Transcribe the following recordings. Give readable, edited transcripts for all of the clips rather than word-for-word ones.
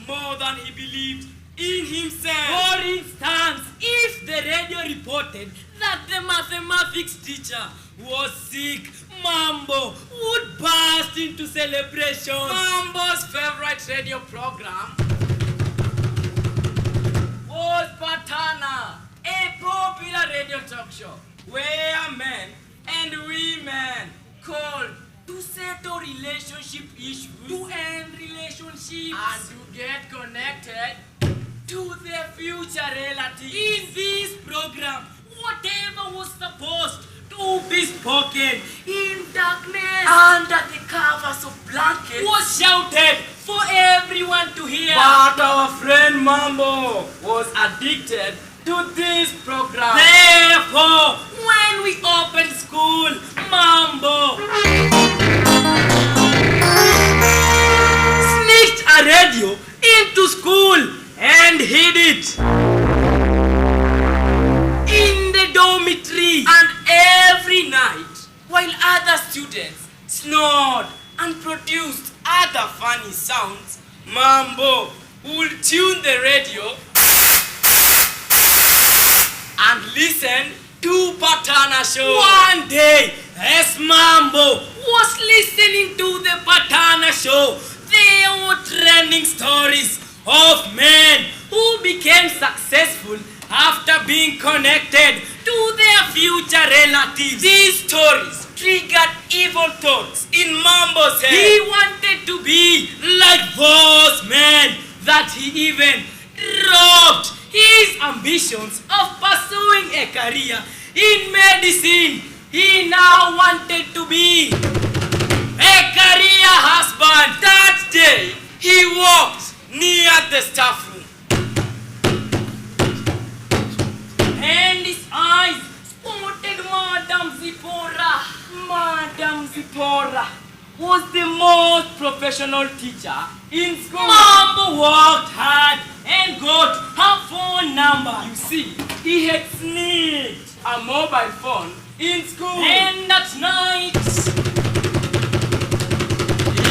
more than he believed in himself. For instance, if the radio reported that the mathematics teacher was sick, Mambo would burst into celebration. Mambo's favorite radio program was Patana, a popular radio talk show where men and women called to settle relationship issues, to end relationships, and to get connected to their future relatives. In this program, whatever was supposed to be spoken in darkness under the covers of blankets was shouted for everyone to hear. But our friend Mambo was addicted to this program. Therefore, when we opened school, Mambo sneaked a radio into school and hid it in the dormitory. And every night, while other students snored and produced other funny sounds, Mambo would tune the radio and listen to Patana show. One day, as Mambo was listening to the Patana show, there were trending stories of men who became successful after being connected to their future relatives. These stories triggered evil thoughts in Mambo's head. He wanted to be like those men, that he even dropped his ambitions of pursuing a career in medicine. He now wanted to be a career husband. That day, he walked near the staff room, and his eyes spotted Madam Zipporah. Madam Zipporah was the most professional teacher in school. Mambo worked hard and got her phone number. You see, he had sneaked a mobile phone in school. And at night,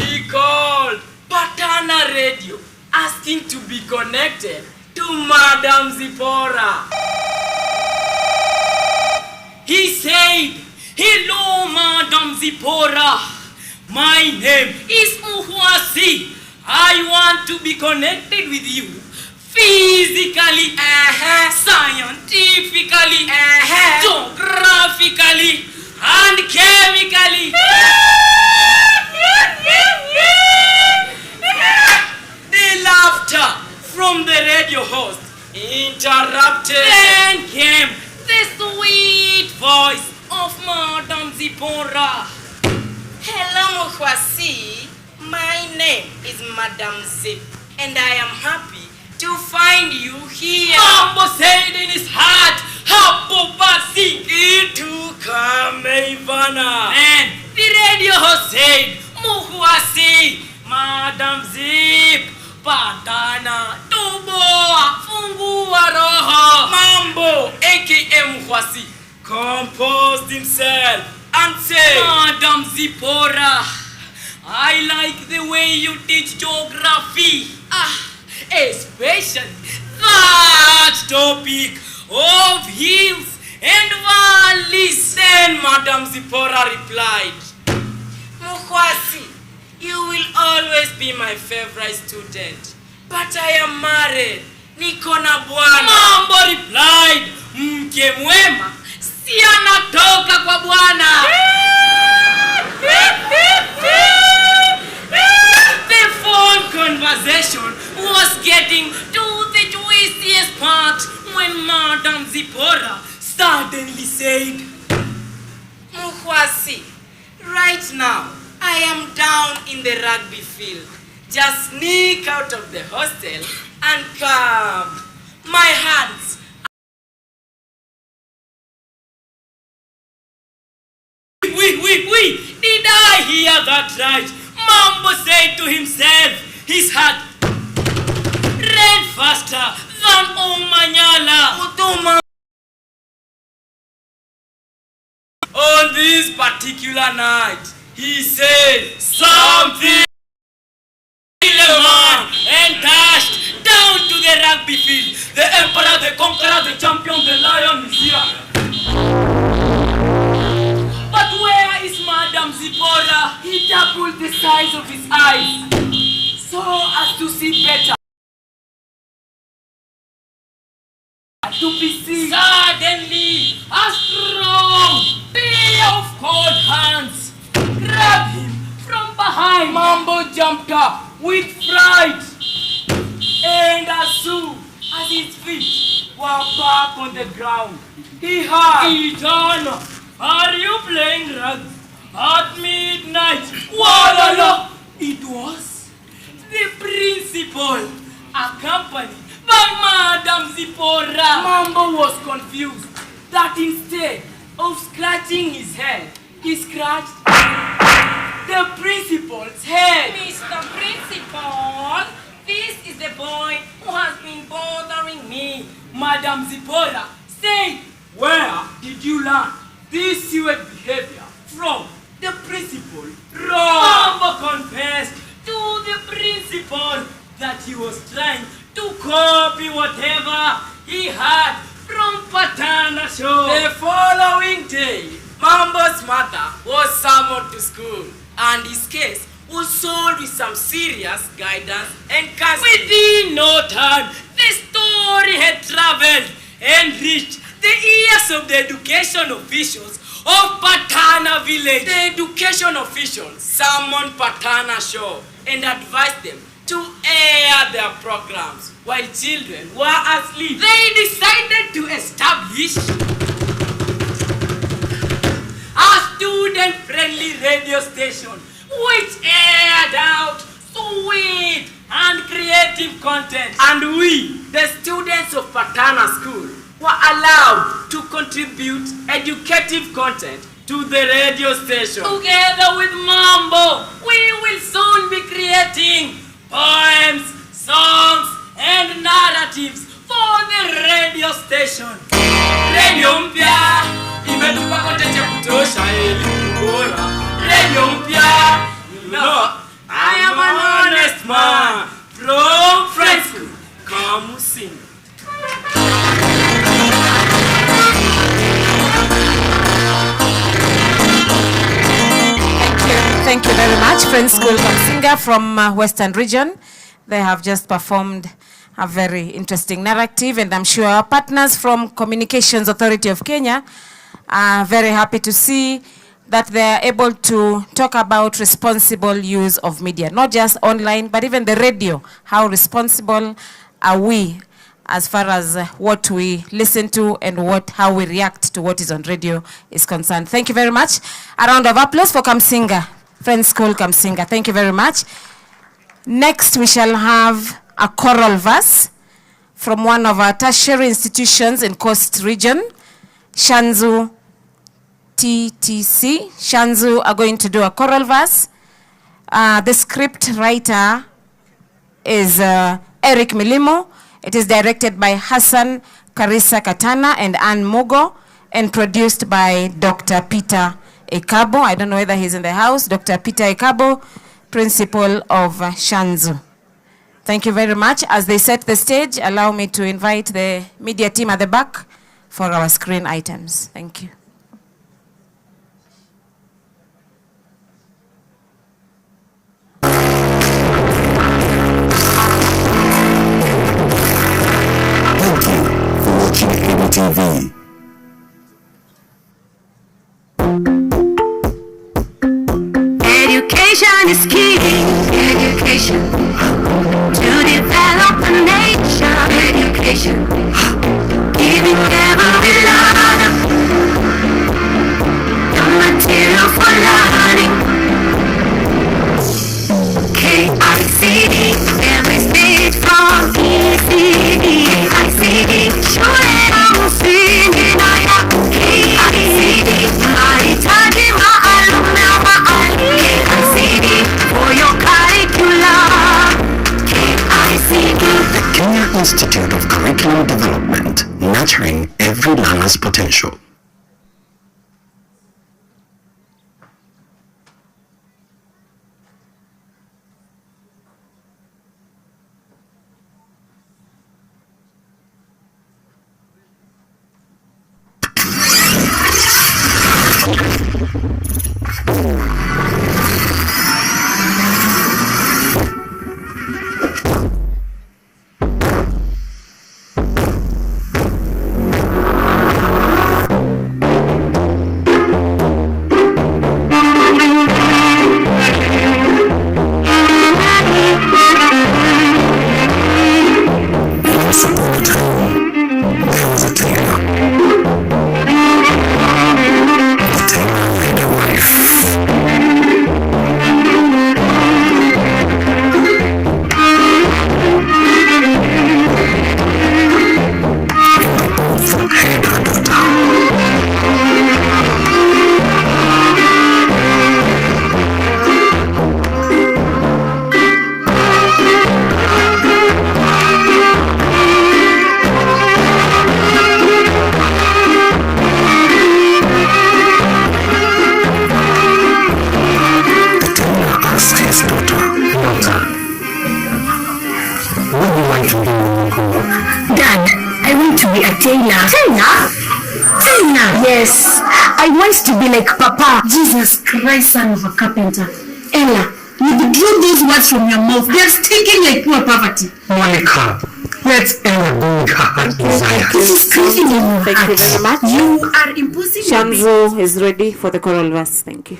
he called Patana Radio, asking to be connected to Madam Zipporah. he said, "Hello, Madam Zipporah. My name is Muhwasi. I want to be connected with you physically, scientifically, geographically, and chemically." The laughter from the radio host interrupted. Then came the sweet voice of Madam Zipporah. Hello, Muhwasi. My name is Madam Zip, and I am happy to find you here. Mambo said in his heart, "Hapo basi." Itu kameivana. And the radio host said, "Muhwasi, Madam Zip, Patana, tuboa, fungua roho." Mambo, aka Muhwasi, composed himself and said, "Madam Zipporah, I like the way you teach geography. Especially that topic of hills and valleys." Then Madam Zipporah replied, Muhwasi, you will always be my favorite student, but I am married. Niko na bwana. Mambo replied, "Mke mwema si anatoka kwa bwana." The phone conversation was getting to the juiciest part when Madam Zipporah suddenly said, Muhwasi, right now I am down in the rugby field. Just sneak out of the hostel and come. My hands. Wait, did I hear that right? Mambo said to himself, his heart ran faster than Omanyala. On this particular night, he said something. The man and dashed rugby field. The emperor, the conqueror, the champion, the lion is here. But where is Madam Zipporah? He doubled the size of his eyes so as to see better. To be seen. Suddenly, a strong pair of cold hands grabbed him from behind. Mambo jumped up with fright, and as soon as his feet were back on the ground, he heard, "Eternal, are you playing rugby at midnight?" Walala! It was the principal, accompanied by Madam Zipporah. Mambo was confused that instead of scratching his head, he scratched the principal's head. Mr. Principal, this is the boy who has been bothering me. Madam Zipporah said, "Where did you learn this sewage behavior from?" The principal Mambo confessed to the principal that he was trying to copy whatever he had from Patana show. The following day, Mambo's mother was summoned to school, and his case was solved with some serious guidance and counseling. Within no time, the story had traveled and reached the ears of the education officials of Patana village. The education officials summoned Patana show and advised them to air their programs while children were asleep. They decided to establish a student-friendly radio station which aired out sweet and creative content. And we, the students of Patana school, were allowed to contribute educative content to the radio station. Together with Mambo, we will soon be creating poems, songs, and narratives for the radio station. Radio mpya imetupa content ya kutosha, elimu bora. Radio mpya, you know, I am an honest man from Friends School. Come sing. Thank you very much, Friends School Kamsinga from Western Region. They have just performed a very interesting narrative, and I'm sure our partners from Communications Authority of Kenya are very happy to see that they are able to talk about responsible use of media, not just online, but even the radio. How responsible are we as far as what we listen to and how we react to what is on radio is concerned. Thank you very much. A round of applause for Kamsinga, Friends School Kamsinga. Thank you very much. Next, we shall have a choral verse from one of our tertiary institutions in Coast Region, Shanzu TTC. Shanzu are going to do a choral verse. The script writer is Eric Milimo. It is directed by Hassan Karisa Katana and Ann Mugo, and produced by Dr. Peter Ekabo. I don't know whether he's in the house. Dr. Peter Ekabo, principal of Shanzu. Thank you very much. As they set the stage, allow me to invite the media team at the back for our screen items. Thank you. Thank you for watching Embu TV. Education is key. Education to develop a nation. Education giving every learner the material for learning. KICD, every state from ECD. KICD, shule na msingi na ya KICD. Mahitaji maalum na maalum. KICD, for your curriculum. KICD. The Kenya Institute of Curriculum Development, nurturing every learner's potential. Dad, I want to be a tailor. Tailor? Yes. I want to be like Papa. Jesus Christ, son of a carpenter. Ella, you withdraw those words from your mouth. They are stinking like poor poverty. Monica, let Ella bring her heart desire. Thank you very much. You are imposing. Shamzo is ready for the choral verse. Thank you.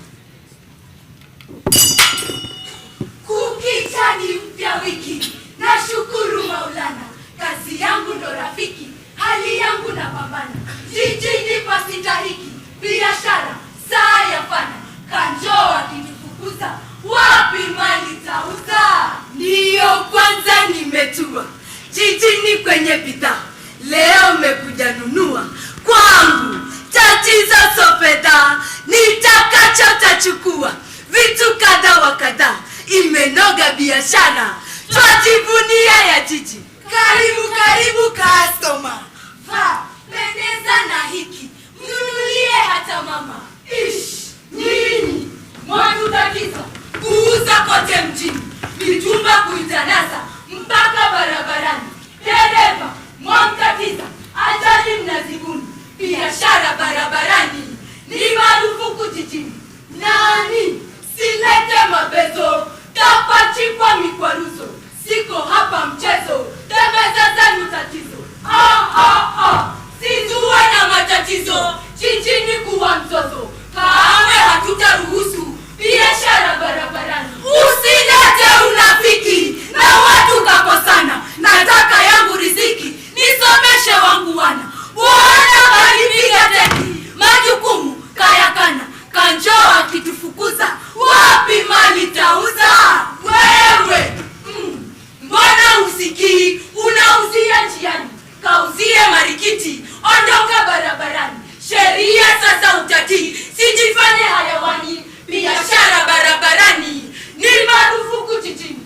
Kukicha ni mpya wiki, nashukuru Maulana, kazi yangu ndo rafiki, hali yangu na pambana, jijini pasitahiki, biashara, saa ya fana, kanjo akinifukuza, wapi mali tauza? Ndiyo kwanza nimetua, jijini kwenye bidhaa, leo mekuja nunua, kwangu, tatizo sopeda, nitakacho tachukua, vitu kadha wa kadha, imenoga biashara, twajivunia ya jiji. Karibu karibu customer, va pendeza na hiki, mnunulie hata mama. Ish, nyinyi mwatutatiza kuuza kote mjini, vitumba kuitanaza mpaka barabarani. Dereva mwamtatiza, ajali mnazibuni, biashara barabarani ni marufuku jijini. Nani silete mabezo, tapachikwa mikwaruzo, siko hapa mchezo, tembeza zenu tatizo. Sijuwa na matatizo, jijini kuwa mzozo, kamwe hatutaruhusu biashara barabarani. Usilete unafiki na watu kakosana, nataka yangu riziki, nisomeshe wangu wana. Wana walipiga teki, majukumu kayakana, kanjo akitufukuza, wapi mali tauza? Wewe mbona usikii? Unauzia njiani, kauzie marikiti, ondoka barabarani. Sheria sasa utatii, sijifanye hayawani, biashara barabarani ni marufuku jijini.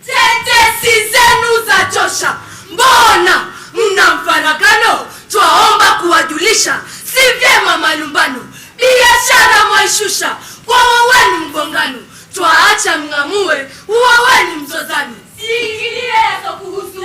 Tetesi zenu za chosha, mbona mna mfarakano? Twaomba kuwajulisha, si vyema malumbano, biashara mwaishusha, kwa wawenu mgongano, twaacha mng'amue, uwaweni mzozani. Siingilie yasokuhusu,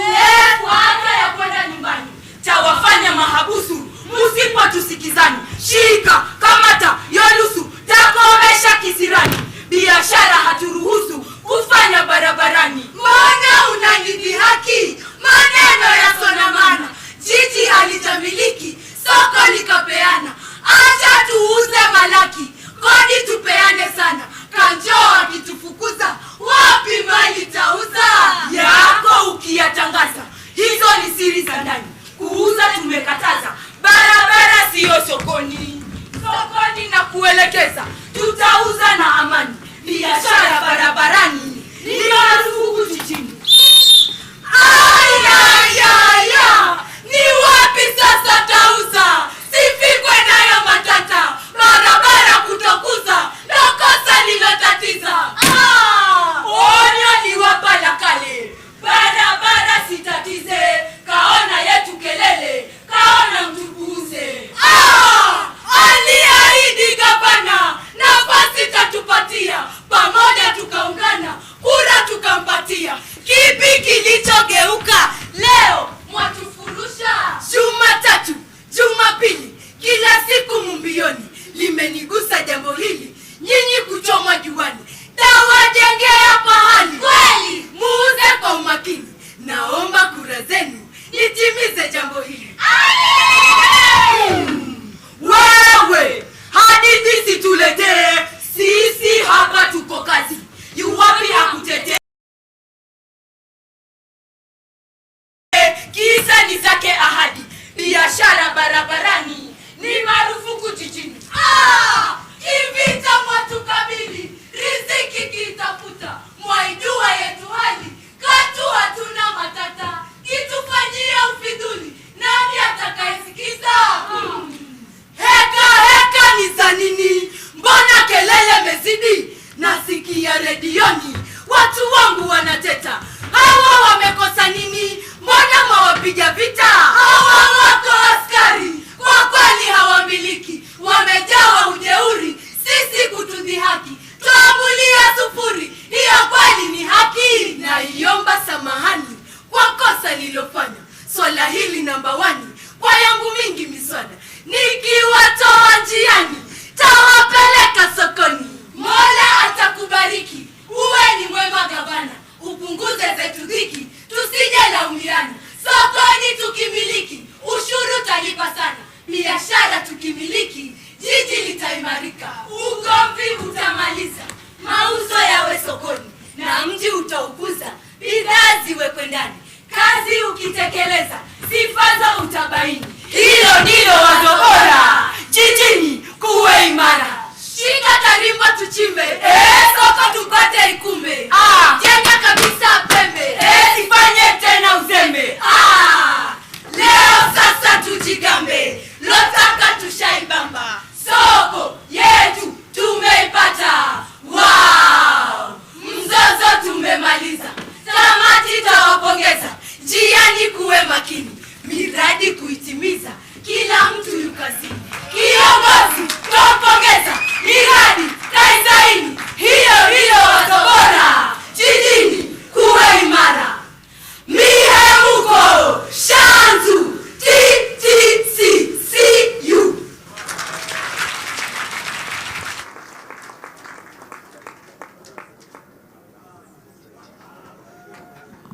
kwanza ya kwenda nyumbani, tawafanya mahabusu, musipo tusikizani. Shika, kamata, yolusu, takomesha kisirani, biashara haturuhusu kufanya barabarani. Mbona unanidhihaki? Maneno yasonamana, jiji halijamiliki, soko likapeana, acha tuuze malaki, kodi tupeane sana, kanjo akitufukuza, wapi mali tauza? Yako ukiyatangaza, hizo ni siri za ndani, kuuza tumekataza, barabara siyo sokoni. Sokoni na kuelekeza, tutauza na amani, biashara barabarani ni marufuku jijini. Ayayaya, ni wapi sasa tauza? Sifikwe nayo matata, barabara kutokuza, nakosa limetatiza. Onyo ni wapa la kale, barabara sitatize, kaona yetu kelele, kaona mtupuuze. Aliahidi gavana, nafasi tatupatia, pamoja tukaungana, kura tukampatia. Kipi kilichogeuka leo mwatufurusha? Jumatatu, Jumapili, kila siku mumbioni, limenigusa jambo hili, nyinyi kuchomwa juani, tawajengea pahali kweli, muuze kwa umakini, naomba kura zenu nitimize jambo hili. Wewe hadithi situletee, sisi hapa tuko kazi, yuwapi hakutetee? Kisa ni zake ahadi, biashara barabarani ni marufuku jijini. Kivita mwatukabili, riziki kitafuta, mwaijua yetu hali, katu hatuna matata, kitufanyia ufidhuli, nani atakayesikiza? Heka ni za nini? Mbona kelele mezidi? Nasikia redioni, watu wangu wanateta, hawa wamekosa nini? Mbona mwawapiga vita? Hawa wako askari, kwa kweli hawamiliki, wamejawa ujeuri, sisi kutudhihaki, tuamulia sufuri, hiyo kweli ni haki? Na Mola hili namba 1 kwa yangu mingi miswada, nikiwatoa njiani tawapeleka sokoni. Mola atakubariki, uwe ni mwema gavana, upunguze zetu dhiki, tusije laumiana. Sokoni tukimiliki, ushuru talipa sana, biashara tukimiliki, jiji litaimarika. Ugomvi utamaliza, mauzo yawe sokoni, na mji utaukuza, bidhaa ziwekwe ndani. Kazi ukitekeleza, sifazo utabaini. Hilo ndilo wazo bora, jijini kuwe imara. Shika tarimba tuchimbe, soko tupate ikumbe. Jenga kabisa pembe, sifanye tena uzembe. Leo sasa tujigambe, lotaka tushaibamba. Soko yetu tumeipata, wow! Mzozo tumemaliza, tamati tawapongeza. Njiani kuwe makini, miradi kuitimiza, kila mtu yukazini. Kiongozi tumpongeza, miradi kaisaini. Hiyo wazo bora, jijini kuwe imara. Mihemuko Shanzu TTCCU.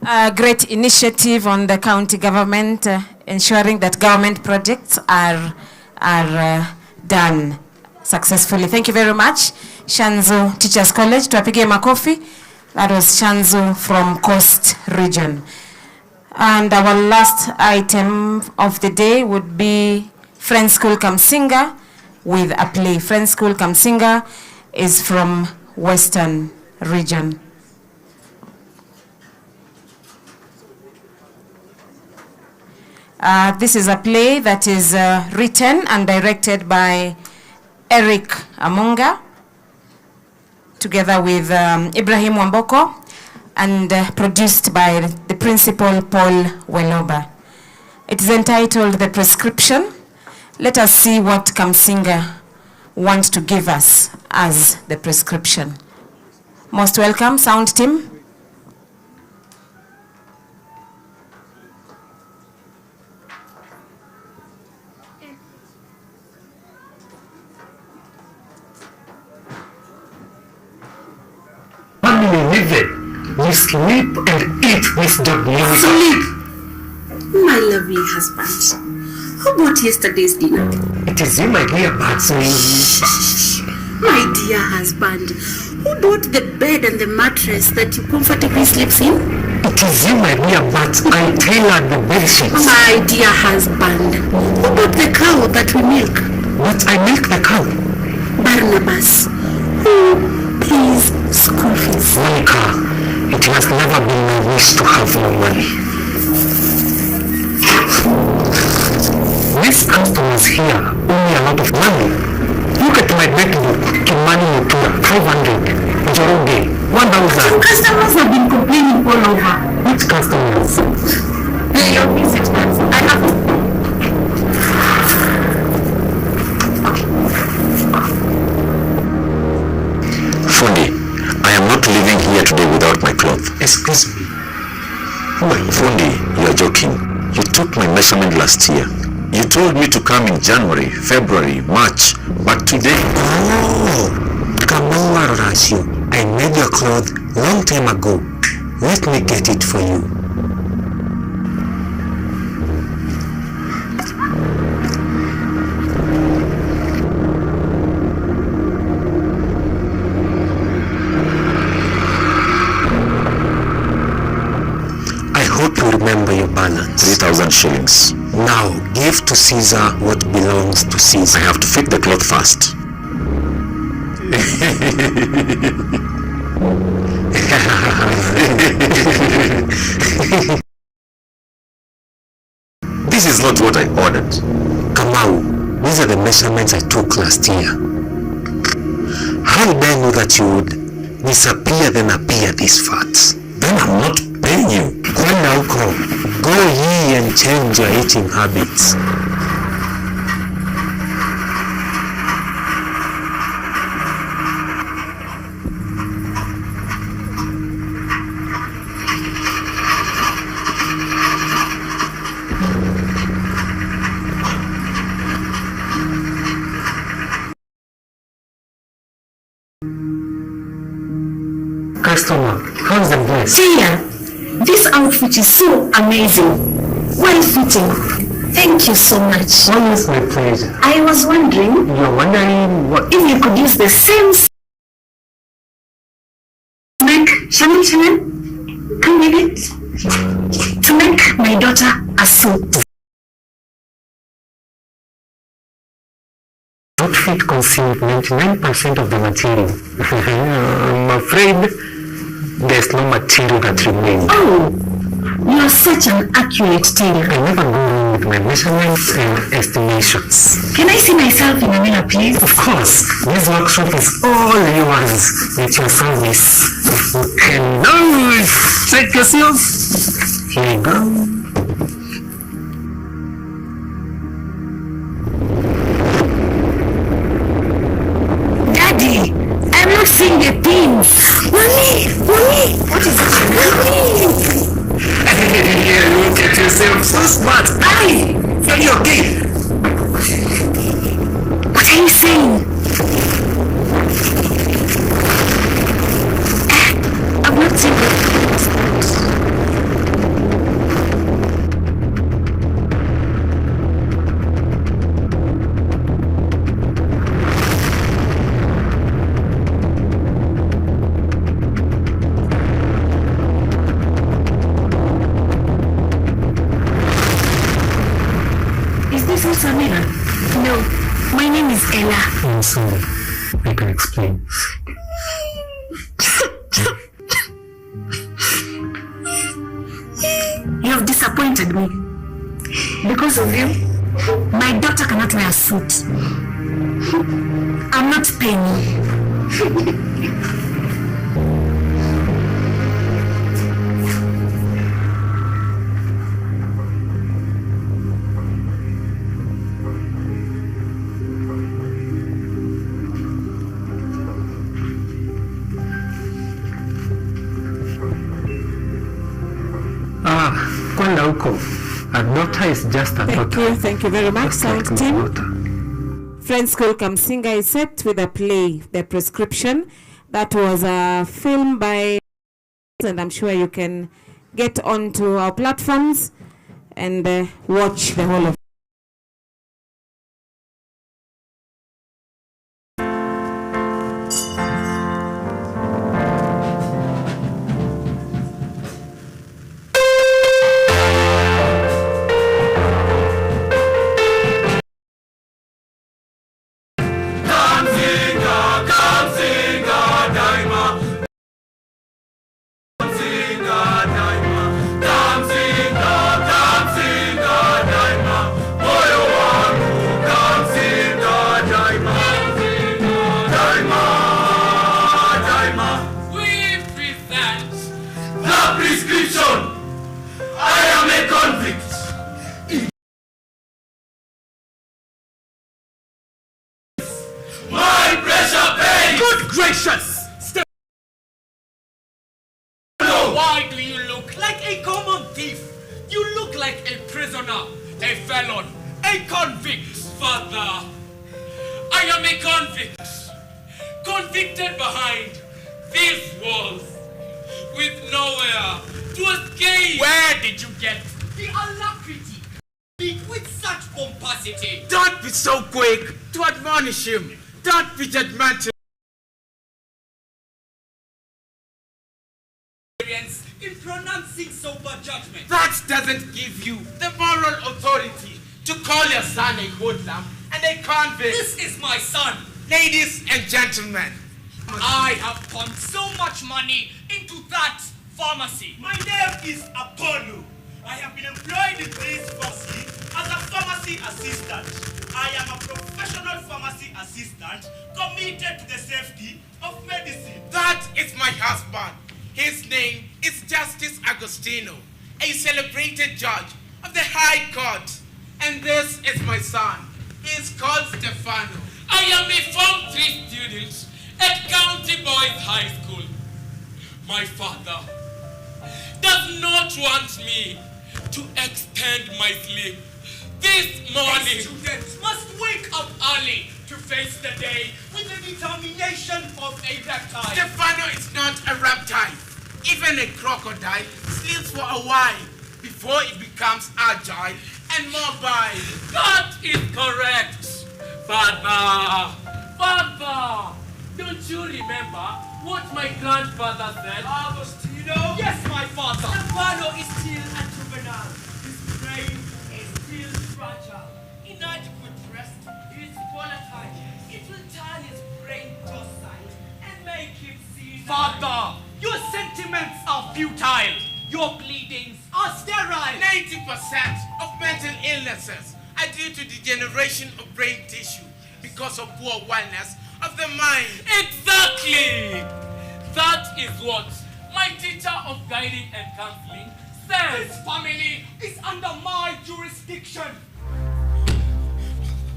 A great initiative on the county government, ensuring that government projects are done successfully. Thank you very much, Shanzu Teachers College. Tuwapige makofi. That was Shanzu from Coast Region. And our last item of the day would be Friends School Kamsinga with a play. Friends School Kamsinga is from Western Region. This is a play that is written and directed by Eric Amunga, together with Ibrahim Wamboko, and produced by the principal Paul Weloba. It is entitled The Prescription. Let us see what Kamsinga wants to give us as the prescription. Most welcome, sound team. We sleep and eat this dog music. Sleep? My lovely husband, who bought yesterday's dinner? It is you, my dear Batsui. My dear husband, who bought the bed and the mattress that you comfortably sleep in? It is you, my dear Bats. I tailored the bed sheets. My dear husband, who bought the cow that we milk? But I milk the cow. Barnabas, who pays school fees? Monica, it has never been my wish to have no money. These customers here owe me a lot of money. Look at my notebook. Kimani Mutura, 500. Joroge, 1,000. Customers have been complaining all over. Which customers? Your visitors. I have to. Fundi, I am not leaving here today without my cloth. Excuse me. Fundi, you are joking. You took my measurement last year. You told me to come in January, February, March, but today... Oh, Kamawa Rasio. I made your cloth long time ago. Let me get it for you. Hope you remember your balance. 3,000 shillings. Now, give to Caesar what belongs to Caesar. I have to fit the cloth first. This is not what I ordered. Kamau, these are the measurements I took last year. How did I know that you would disappear then appear this fat? Then I'm not paying you. When now go ye and change your eating habits. customer. How's the dress? Tia, this outfit is so amazing. Well fitting. Thank you so much. Always my pleasure. I was wondering You're wondering what? if you could use the same Chanel, come with it, to make my daughter a suit. Outfit consumed 99% of the material. I'm afraid there's no material that remains. Oh, you're such an accurate tailor. I never go wrong with my measurements and estimations. Can I see myself in a mirror, please? Of course, this workshop is all yours at your service. And now, check yourself. Here you go. Daddy, I'm not seeing the pins. Mommy, what is it? Mommy. Look at yourself, so smart. Aye, are you okay? What are you saying? I'm not seeing the pins. Is this also a mirror? No, my name is Ella. I'm sorry, I can explain. You have disappointed me. Because of you, my daughter cannot wear a suit. I'm not paying you. Kwenda huko. A daughter is just a daughter. Thank you very much, Just like sound my team. daughter. Friends School Kamsinga is set with a play, The Prescription. That was a film by, and I'm sure you can get onto our platforms and watch the whole of Why do you look like a common thief? You look like a prisoner, a felon, a convict. Father, I am a convict, convicted behind these walls, with nowhere to escape. Where did you get the alacrity with such pomposity? Don't be so quick to admonish him. Don't be judgmental. In pronouncing sober judgment. That doesn't give you the moral authority to call your son a hoodlum and a convict. This is my son. Ladies and gentlemen, I have pumped so much money into that pharmacy. My name is Apollo. I have been employed in this pharmacy as a pharmacy assistant. I am a professional pharmacy assistant committed to the safety of medicine. That is my husband. His name is Justice Agostino, a celebrated judge of the High Court. And this is my son. He is called Stefano. I am a Form 3 student at County Boys High School. My father does not want me to extend my sleep. This morning, students must wake up early to face the day with the determination of a reptile. Stefano is not a reptile. Even a crocodile sleeps for a while before it becomes agile and mobile. That is correct. Father, don't you remember what my grandfather said? Agostino? Yes, my father. Stefano is still a juvenile. His brain is still fragile. Inadequate rest is volatile. It will turn his brain docile and make him see. Father, your sentiments are futile. Your pleadings are sterile. 90% of mental illnesses are due to degeneration of brain tissue because of poor wellness of the mind. Exactly. That is what my teacher of guiding and counseling says. This family is under my jurisdiction.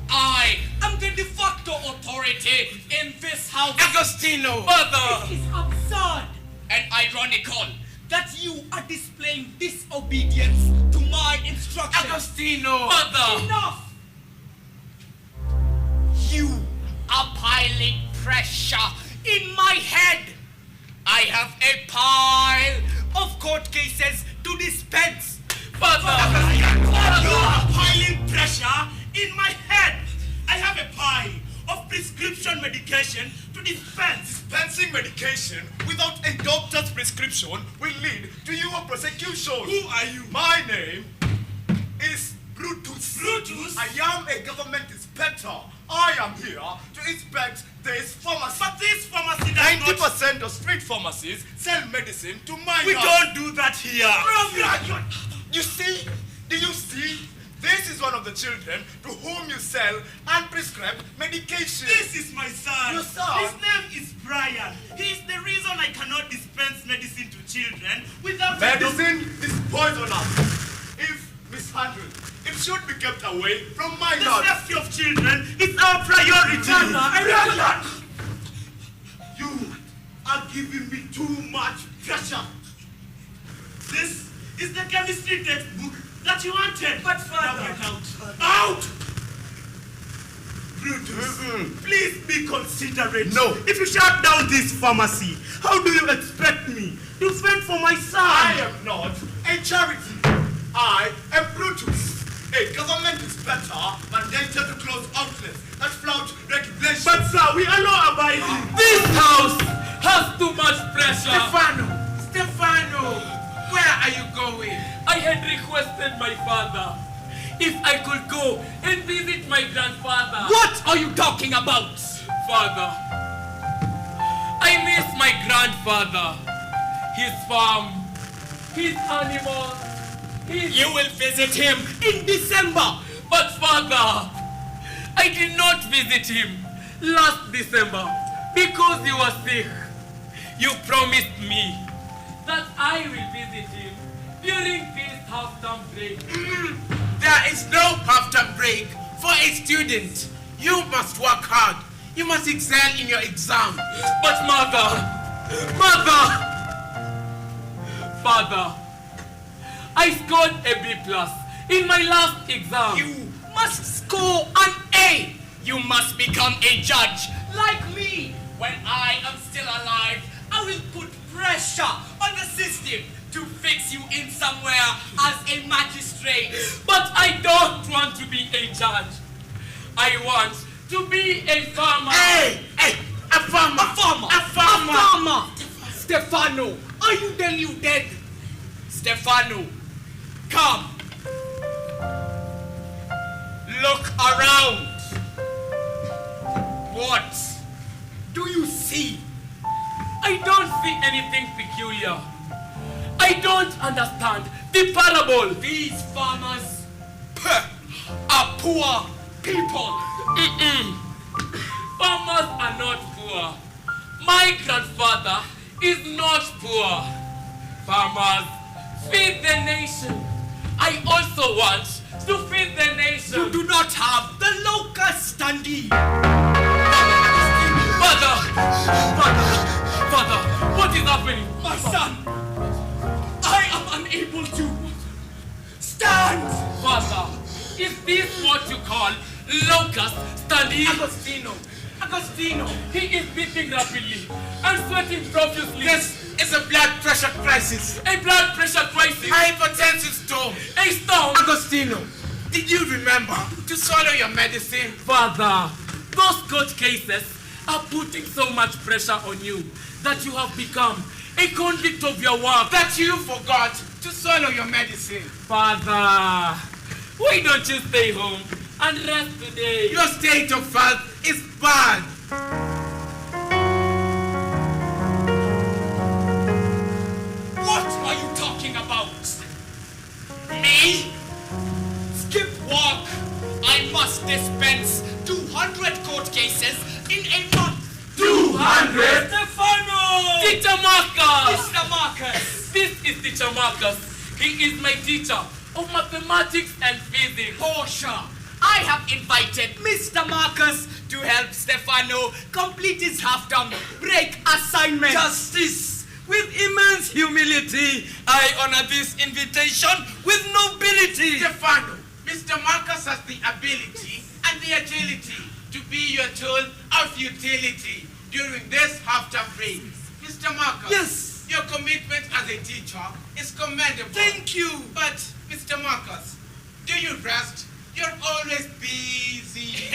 I am the de facto authority in this house. Agostino! Father, It is absurd and ironical that you are displaying disobedience to my instructions. Agostino! Father, Enough! You are piling pressure in my head. I have a pile of court cases to dispense. Father, You are piling pressure in my head. I have a pile of prescription medication to dispense. Dispensing medication without a doctor's prescription will lead to your prosecution. Who are you? My name is Brutus. Brutus? I am a government inspector. I am here to inspect this pharmacy. But this pharmacy does not... 90% of street pharmacies sell medicine to minors. We don't do that here. You see? Do you see? This is one of the children to whom you sell unprescribed medication. This is my son. Your son? His name is Brian. He is the reason I cannot dispense medicine to children without... Medicine is poisonous. If mishandled, it should be kept away from The minors. safety of children is our priority. You are giving me too much pressure. This is the chemistry textbook that you wanted. But father, get out. Out! Brutus, please be considerate. No. If you shut down this pharmacy, how do you expect me to fend for my son? I am not a charity. I am Brutus, a government inspector mandated to close outlets that flout regulations. But sir, we are law abiding. this house has too much pressure. Stefano! Where are you going? I had requested my father if I could go and visit my grandfather. What are you talking about? Father, I miss my grandfather, his farm, his animals, his... You will visit him in December. But father, I did not visit him last December because he was sick. You promised me that I will visit him during this half-term break. There is no half-term break for a student. You must work hard. You must excel in your exam. But Father, I scored a B+ in my last exam. You must score an A. You must become a judge like me. When I am still alive, I will put pressure on the system to fix you in somewhere as a magistrate. But I don't want to be a judge. I want to be a farmer. Hey! A farmer! A farmer! Stefano, are you dead? Stefano, come. Look around. What do you see? I don't see anything peculiar. I don't understand the parable. These farmers are poor people. Farmers are not poor. My grandfather is not poor. Farmers feed the nation. I also want to feed the nation. You do not have the locust standee. Father, what is happening? My son, I am unable to stand. Father, is this what you call Locust standing. Agostino. He is breathing rapidly and sweating profusely. This is a blood pressure crisis. A blood pressure crisis. Hypertensive storm. A storm. Agostino, did you remember to swallow your medicine? Father, those court cases are putting so much pressure on you that you have become a convict of your work. That you forgot to swallow your medicine. Father, why don't you stay home and rest today? Your state of health is bad. What are you talking about? Me? Skip work. I must dispense 200 court cases in a month. 200? Stefano! Teacher Marcus! Mr. Marcus! This is Teacher Marcus. He is my teacher of mathematics and physics. Portia, I have invited Mr. Marcus to help Stefano complete his half-term break assignment. Justice, with immense humility, I honor this invitation with nobility. Stefano, Mr. Marcus has the ability and the agility to be your tool of utility during this half-term break. Mr. Marcus, Yes. your commitment as a teacher is commendable. Thank you. But, Mr. Marcus, do you rest? You're always busy.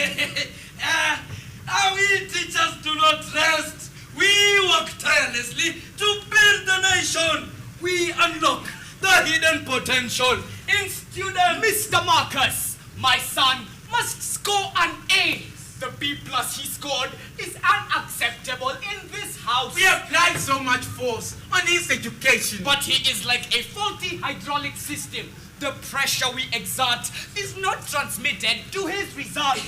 We teachers do not rest. We work tirelessly to build the nation. We unlock the hidden potential in students. Mr. Marcus, my son must score an A. The B+ he scored is unacceptable in this house. We apply so much force on his education. But he is like a faulty hydraulic system. The pressure we exert is not transmitted to his results.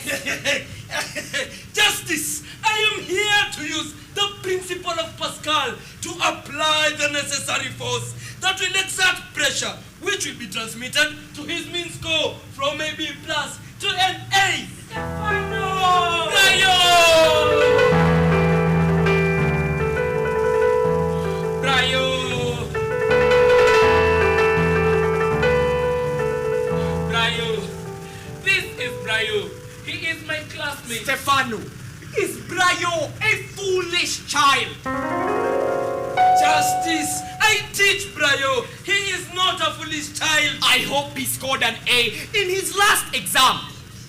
Justice, I am here to use the principle of Pascal to apply the necessary force that will exert pressure, which will be transmitted to his mean score from a B+ to an A. Stefano! This is Brayo. He is my classmate. Stefano, is Brayo a foolish child? Justice, I teach Brayo. He is not a foolish child. I hope he scored an A in his last exam.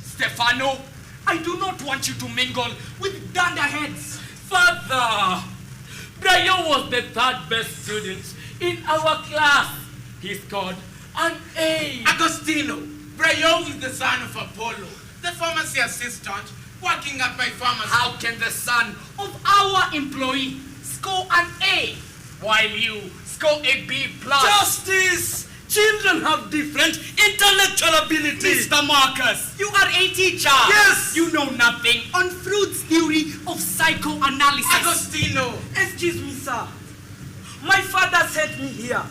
Stefano, I do not want you to mingle with dunderheads. Father, Brayo was the third best student in our class. He scored an A. Agostino, Brayo is the son of Apollo, the pharmacy assistant working at my pharmacy. How can the son of our employee score an A while you score a B+? Justice! Children have different intellectual abilities. Mr. Marcus, you are a teacher. Yes. You know nothing on Freud's theory of psychoanalysis. Agostino, Excuse me, sir. My father sent me here.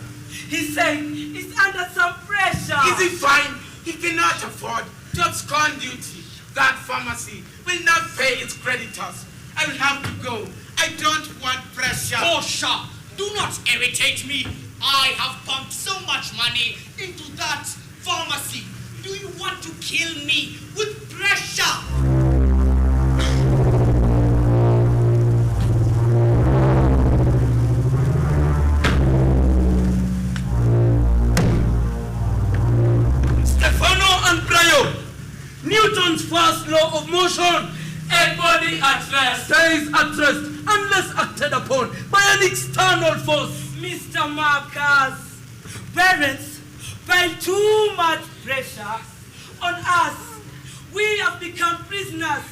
He said he's under some pressure. is he fine? He cannot afford to abscond duty. That pharmacy will not pay its creditors. I will have to go. I don't want pressure. Portia, do not irritate me. I have pumped so much money into that pharmacy. Do you want to kill me with pressure? Stefano and Brayo, Newton's first law of motion. A body at rest Stays at rest unless acted upon by an external force. Mr. Marcus, parents pile too much pressure on us. We have become prisoners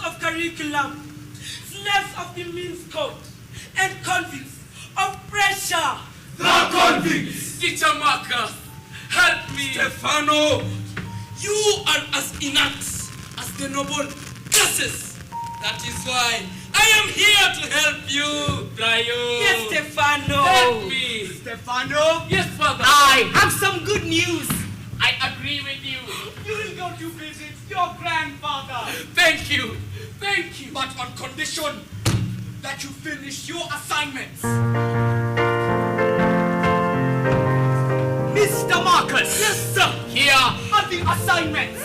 of curriculum, slaves of the means code, and convicts of pressure. The convicts. Teacher Marcus, help me. Stefano, you are as inert as the noble gases. That is why I am here to help you. Brayo. Yes, Stefano. Help me. Stefano, Yes, Father. I have some good news. I agree with you. You will go to visit your grandfather. Thank you. Thank you. But on condition that you finish your assignments. Mr. Marcus. Yes, sir. Here are the assignments.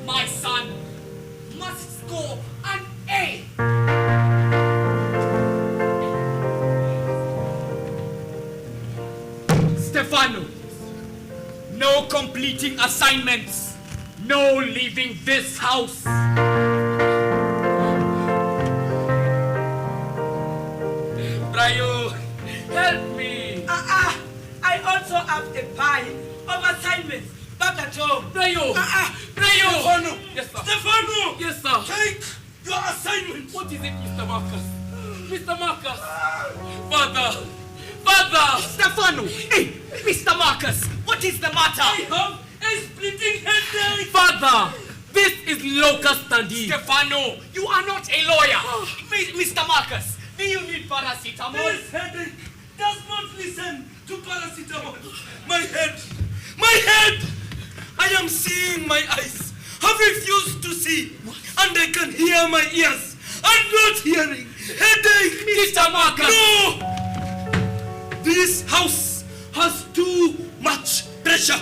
My son must score an A. Stefano, no completing assignments, no leaving this house. Brayo, help me. I also have a pile of assignments back at home. Brayo, Brayo. Stefano. Yes, sir. Stefano. Yes, sir. Take your assignment. What is it, Mr. Marcus? Mr. Marcus. Father. Father. Stefano. Hey, Mr. Marcus. What is the matter? I have a splitting headache. Father, this is locus standi. Stefano, you are not a lawyer. Mr. Marcus, do you need paracetamol? This headache does not listen to paracetamol. My head. I am seeing, my eyes have refused to see, and I can hear my ears. I'm not hearing. Headache. Mr. Marcus. No! This house has too much pressure.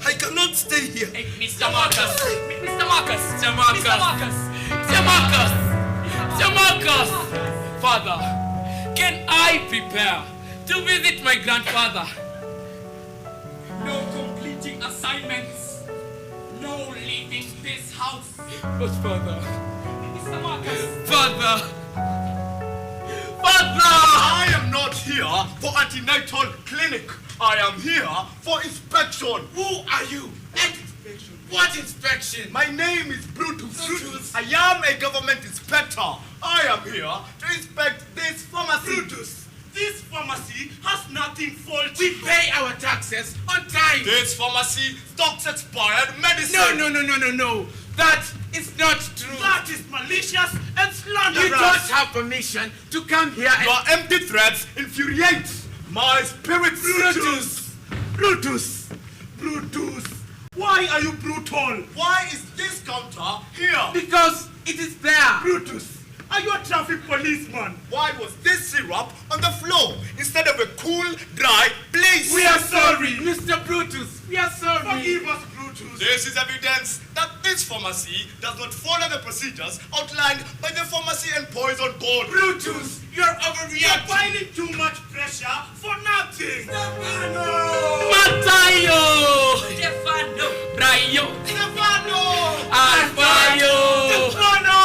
I cannot stay here. Hey, Mr. Marcus. Mr. Marcus. Mr. Marcus. Mr. Marcus. Mr. Marcus. Mr. Marcus. Father, can I prepare to visit my grandfather? No completing assignments. No leaving this house. But Father. Mr. Marcus. Father. Father! I am not here for antenatal clinic. I am here for inspection. Who are you? And inspection. What inspection? My name is Brutus. I am a government inspector. I am here to inspect this pharmacy. Brutus, this pharmacy has nothing faulty. We pay our taxes on time. This pharmacy stocks expired medicine. No. That is not true. That is malicious and slanderous. You don't have permission to come here and... Your empty threats infuriate my spirit. Brutus. Why are you brutal? Why is this counter here? Because it is there. Brutus, are you a traffic policeman? Why was this syrup on the floor instead of a cool, dry place? We are sorry, Mr. Brutus. We are sorry. Forgive us, Brutus. This is evidence that this pharmacy does not follow the procedures outlined by the Pharmacy and Poison Board. Brutus, you're overreacting. Applying too much pressure for nothing. Matayo! Stefano! Brayo! Stefano! Alfayo! Stefano!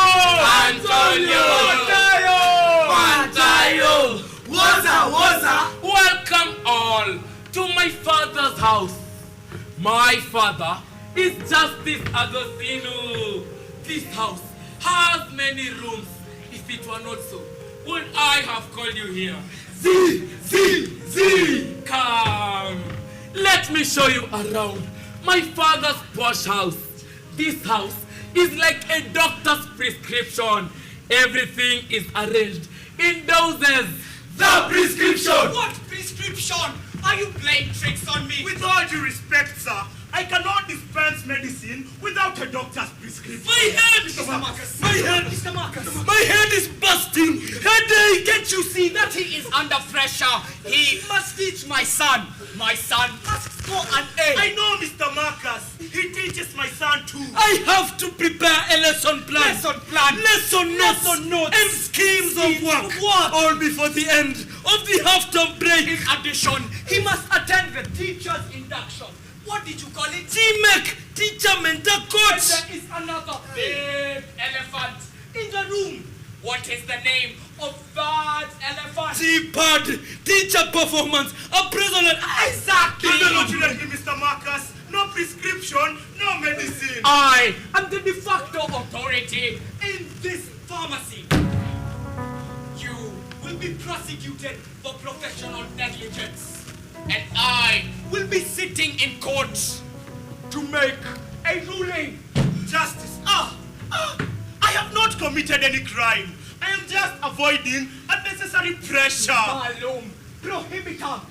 Antonio! Matayo! Waza! Welcome all to my father's house. My father is Justice Agostino. This house has many rooms. If it were not so, would I have called you here? Z! Come. Let me show you around my father's posh house. This house is like a doctor's prescription. Everything is arranged in doses. The prescription! What prescription? Are you playing tricks on me? With all due respect, sir, I cannot dispense medicine without a doctor's prescription. My head! Mr. Marcus. My head! Mr. Marcus. My head is busting! Headache! Can't you see that he is under pressure? He must teach my son. My son must score an A. I know Mr. Marcus. He teaches my son too. I have to prepare a lesson plan. Lesson notes. And schemes of work. All before the end of the half-term break. In addition, he must attend the teacher's induction. What did you call it? T-Mac, teacher, mentor, And coach. there is another big elephant in the room. What is the name of that elephant? T-Pad, teacher performance, appraisal and... Exactly. Unfortunately, Mr. Marcus, no prescription, no medicine. I am the de facto authority in this pharmacy. You will be prosecuted for professional negligence. And I will be sitting in court to make a ruling. Justice. I have not committed any crime. I am just avoiding unnecessary pressure. Malum prohibitum.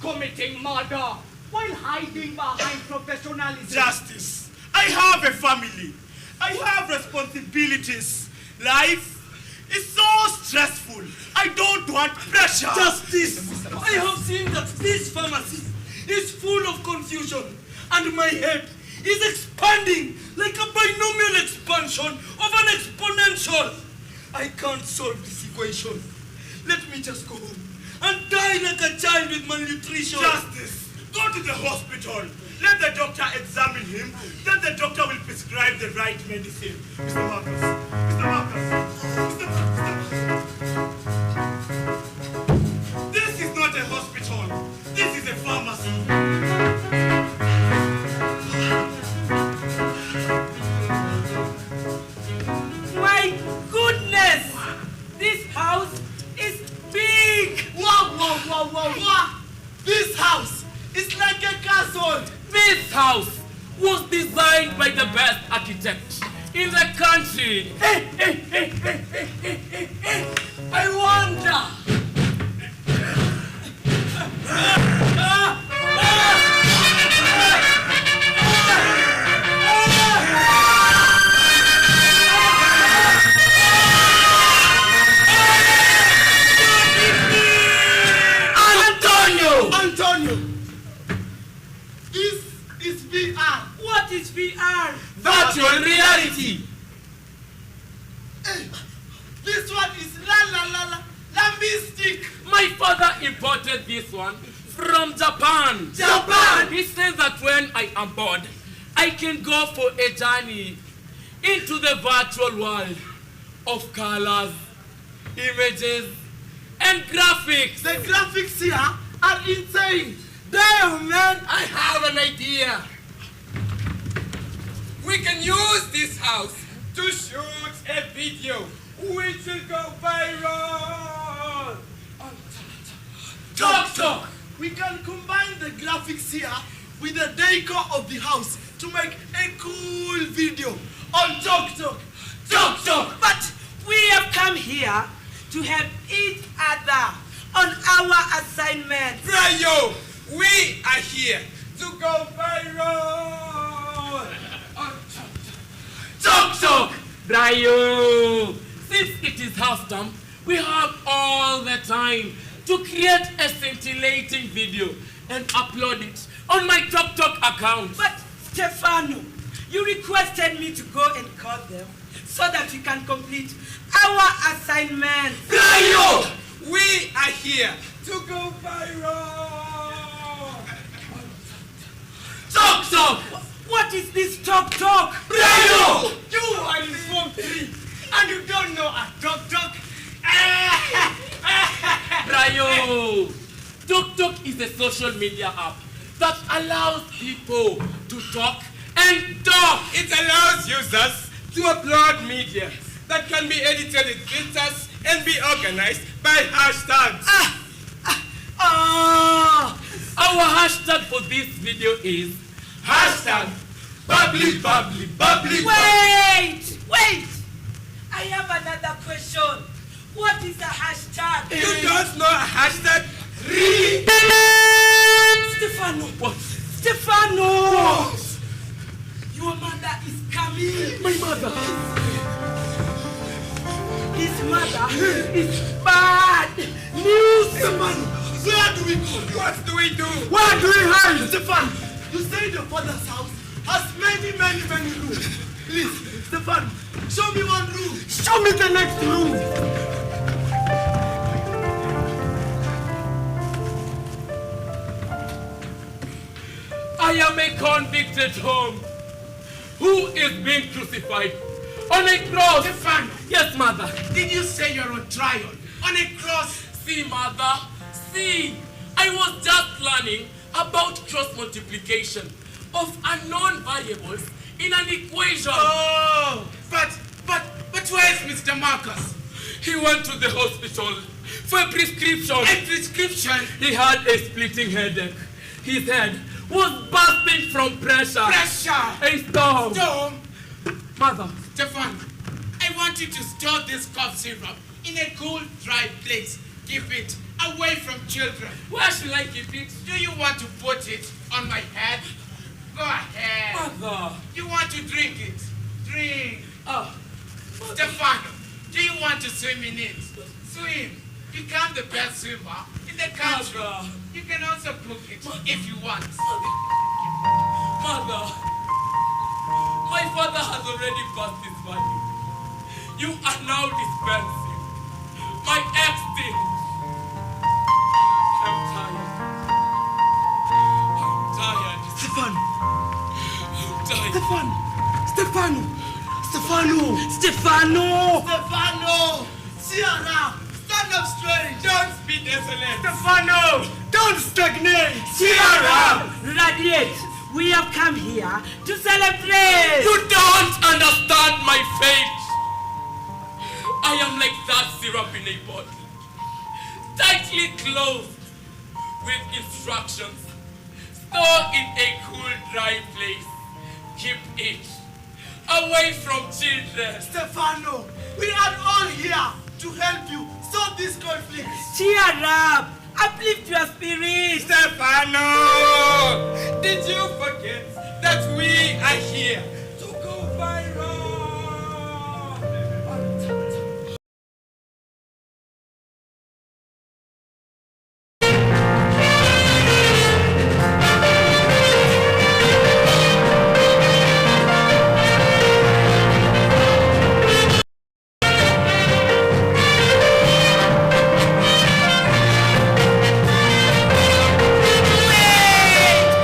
Committing murder while hiding behind professionalism. Justice. I have a family. I have responsibilities. Life is so stressful. I don't want pressure. Justice! I have seen that this pharmacy is full of confusion and my head is expanding like a binomial expansion of an exponential. I can't solve this equation. Let me just go home and die like a child with malnutrition. Justice, go to the hospital. Let the doctor examine him. Then the doctor will prescribe the right medicine. Mr. Marcus. Mr. Marcus. This is not a hospital. This is a pharmacy. My goodness! This house is big! Wow! This house is like a castle. This house was designed by the best architect in the country. I wonder. Antonio! This is VR. What is VR? Virtual reality. This one is lambistic. My father imported this one from Japan. Japan! He says that when I am bored, I can go for a journey into the virtual world of colors, images, and graphics. The graphics here are insane. Damn, man! I have an idea. We can use this house to shoot a video which will go viral. Talk! We can combine the graphics here with the decor of the house to make a cool video on Talk! But we have come here to help each other on our assignment. Brayo, we are here to go viral. Talk! Brayo! Since it is half term, we have all the time to create a scintillating video and upload it on my Talk account. But Stefano, you requested me to go and call them so that we can complete our assignment. Brayo, we are here to go viral. Talk! What is this Talk? Brayo! You are in Form 3 and you don't know a Talk. Brayo! Talk is a social media app that allows people to talk and talk. It allows users to upload media that can be edited in filters and be organized by hashtags. Our hashtag for this video is Hashtag bubbly. Wait! I have another question. What is a hashtag? You don't know a hashtag? Stefano! what? Stefano! Your mother is coming. My mother. His mother is bad news. Stefano, where do we go? What do we do? Where do we hide? Stefano, you say your father's house has many rooms. Please, Stefano, show me one room. Show me the next room. I am a convicted Home who is being crucified on a cross. Stefano, Yes, mother. did you say you're on trial on a cross? See, mother. See, I was just learning about cross multiplication of unknown variables in an equation. Oh, but where's Mr. Marcus? He went to the hospital for a prescription. A prescription? He had a splitting headache. His head was bursting from pressure. Pressure! A storm. Storm? Mother. Stefan, I want you to store this cough syrup in a cool, dry place. Keep it away from children. Where should I keep it? Do you want to put it on my head? Go ahead. Mother. You want to drink it? Drink. Ah. Stefano, do you want to swim in it? Swim. Become the best swimmer in the country. Mother. You can also cook it if you want. Mother. My father has already passed his value. You are now dispensing my extinct. I'm tired. I'm tired. Stefano! I'm tired. Stefano! Cheer up! Stand up straight! Don't be desolate. Stefano! Don't stagnate! Cheer up! Radiate. We have come here to celebrate. You don't understand my fate. I am like that syrup in a bottle, tightly closed with instructions. Store in a cool, dry place. Keep it away from children. Stefano, we are all here to help you solve this conflict. Cheer up. Uplift your spirit. Stefano, did you forget that we are here to go viral?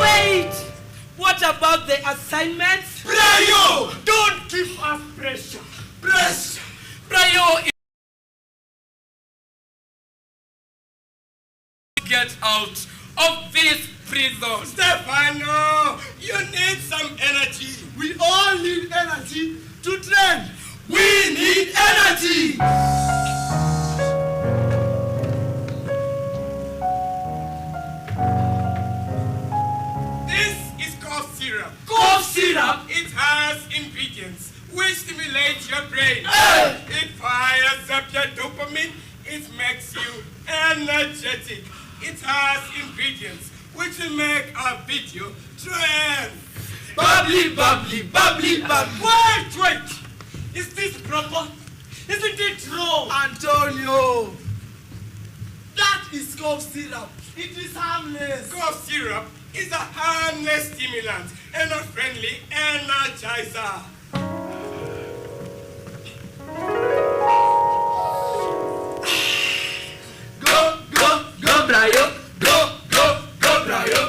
Wait. What about the assignments? Brayo! Don't give us pressure! Brayo is get out of this prison. Stefano! You need some energy! We all need energy to train. We need energy! This is cough syrup. Cough syrup? It has ingredients which stimulate your brain. Hey! It fires up your dopamine. It makes you energetic. It has ingredients which will make our video trend. Bubbly, bubbly, bubbly, bubbly. Wait! Is this proper? Isn't it wrong? Antonio! That is cough syrup. It is harmless. Cough syrup is a harmless stimulant and a friendly energizer. Go, Brayo! Go, Brayo!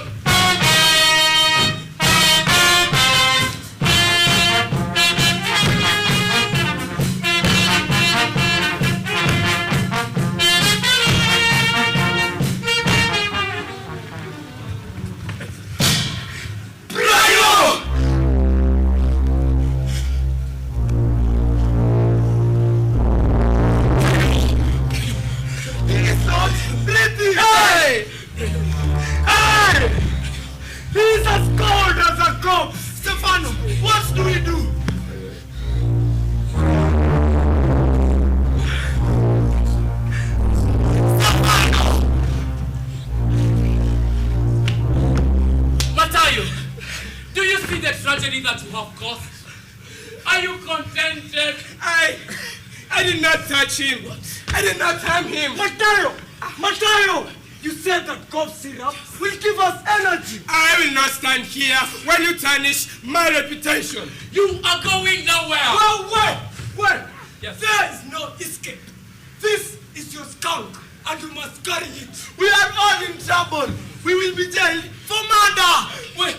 Hey! Hey! He's as cold as a corpse. Stefano, what do we do? Matayo, do you see the tragedy that you have caused? Are you contented? I did not touch him. I did not harm him. Matayo! You said that cough syrup will give us energy. I will not stand here when you tarnish my reputation. You are going nowhere. Wait! Yes. There is no escape. This is your skunk, and you must carry it. We are all in trouble. We will be jailed for murder. Wait.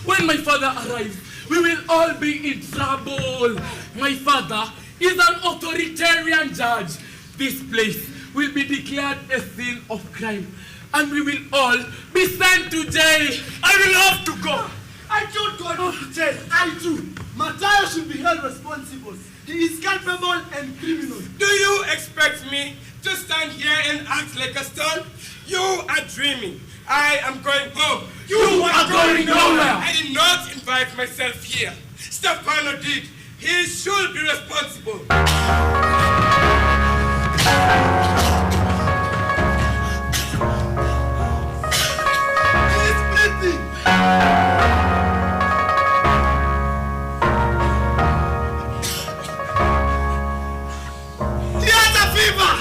When my father arrives, we will all be in trouble. My father is an authoritarian judge. This place will be declared a scene of crime, and we will all be sent to jail. I will have to go. I don't want to jail. I do. Matayo should be held responsible. He is culpable and criminal. Do you expect me to stand here and act like a stone? You are dreaming. I am going home. You are going nowhere. I did not invite myself here. Stefano did. He should be responsible. He's bleeding. He has a fever.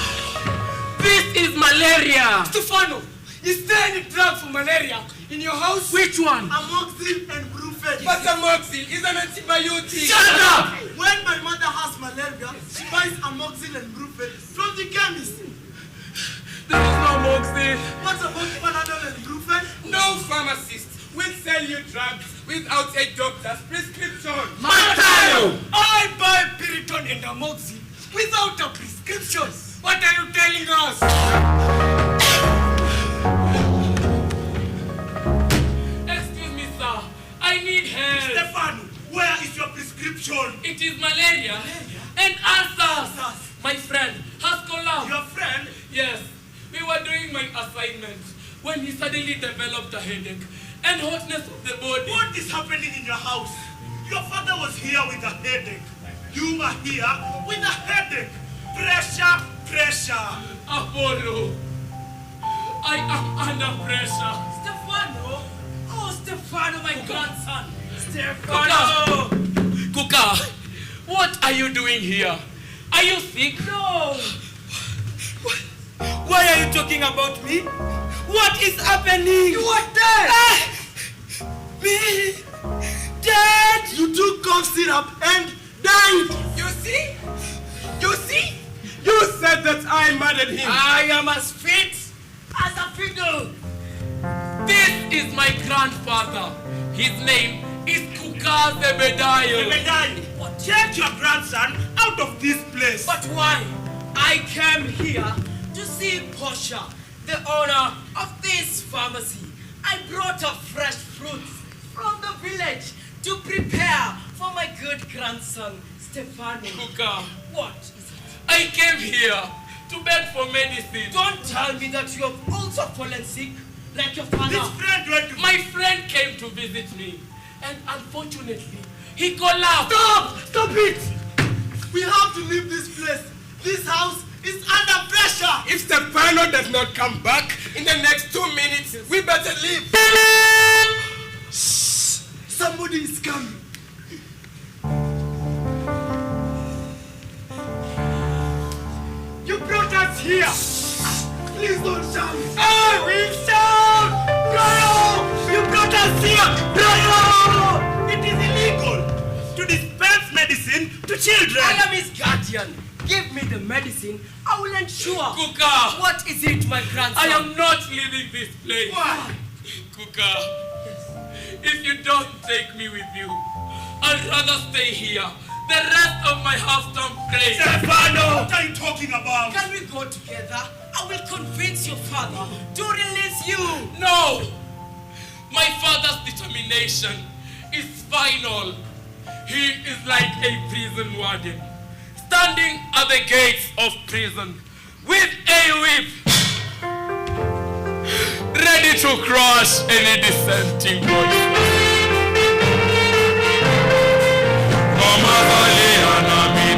This is malaria. Stefano, is there any drug for malaria in your house? Which one? Amoxil and Brufen. But amoxil is an antibiotic. Shut up! When my mother has malaria, she buys amoxil and Brufen from the chemist. There is no amoxil. What about Panadol and Brufen? No pharmacist will sell you drugs without a doctor's prescription. Matano! I buy Piriton and amoxil without a prescription. What are you telling us? Excuse me, sir. I need help. Stefano, where is your prescription? It is malaria and ulcers. My friend has collapsed. Your friend? Yes. We were doing my assignment when he suddenly developed a headache and hotness of the body. What is happening in your house? Your father was here with a headache. You are here with a headache. Pressure, pressure. Apollo, I am under pressure. Stefano! Oh, Stefano, my grandson! Stefano! Kuka, what are you doing here? Are you sick? No! Why are you talking about me? What is happening? You are dead! Me? Dead? You took cough syrup and died! You see? You see? You said that I murdered him. I am as fit as a fiddle! This is my grandfather. His name is Kuka Zebedayo. Zebedai, take your grandson out of this place. But why? I came here to see Portia, the owner of this pharmacy. I brought her fresh fruits from the village to prepare for my good grandson, Stefano. Kuka, What is it? I came here to beg for medicine. Don't tell me that you have also fallen sick like your father. This friend went to... My friend came to visit me, and unfortunately, he collapsed. Stop! Stop it! We have to leave this place. This house is under pressure. If Stefano does not come back in the next 2 minutes, we better leave. Somebody is coming. You brought us here. Please don't shout. I will shout! Brian! You brought us here! Brian! It is illegal to dispense medicine to children. I am his guardian. Give me the medicine. I will ensure. Kuka, What is it, my grandson? I am not leaving this place. Why? Kuka, if you don't take me with you, I'd rather stay here the rest of my half-term break. Stefano, what are you talking about? Can we go together? I will convince your father to release you. No! My father's determination is final. He is like a prison warden, standing at the gates of prison with a whip, ready to crush any dissenting voice.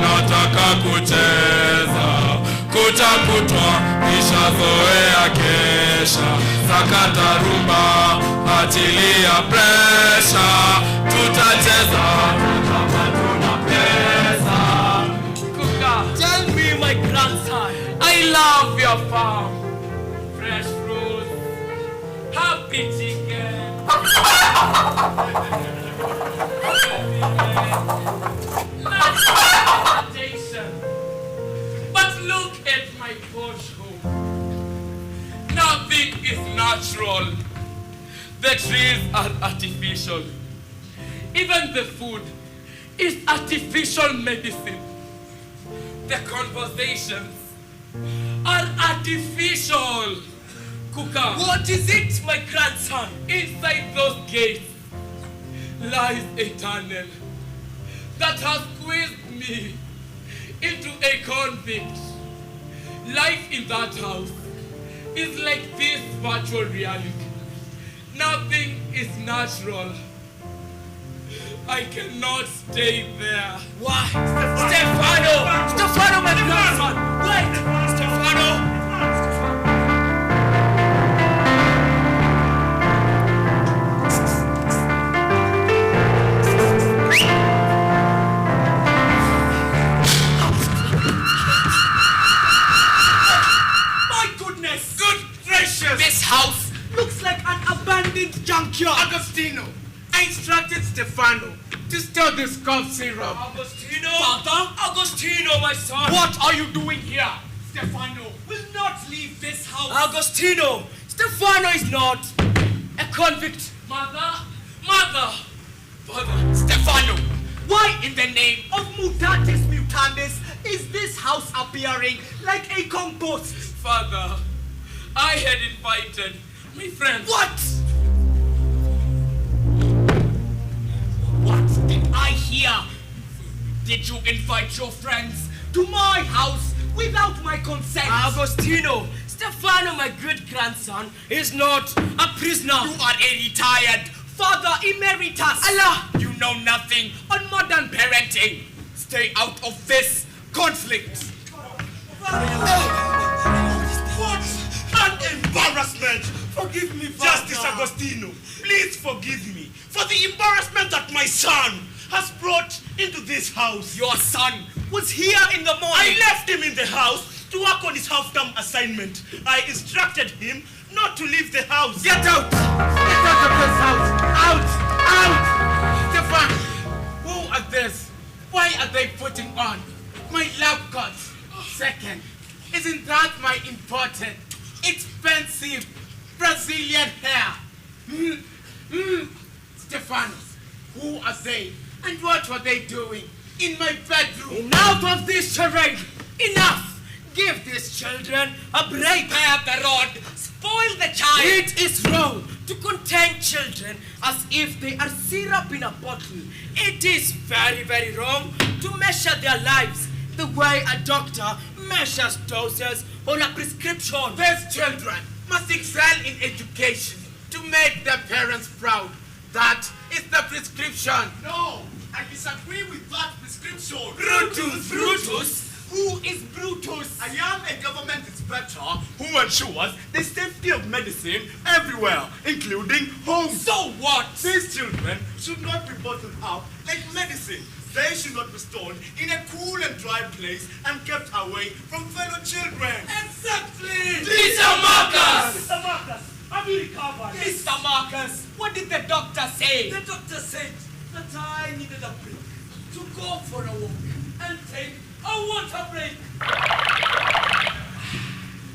Nataka kucheza, kutakutwa, kisha zoea kesha, sakata rumba, achilia presha, tutacheza, tutapatuna pesa. Kuka, Tell me, my grandson. I love your farm. Fresh fruits, happy chicken. But look at my posh home. Nothing is natural. The trees are artificial. Even the food is artificial medicine. The conversations are artificial. Kuka, What is it, my grandson? inside those gates lies a tunnel that has squeezed me into a convict. Life in that house is like this virtual reality. Nothing is natural. I cannot stay there. Why? Stefano! Stefano, my grandson! Wait! Stefano! My goodness! Good gracious! This house looks like an abandoned junkyard. Uncle Agostino, I instructed Stefano to store this cough syrup. Agostino! Father? Agostino, my son! What are you doing here? Stefano will not leave this house. Agostino! Stefano is not a convict. Mother! Mother! Father! Stefano, why in the name of mutatis mutandis is this house appearing like a compost? Father, I had invited my friends. What? What did I hear? Did you invite your friends to my house without my consent? Agostino! Stefano, my good grandson, is not a prisoner. You are a retired Father Emeritus. Allah! You know nothing on modern parenting. Stay out of this conflict. What an embarrassment! Forgive me, Father. Justice Agostino, please forgive me for the embarrassment that my son has brought into this house. Your son was here in the morning. I left him in the house to work on his half-term assignment. I instructed him not to leave the house. Get out! Get out of this house! Out! Out! Stefan, who are this? Why are they putting on my lab coat? Second, isn't that my imported, expensive Brazilian hair? Stefan, who are they? And what were they doing in my bedroom? Enough of this charade! Enough! Give these children a break! Spare the rod! Spoil the child! It is wrong to contain children as if they are syrup in a bottle. It is very, very wrong to measure their lives the way a doctor measures doses on a prescription. These children must excel in education to make their parents proud. That is the prescription. No! I disagree with that prescription! Brutus! Brutus! Who is Brutus? I am a government inspector who ensures the safety of medicine everywhere, including homes. So what? These children should not be bottled up like medicine. They should not be stored in a cool and dry place and kept away from fellow children. Exactly! Mr. Marcus! Mr. Marcus, have you recovered? Mr. Marcus, what did the doctor say? The doctor said that I needed a break to go for a walk and take a water break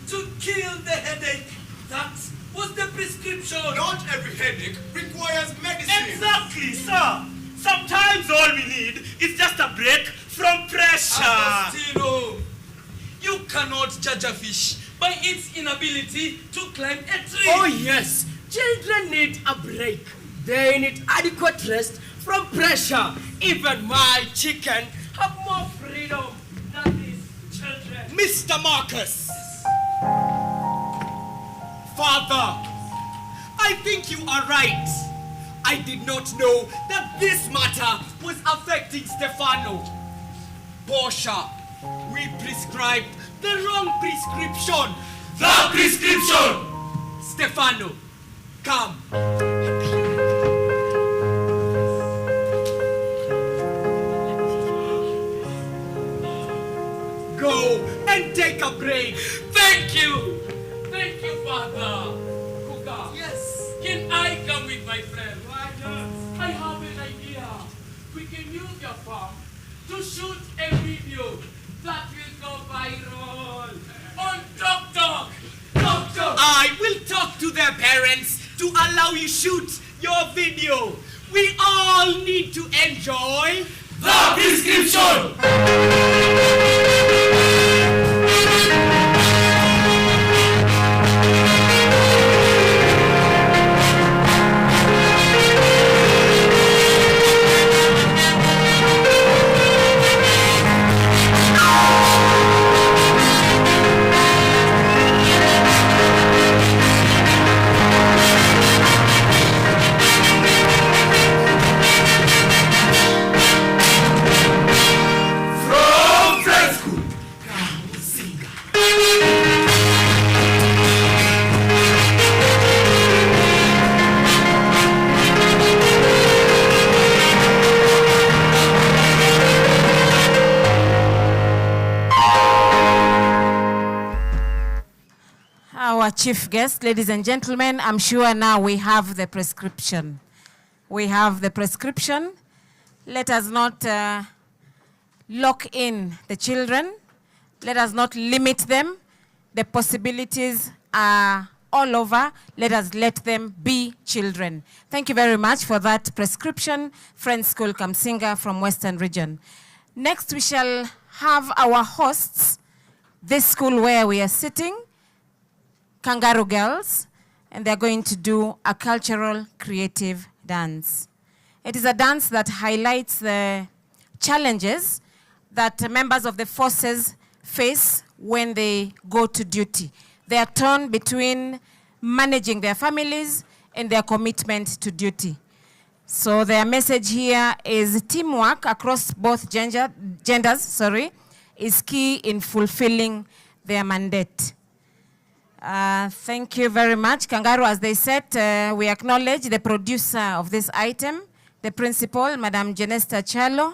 to kill the headache. That was the prescription. Not every headache requires medicine. Exactly, sir. Sometimes all we need is just a break from pressure. Agostino, you cannot judge a fish by its inability to climb a tree. Oh yes, children need a break. They need adequate rest from pressure. Even my chicken have more freedom than these children. Mr. Marcus. Father, I think you are right. I did not know that this matter was affecting Stefano. Portia, we prescribed the wrong prescription. The prescription! Stefano, come. Go and take a break. Thank you. Thank you, Father. Kuka. Yes. Can I come with my friend? Why not? I have an idea. We can use your farm to shoot a video that will go viral on TikTok. TikTok. I will talk to their parents to allow you shoot your video. We all need to enjoy The prescription! From Friends chief guest. Ladies and gentlemen, I'm sure now we have the prescription. We have the prescription. Let us not lock in the children. Let us not limit them. The possibilities are all over. Let us let them be children. Thank you very much for that prescription, Friends School Kamsinga from Western Region. Next, we shall have our hosts, this school where we are sitting, Kangari Girls, and they're going to do a cultural creative dance. It is a dance that highlights the challenges that members of the forces face when they go to duty. They are torn between managing their families and their commitment to duty. So their message here is teamwork across both genders, is key in fulfilling their mandate. Thank you very much. Kangari, as they said, we acknowledge the producer of this item, the principal, Madam Genesta Chalo.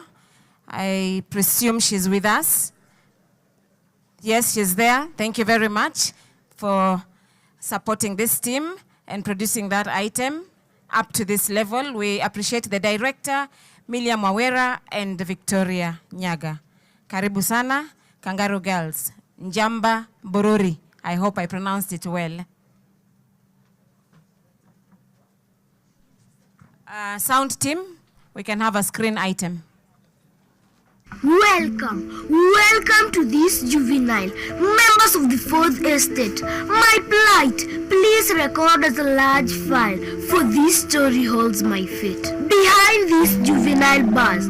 I presume she's with us. Yes, she's there. Thank you very much for supporting this team and producing that item up to this level. We appreciate the director, Milia Mwawera, and Victoria Nyaga. Karibu sana, Kangari Girls. Njamba Bururi. I hope I pronounced it well. Sound team, we can have a screen item. Welcome to this juvenile, members of the 4th Estate. My plight, please record as a large file, for this story holds my fate. Behind these juvenile bars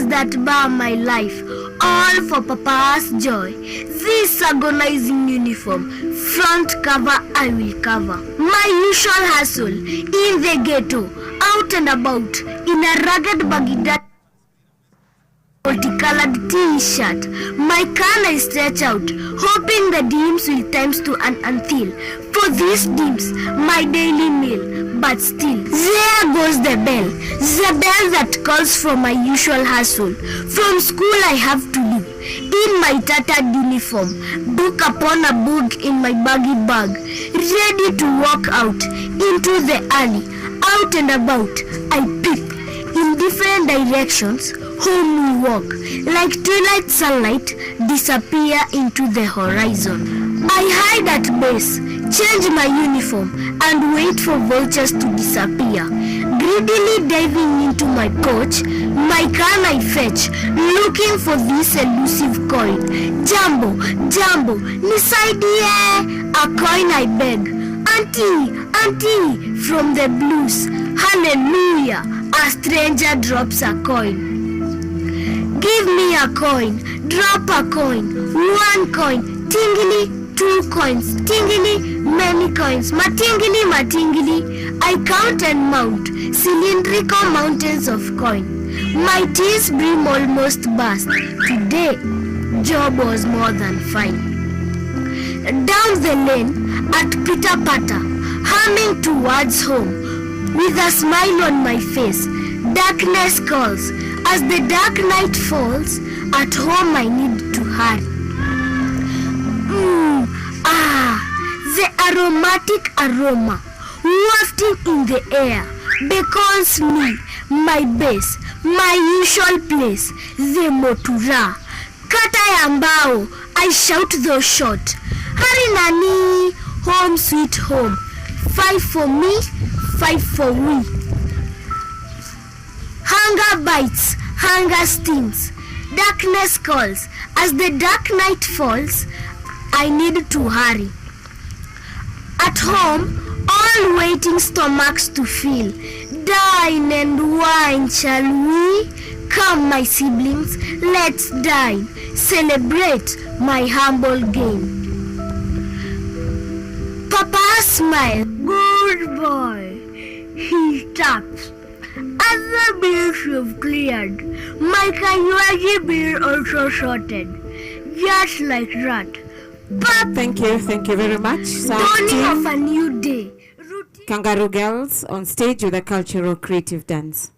that bar my life, all for Papa's joy. This agonizing uniform, front cover I will cover. My usual hustle, in the ghetto, out and about, in a rugged baggy multicolored t-shirt. My can I stretch out, hoping the dreams will times to an until. For these dreams, my daily meal, but still, there goes the bell that calls for my usual hustle. From school I have to leave, in my tattered uniform, book upon a book in my baggy bag, ready to walk out into the alley. Out and about, I peep in different directions. Home we walk, like twilight sunlight, disappear into the horizon. I hide at base, change my uniform, and wait for vultures to disappear. Greedily diving into my coach, my can I fetch, looking for this elusive coin. Jambo, nisaidie, a coin I beg. Auntie, from the blues, hallelujah, a stranger drops a coin. Give me a coin, drop a coin, one coin, tingly, two coins, tingly, many coins, matingly, I count and mount, cylindrical mountains of coin. My tears brim almost burst. Today, job was more than fine. Down the lane, at pitter-patter, humming towards home, with a smile on my face, darkness calls. As the dark night falls, at home I need to hurry. The aromatic aroma wafting in the air beckons me, my base, my usual place, the motura. Kata ya mbao, I shout though short. Hurry nani, home sweet home. 5 for me, 5 for we. Hunger bites, hunger stings, darkness calls. As the dark night falls, I need to hurry. At home, all waiting stomachs to fill. Dine and wine, shall we? Come, my siblings, let's dine. Celebrate my humble gain. Papa smiled. Good boy. He taps. Other bills have cleared. My Kanywaji bill also sorted. Just like that. Thank you very much. Dawning of a new day. Kangari Girls on stage with a cultural creative dance.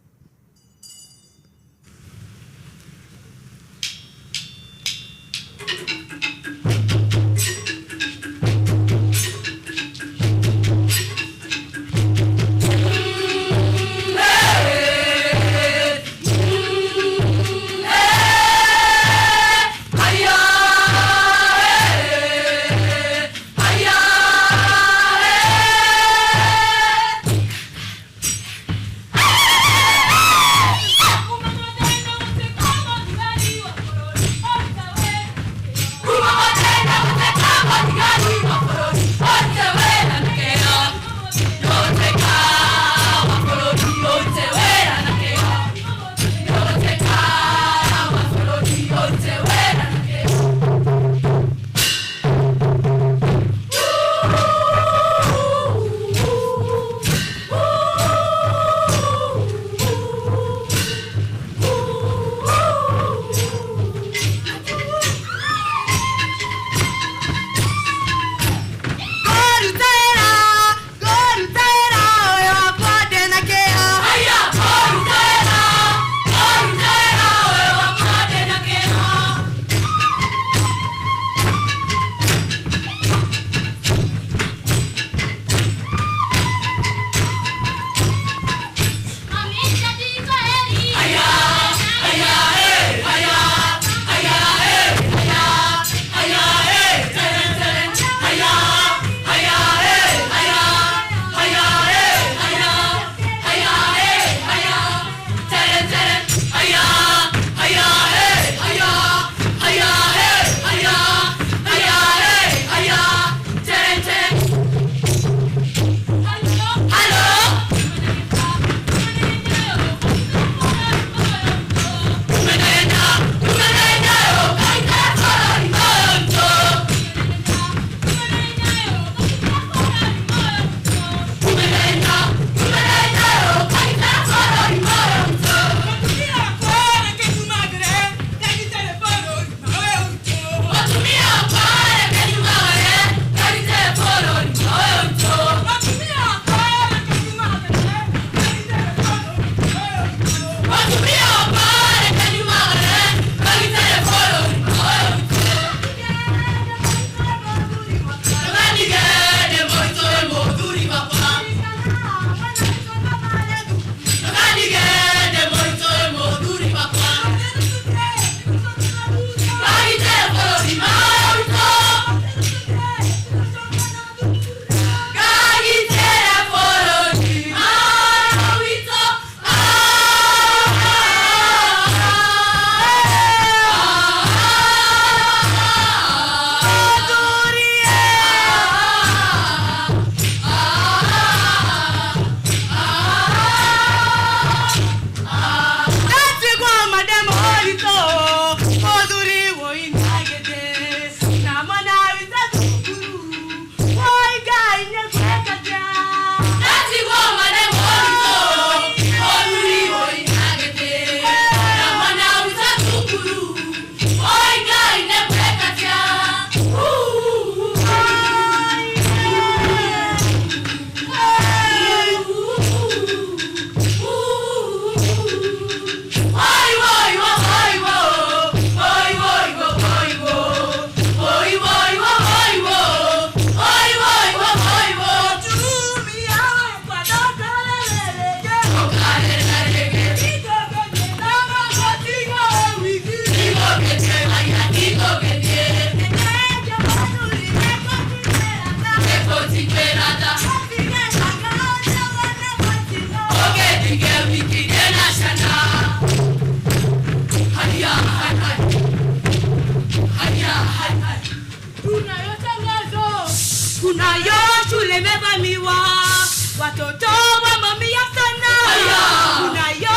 watoto wa mamia sana. Unayo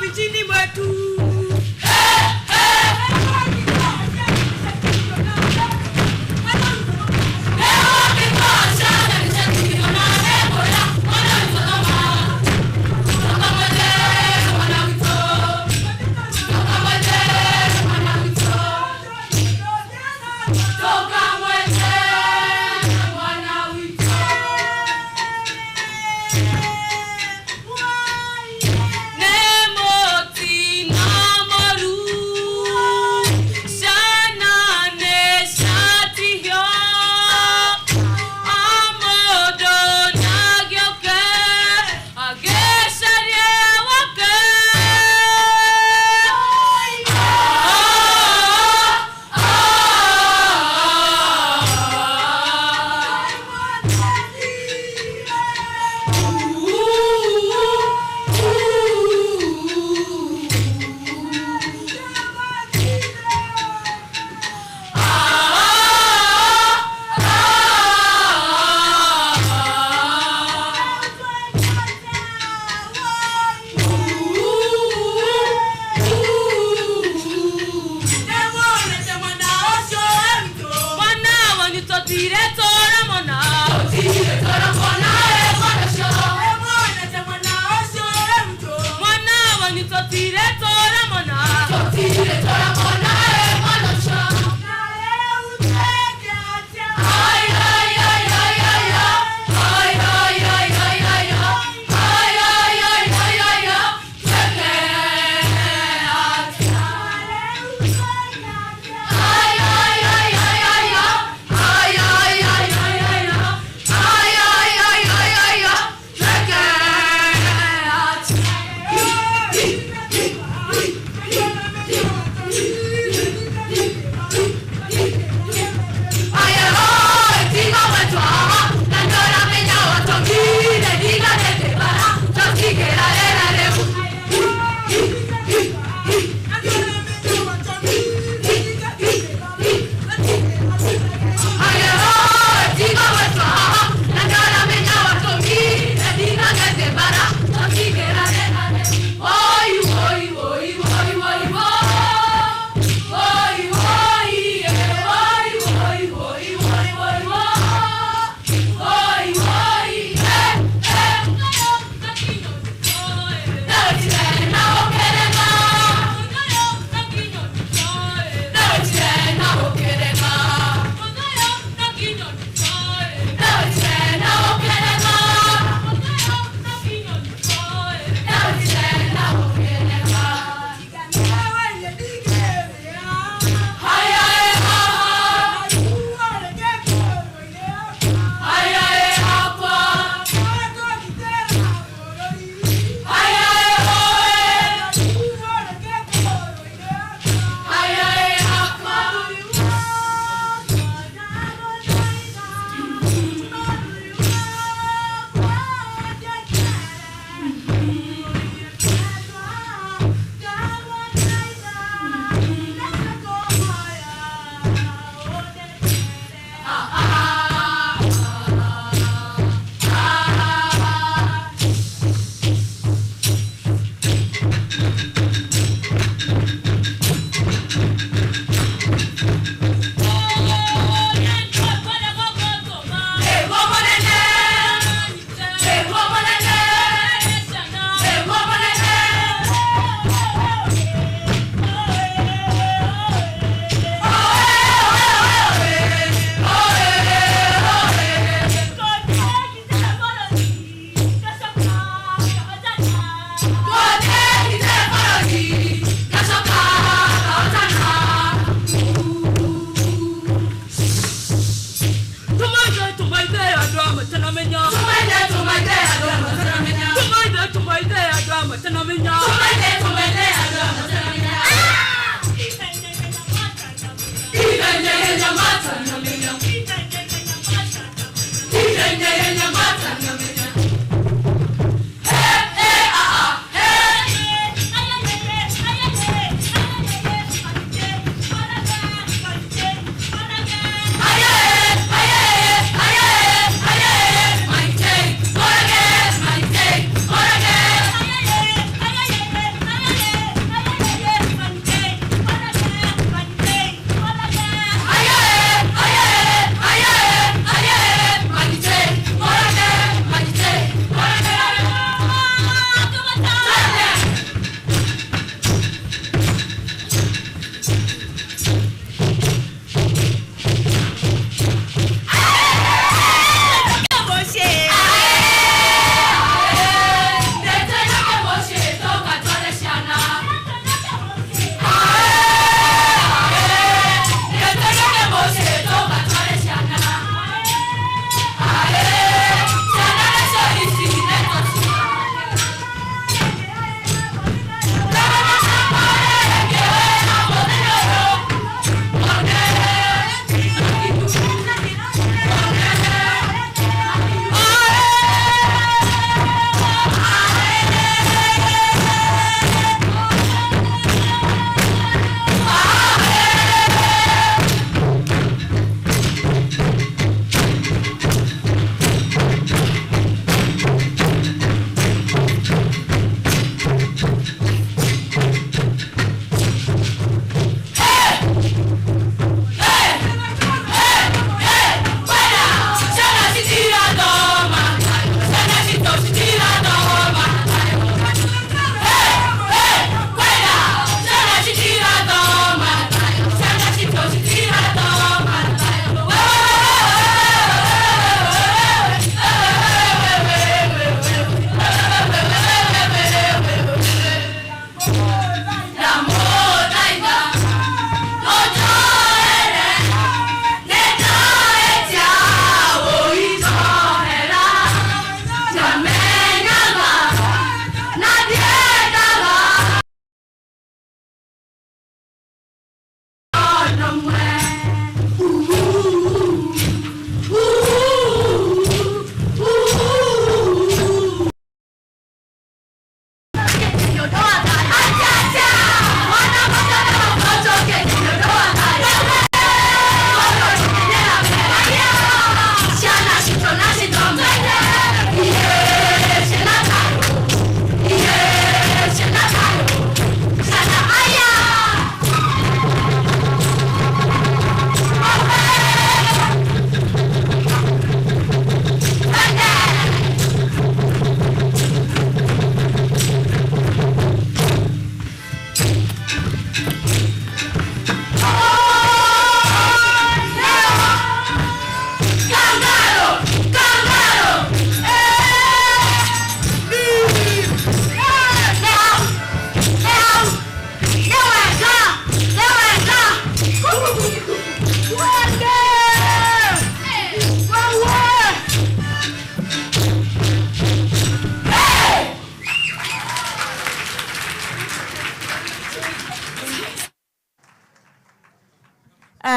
vijini mwetu.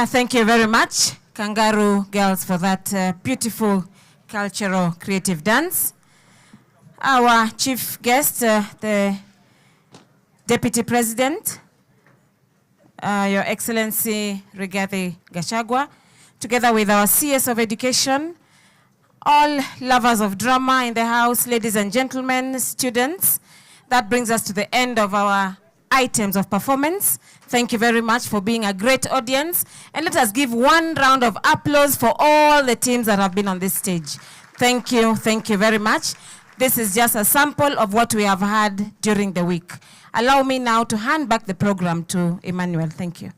Thank you very much, Kangari Girls, for that beautiful cultural creative dance. Our chief guest, the Deputy President, Your Excellency Rigathi Gachagua, together with our CS of Education, all lovers of drama in the house, ladies and gentlemen, students. That brings us to the end of our items of performance. Thank you very much for being a great audience. And let us give one round of applause for all the teams that have been on this stage. Thank you very much. This is just a sample of what we have had during the week. Allow me now to hand back the program to Emmanuel. Thank you.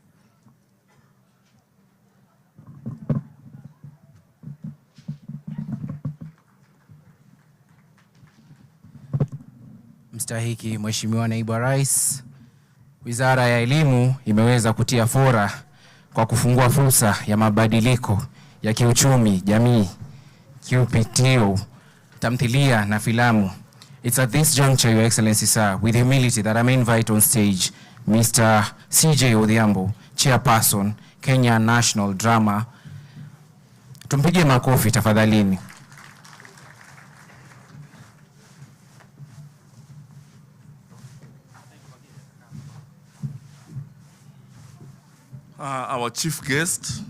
Mstahiki Mheshimiwa Naibu wa Rais, Wizara ya Elimu imeweza kutia fora kwa kufungua fursa ya mabadiliko ya kiuchumi, jamii, kiupitio, tamthilia na filamu. It's at this juncture, Your Excellency, sir, with humility that I may invite on stage Mr. CJ Odhiambo, Chairperson, Kenya National Drama. Tumpigie makofi tafadhalini. Our chief guest,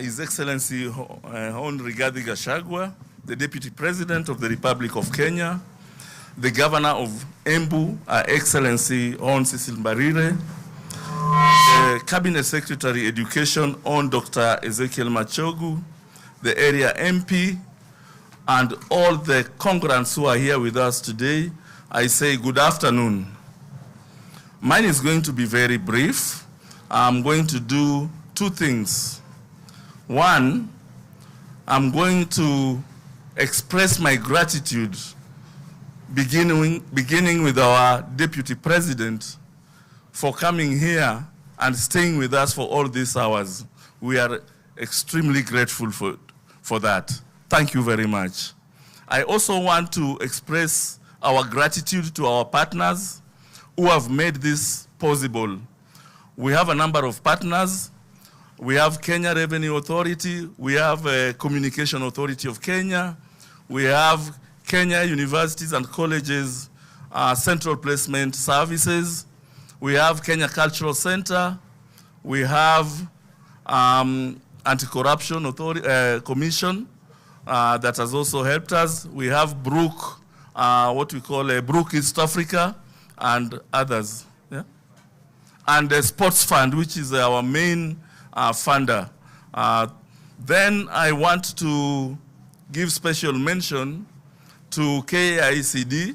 His Excellency Hon Rigathi Gachagua, the Deputy President of the Republic of Kenya, the Governor of Embu, Excellency Hon Cecil Mbarire, the Cabinet Secretary Education Hon Dr. Ezekiel Machogu, the area MP, and all the congregants who are here with us today. I say good afternoon. Mine is going to be very brief. I'm going to do two things. One, I'm going to express my gratitude, beginning with our Deputy President for coming here and staying with us for all these hours. We are extremely grateful for that. Thank you very much. I also want to express our gratitude to our partners who have made this possible. We have a number of partners. We have Kenya Revenue Authority. We have Communication Authority of Kenya. We have Kenya Universities and Colleges Central Placement Services. We have Kenya Cultural Center. We have Anti-Corruption Commission that has also helped us. We have Brook, what we call Brook East Africa, and others. Yeah? And the Sports Fund, which is our main funder. Then I want to give special mention to KICD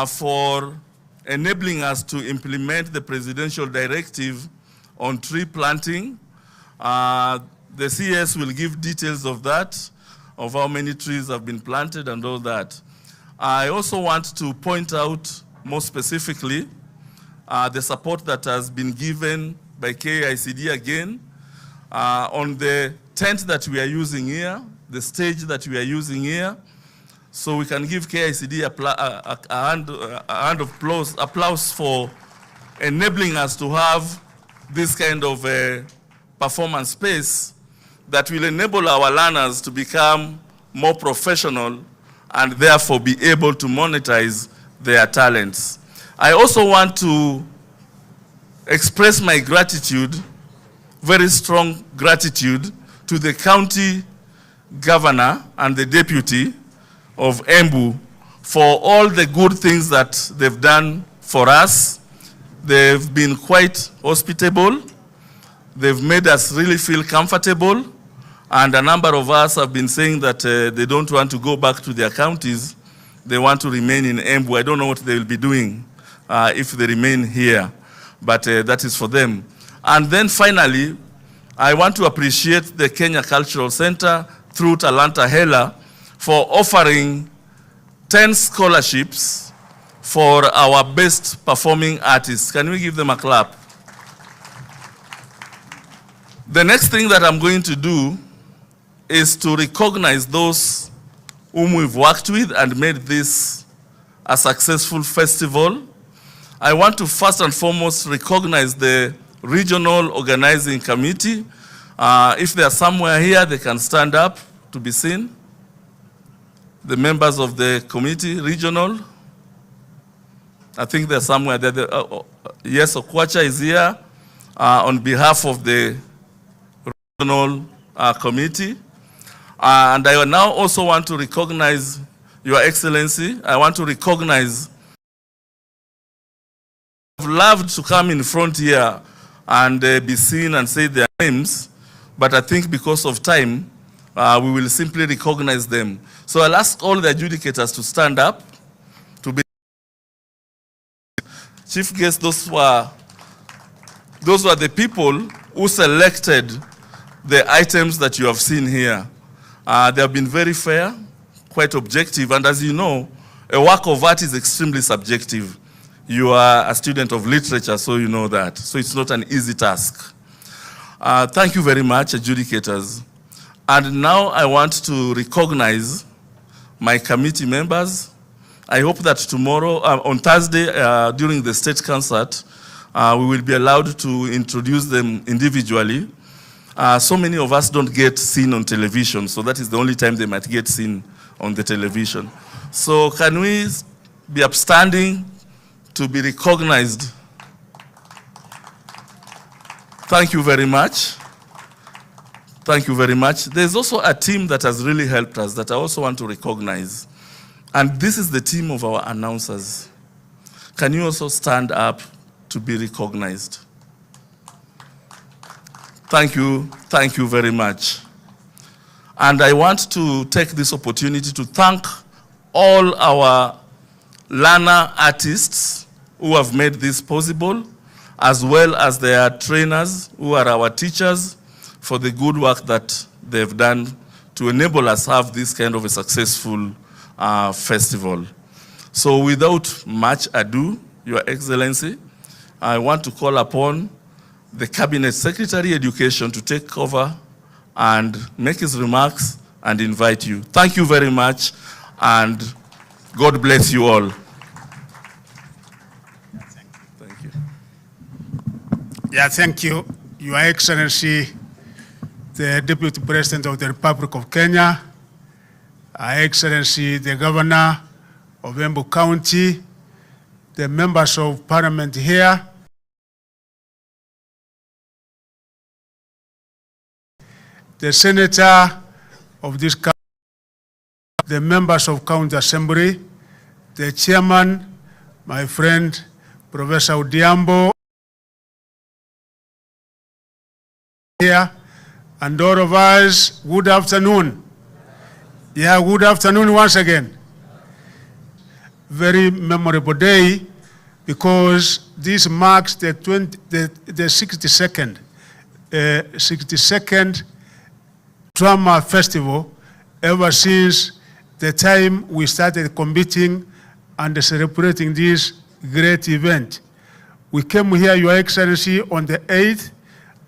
for enabling us to implement the presidential directive on tree planting. The CS will give details of that, of how many trees have been planted and all that. I also want to point out more specifically the support that has been given by KICD again on the tent that we are using here, the stage that we are using here. So we can give KICD a hand of applause for enabling us to have this kind of performance space that will enable our learners to become more professional and therefore be able to monetize their talents. I also want to express my gratitude, very strong gratitude, to the county governor and the deputy of Embu for all the good things that they've done for us. They've been quite hospitable. They've made us really feel comfortable. And a number of us have been saying that they don't want to go back to their counties. They want to remain in Embu. I don't know what they will be doing if they remain here, but that is for them. And then finally, I want to appreciate the Kenya Cultural Center through Talanta Hela for offering 10 scholarships for our best performing artists. Can we give them a clap? The next thing that I'm going to do is to recognize those whom we've worked with and made this a successful festival. I want to first and foremost recognize the regional organizing committee. If they are somewhere here, they can stand up to be seen. The members of the committee, regional. I think they're somewhere there. Yes, Okwacha is here on behalf of the regional committee. And I now also want to recognize Your Excellency. I want to recognize, I've loved to come in front here and be seen and say their names, but I think because of time, we will simply recognize them. So I'll ask all the adjudicators to stand up. To be chief guests, those were the people who selected the items that you have seen here. They have been very fair, quite objective, and as you know, a work of art is extremely subjective. You are a student of literature, so you know that. So it's not an easy task. Thank you very much, adjudicators. And now I want to recognize my committee members. I hope that tomorrow, on Thursday, during the state concert, we will be allowed to introduce them individually. So many of us don't get seen on television, so that is the only time they might get seen on the television. So can we be upstanding to be recognized? Thank you very much. Thank you very much. There's also a team that has really helped us that I also want to recognize. And this is the team of our announcers. Can you also stand up to be recognized? Thank you very much. And I want to take this opportunity to thank all our learner artists who have made this possible, as well as their trainers who are our teachers, for the good work that they've done to enable us have this kind of a successful festival. So without much ado, Your Excellency, I want to call upon the Cabinet Secretary Education to take over and make his remarks and invite you. Thank you very much, and God bless you all. Thank you. Yeah, thank you, Your Excellency, the Deputy President of the Republic of Kenya, Her Excellency, the Governor of Embu County, the members of Parliament here, the Senator of this county, the members of County Assembly, the Chairman, my friend, Professor Odhiambo, here, and all of us, good afternoon. Yeah, good afternoon once again. Very memorable day, because this marks the 62nd drama festival ever since the time we started competing and celebrating this great event. We came here, Your Excellency, on the 8th,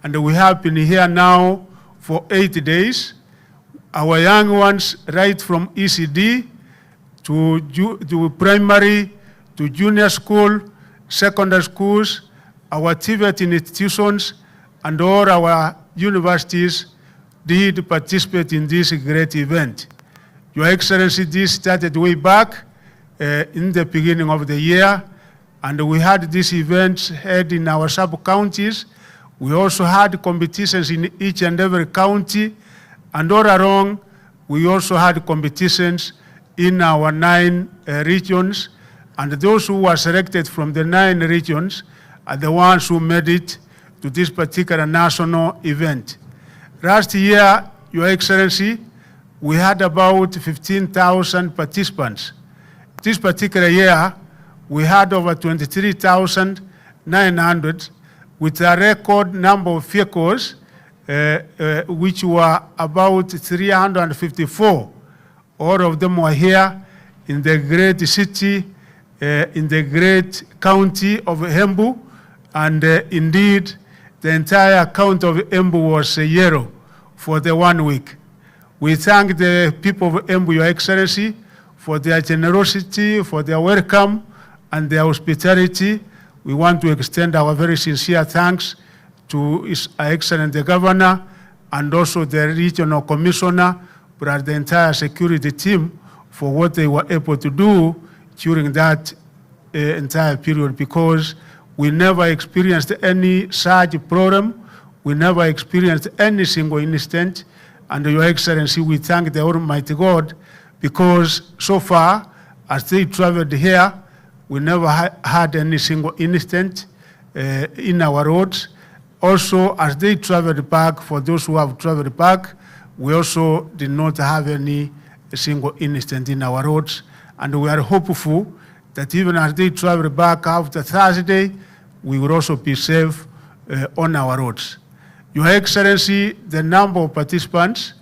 and we have been here now for 8 days. Our young ones, right from ECD to primary, to junior school, secondary schools, our TVET institutions, and all our universities did participate in this great event. Your Excellency, this started way back in the beginning of the year, and we had these events held in our sub-counties. We also had competitions in each and every county, and all along, we also had competitions in our 9 regions, and those who were selected from the 9 regions are the ones who made it to this particular national event. Last year, Your Excellency, we had about 15,000 participants. This particular year, we had over 23,900, with a record number of vehicles, which were about 354. All of them were here in the great city, in the great county of Embu, and indeed, the entire county of Embu was yellow for the 1 week. We thank the people of Embu, Your Excellency, for their generosity, for their welcome, and their hospitality. We want to extend our very sincere thanks to His Excellency the Governor and also the Regional Commissioner, plus the entire security team for what they were able to do during that entire period, because we never experienced any such problem. We never experienced any single incident. And Your Excellency, we thank the Almighty God because so far, as they traveled here, we never had any single incident in our roads. Also, as they traveled back, for those who have traveled back, we also did not have any single incident in our roads. And we are hopeful that even as they travel back after Thursday, we will also be safe on our roads. Your Excellency, the number of participants,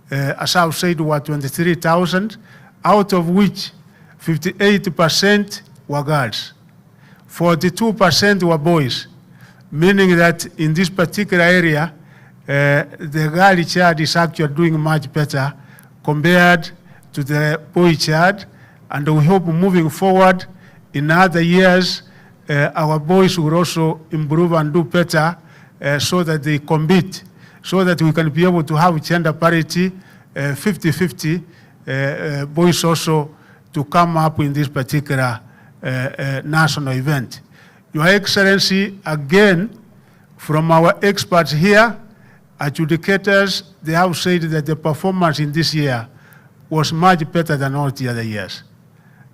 as I've said, were 23,000, out of which 58% were girls, 42% were boys, meaning that in this particular area, the girl child is actually doing much better compared to the boy child. And we hope moving forward in other years, our boys will also improve and do better so that they compete, so that we can be able to have gender parity, 50-50, boys also to come up in this particular national event. Your Excellency, again, from our experts here, adjudicators, they have said that the performance in this year was much better than all the other years.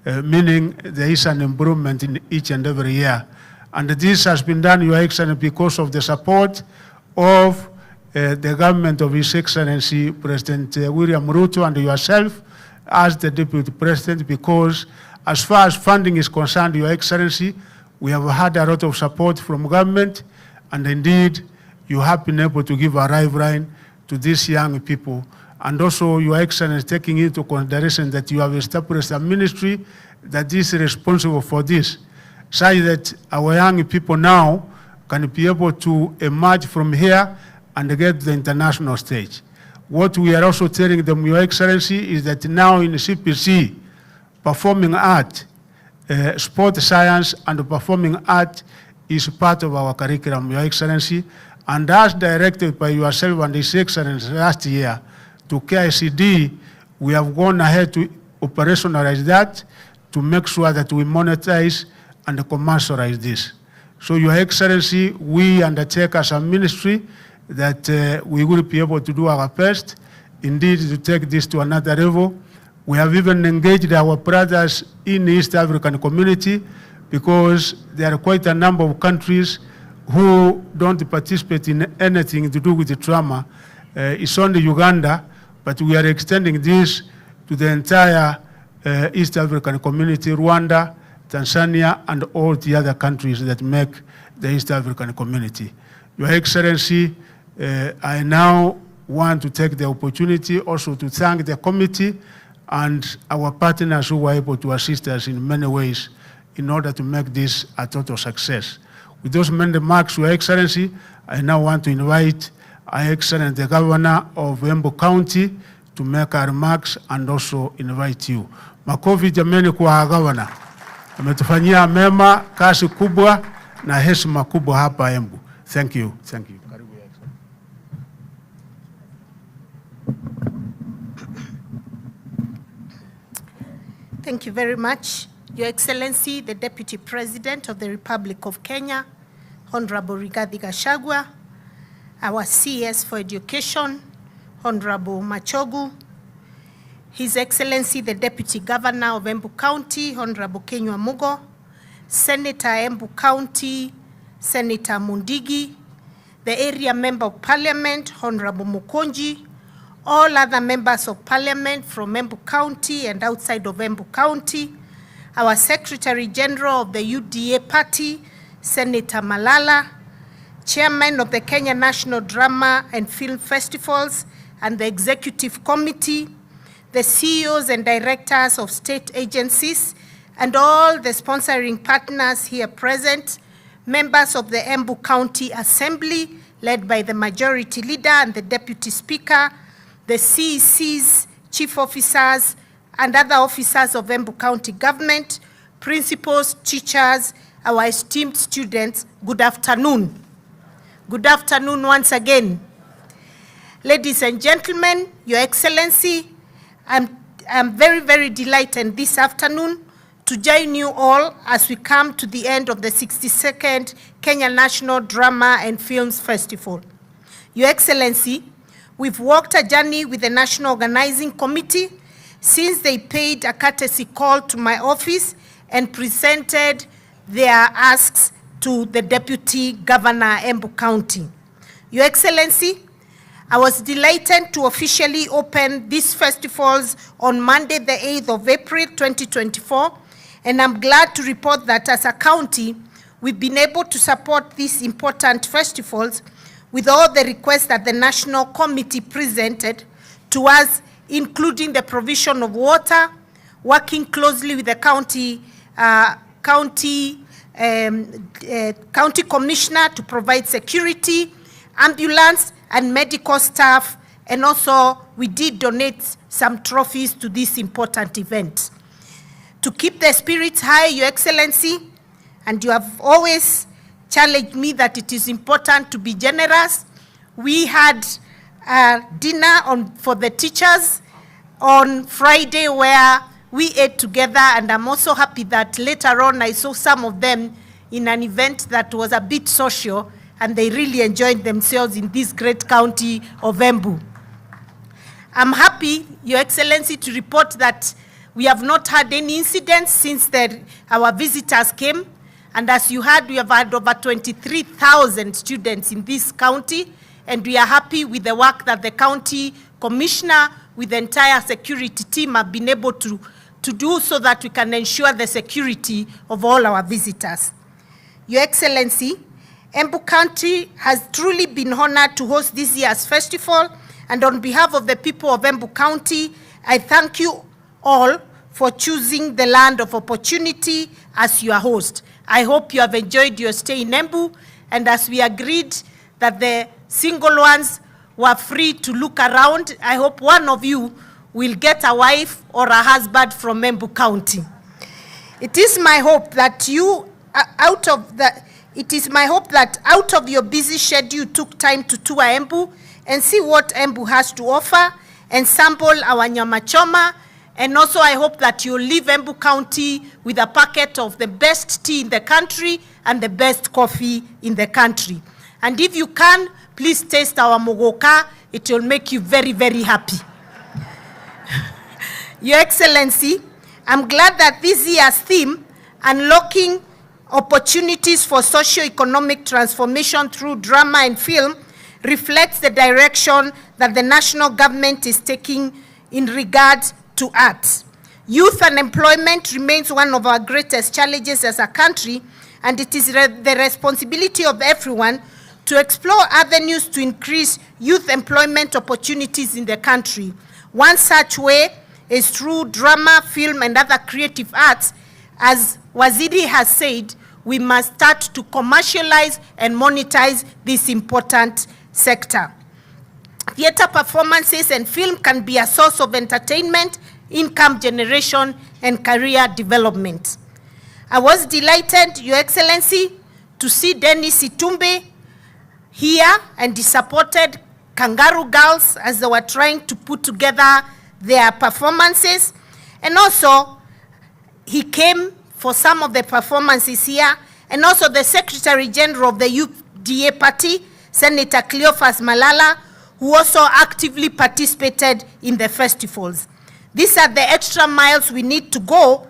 Meaning there is an improvement in each and every year. And this has been done, Your Excellency, because of the support of the government of His Excellency President William Ruto and yourself as the Deputy President, because as far as funding is concerned, Your Excellency, we have had a lot of support from government, and indeed, you have been able to give a lifeline to these young people. And also, Your Excellency, taking into consideration that you have established a ministry that is responsible for this, so that our young people now can be able to emerge from here and get to the international stage. What we are also telling them, Your Excellency, is that now in CPC, performing art, sport science and performing art is part of our curriculum, Your Excellency, and as directed by yourself and His Excellency last year, to KICD, we have gone ahead to operationalize that to make sure that we monetize and commercialize this. So, Your Excellency, we undertake as a ministry that we will be able to do our best, indeed, to take this to another level. We have even engaged our brothers in the East African community because there are quite a number of countries who don't participate in anything to do with the trauma. It's only Uganda, but we are extending this to the entire East African community, Rwanda, Tanzania, and all the other countries that make the East African community. Your Excellency, I now want to take the opportunity also to thank the committee and our partners who were able to assist us in many ways in order to make this a total success. With those many remarks, Your Excellency, I now want to invite Our Excellency the Governor of Embu County to make our remarks and also invite you. Makofi jameni kwa Governor. Ametufanyia mema, kazi kubwa na heshima kubwa hapa Embu. Thank you. Thank you. Thank you very much, Your Excellency, the Deputy President of the Republic of Kenya, Honorable Rigathi Gachagua, our CS for Education, Honorable Machogu, His Excellency, the Deputy Governor of Embu County, Honorable Kenywa Mugo, Senator Embu County, Senator Mundigi, the Area Member of Parliament, Honorable Mukonji, all other members of Parliament from Embu County and outside of Embu County, our Secretary General of the UDA Party, Senator Malala, Chairman of the Kenya National Drama and Film Festivals and the Executive Committee, the CEOs and directors of state agencies, and all the sponsoring partners here present, members of the Embu County Assembly, led by the Majority Leader and the Deputy Speaker, the CECs, Chief Officers, and other officers of Embu County Government, principals, teachers, our esteemed students, good afternoon. Good afternoon once again. Ladies and gentlemen, Your Excellency, I'm very, very delighted this afternoon to join you all as we come to the end of the 62nd Kenya National Drama and Films Festival. Your Excellency, we've walked a journey with the National Organizing Committee since they paid a courtesy call to my office and presented their asks to the Deputy Governor Embu County. Your Excellency, I was delighted to officially open these festivals on Monday, the 8th of April, 2024, and I'm glad to report that as a county, we've been able to support these important festivals with all the requests that the National Committee presented to us, including the provision of water, working closely with the county commissioner to provide security, ambulance, and medical staff, and also we did donate some trophies to this important event. To keep the spirits high, Your Excellency, and you have always challenged me that it is important to be generous, we had a dinner for the teachers on Friday where we ate together, and I'm also happy that later on I saw some of them in an event that was a bit social, and they really enjoyed themselves in this great county of Embu. I'm happy, Your Excellency, to report that we have not had any incidents since our visitors came. And as you heard, we have had over 23,000 students in this county. And we are happy with the work that the county commissioner with the entire security team have been able to do so that we can ensure the security of all our visitors. Your Excellency, Embu County has truly been honored to host this year's festival. And on behalf of the people of Embu County, I thank you all for choosing the land of opportunity as your host. I hope you have enjoyed your stay in Embu, and as we agreed that the single ones were free to look around, I hope one of you will get a wife or a husband from Embu County. It is my hope that out of your busy schedule took time to tour Embu and see what Embu has to offer and sample our nyama choma. And also I hope that you'll leave Embu County with a packet of the best tea in the country and the best coffee in the country. And if you can, please taste our mogoka. It will make you very, very happy. Your Excellency, I'm glad that this year's theme, Unlocking Opportunities for Socio-Economic Transformation Through Drama and Film, reflects the direction that the national government is taking in regard to arts. Youth unemployment remains one of our greatest challenges as a country, and it is the responsibility of everyone to explore avenues to increase youth employment opportunities in the country. One such way is through drama, film, and other creative arts. As Waziri has said, we must start to commercialize and monetize this important sector. Theater performances and film can be a source of entertainment, income generation, and career development. I was delighted, Your Excellency, to see Dennis Itumbe here, and he supported Kangari Girls as they were trying to put together their performances. And also, he came for some of the performances here, and also the Secretary General of the UDA Party, Senator Cleophas Malala, who also actively participated in the festivals. These are the extra miles we need to go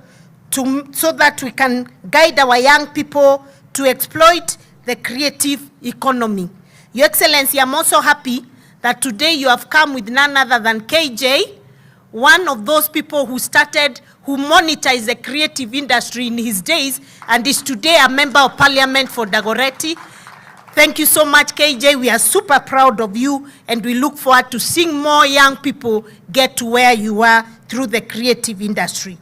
so that we can guide our young people to exploit the creative economy. Your Excellency, I'm also happy that today you have come with none other than KJ, one of those people who monetized the creative industry in his days, and is today a member of parliament for Dagoretti. Thank you so much, KJ. We are super proud of you, and we look forward to seeing more young people get to where you are through the creative industry.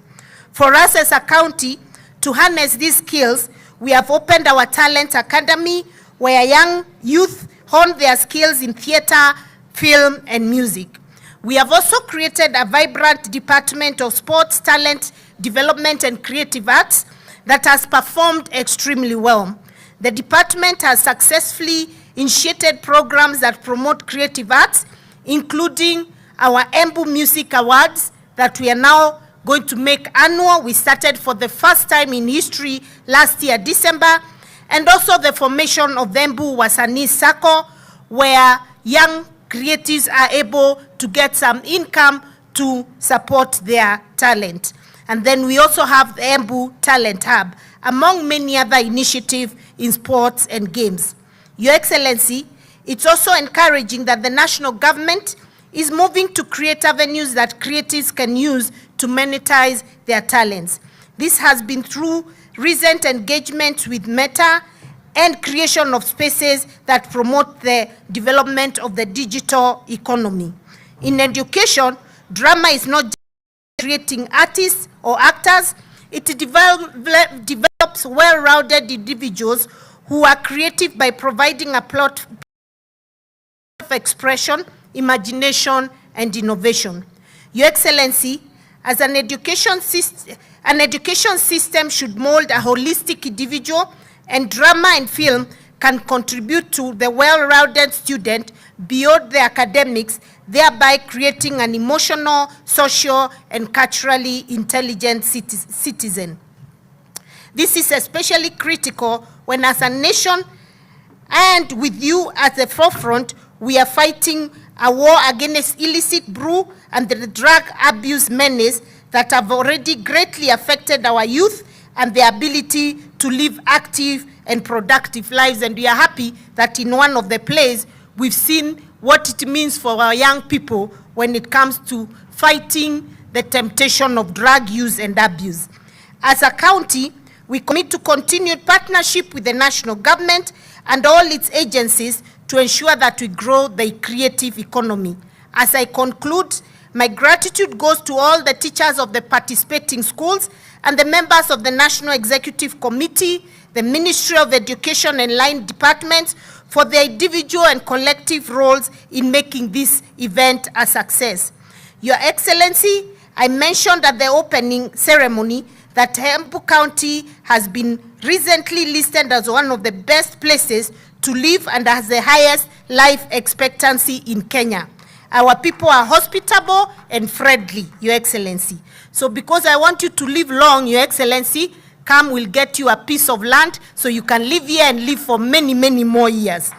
For us as a county, to harness these skills, we have opened our Talent Academy, where young youth hone their skills in theater, film, and music. We have also created a vibrant department of sports, talent development, and creative arts that has performed extremely well. The department has successfully initiated programs that promote creative arts, including our Embu Music Awards that we are now going to make annual. We started for the first time in history last year, December, and also the formation of the Embu Wasanii Sacco, where young creatives are able to get some income to support their talent. And then we also have the Embu Talent Hub, among many other initiatives in sports and games. Your Excellency, it's also encouraging that the national government is moving to create avenues that creatives can use to monetize their talents. This has been through recent engagement with Meta and creation of spaces that promote the development of the digital economy. In education, drama is not just creating artists or actors, it develops well-rounded individuals who are creative by providing a plot of expression, imagination, and innovation. Your Excellency, as an education system should mold a holistic individual, and drama and film can contribute to the well-rounded student beyond the academics, thereby creating an emotional, social, and culturally intelligent citizen. This is especially critical when, as a nation, and with you at the forefront, we are fighting a war against illicit brew and the drug abuse menace that have already greatly affected our youth and their ability to live active and productive lives. And we are happy that in one of the plays, we've seen what it means for our young people when it comes to fighting the temptation of drug use and abuse. As a county, we commit to continued partnership with the national government and all its agencies to ensure that we grow the creative economy. As I conclude, my gratitude goes to all the teachers of the participating schools and the members of the National Executive Committee, the Ministry of Education and line departments for their individual and collective roles in making this event a success. Your Excellency, I mentioned at the opening ceremony that Embu County has been recently listed as one of the best places to live and has the highest life expectancy in Kenya. Our people are hospitable and friendly, Your Excellency. So because I want you to live long, Your Excellency, come, we'll get you a piece of land so you can live here and live for many, many more years.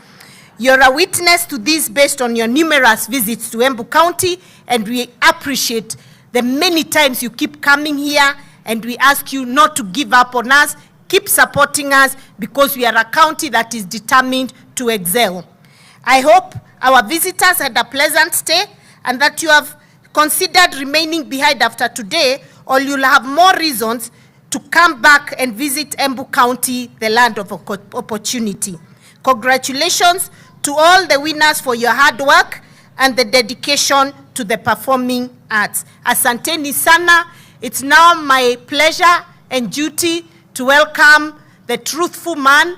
You're a witness to this based on your numerous visits to Embu County, and we appreciate the many times you keep coming here, and we ask you not to give up on us. Keep supporting us because we are a county that is determined to excel. I hope our visitors had a pleasant stay and that you have considered remaining behind after today, or you'll have more reasons to come back and visit Embu County, the land of opportunity. Congratulations to all the winners for your hard work and the dedication to the performing arts. Asanteni sana. It's now my pleasure and duty to welcome the truthful man,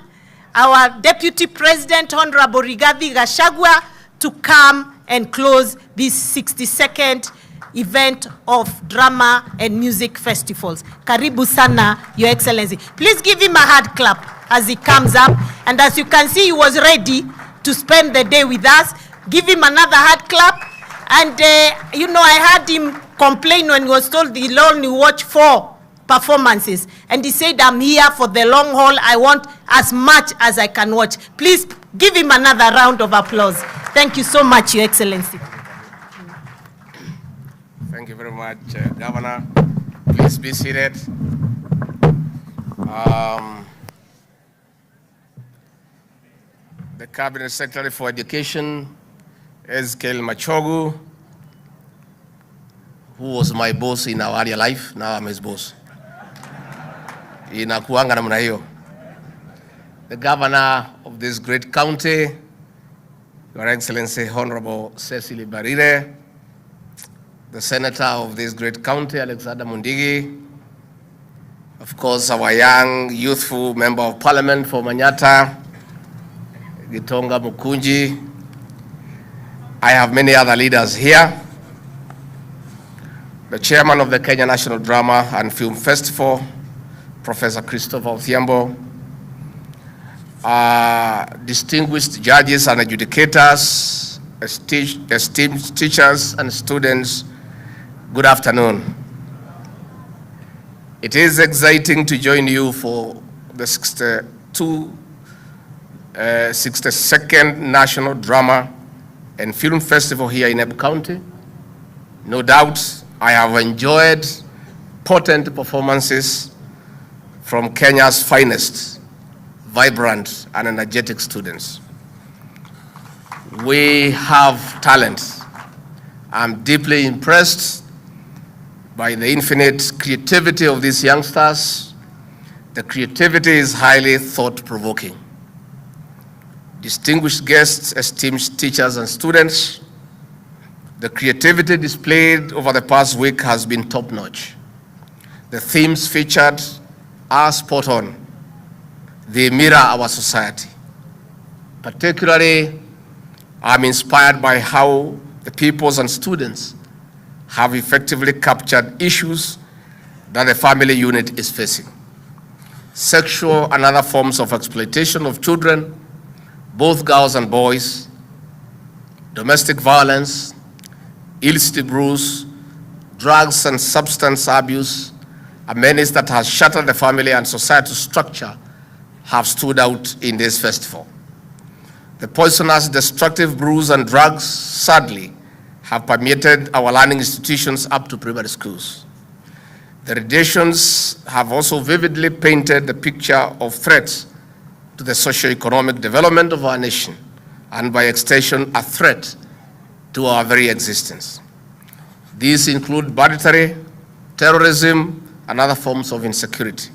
our Deputy President, Honorable Rigathi Gachagua, to come and close this 62nd event of drama and music festivals. Karibu sana, Your Excellency. Please give him a hard clap as he comes up. And as you can see, he was ready to spend the day with us. Give him another hard clap. And, you know, I heard him complain when he was told he'll only watch 4 performances. And he said, I'm here for the long haul. I want as much as I can watch. Please give him another round of applause. Thank you so much, Your Excellency. Thank you very much, Governor. Please be seated. The Cabinet Secretary for Education, Ezekiel Machogu, who was my boss in our earlier life, now I'm his boss. Inakuanga namna hiyo. The Governor of this great county, Your Excellency Honorable Cecily Barire, the Senator of this great county, Alexander Mundigi, of course, our young, youthful Member of Parliament for Manyata, Gitonga Mukunji. I have many other leaders here. The Chairman of the Kenya National Drama and Film Festival, Professor Christopher Othiambo, distinguished judges and adjudicators, esteemed teachers and students, good afternoon. It is exciting to join you for the 62nd National Drama and Film Festival here in Embu County. No doubt, I have enjoyed potent performances from Kenya's finest, vibrant and energetic students. We have talent. I'm deeply impressed by the infinite creativity of these youngsters. The creativity is highly thought-provoking. Distinguished guests, esteemed teachers and students, the creativity displayed over the past week has been top-notch. The themes featured are spot on. They mirror our society. Particularly, I'm inspired by how the pupils and students have effectively captured issues that the family unit is facing. Sexual and other forms of exploitation of children, both girls and boys, domestic violence, illicit abuse, drugs and substance abuse, a menace that has shattered the family and societal structure, have stood out in this festival. The poisonous, destructive brews and drugs, sadly, have permeated our learning institutions up to primary schools. The radiations have also vividly painted the picture of threats to the socio-economic development of our nation, and by extension, a threat to our very existence. These include banditry, terrorism, and other forms of insecurity.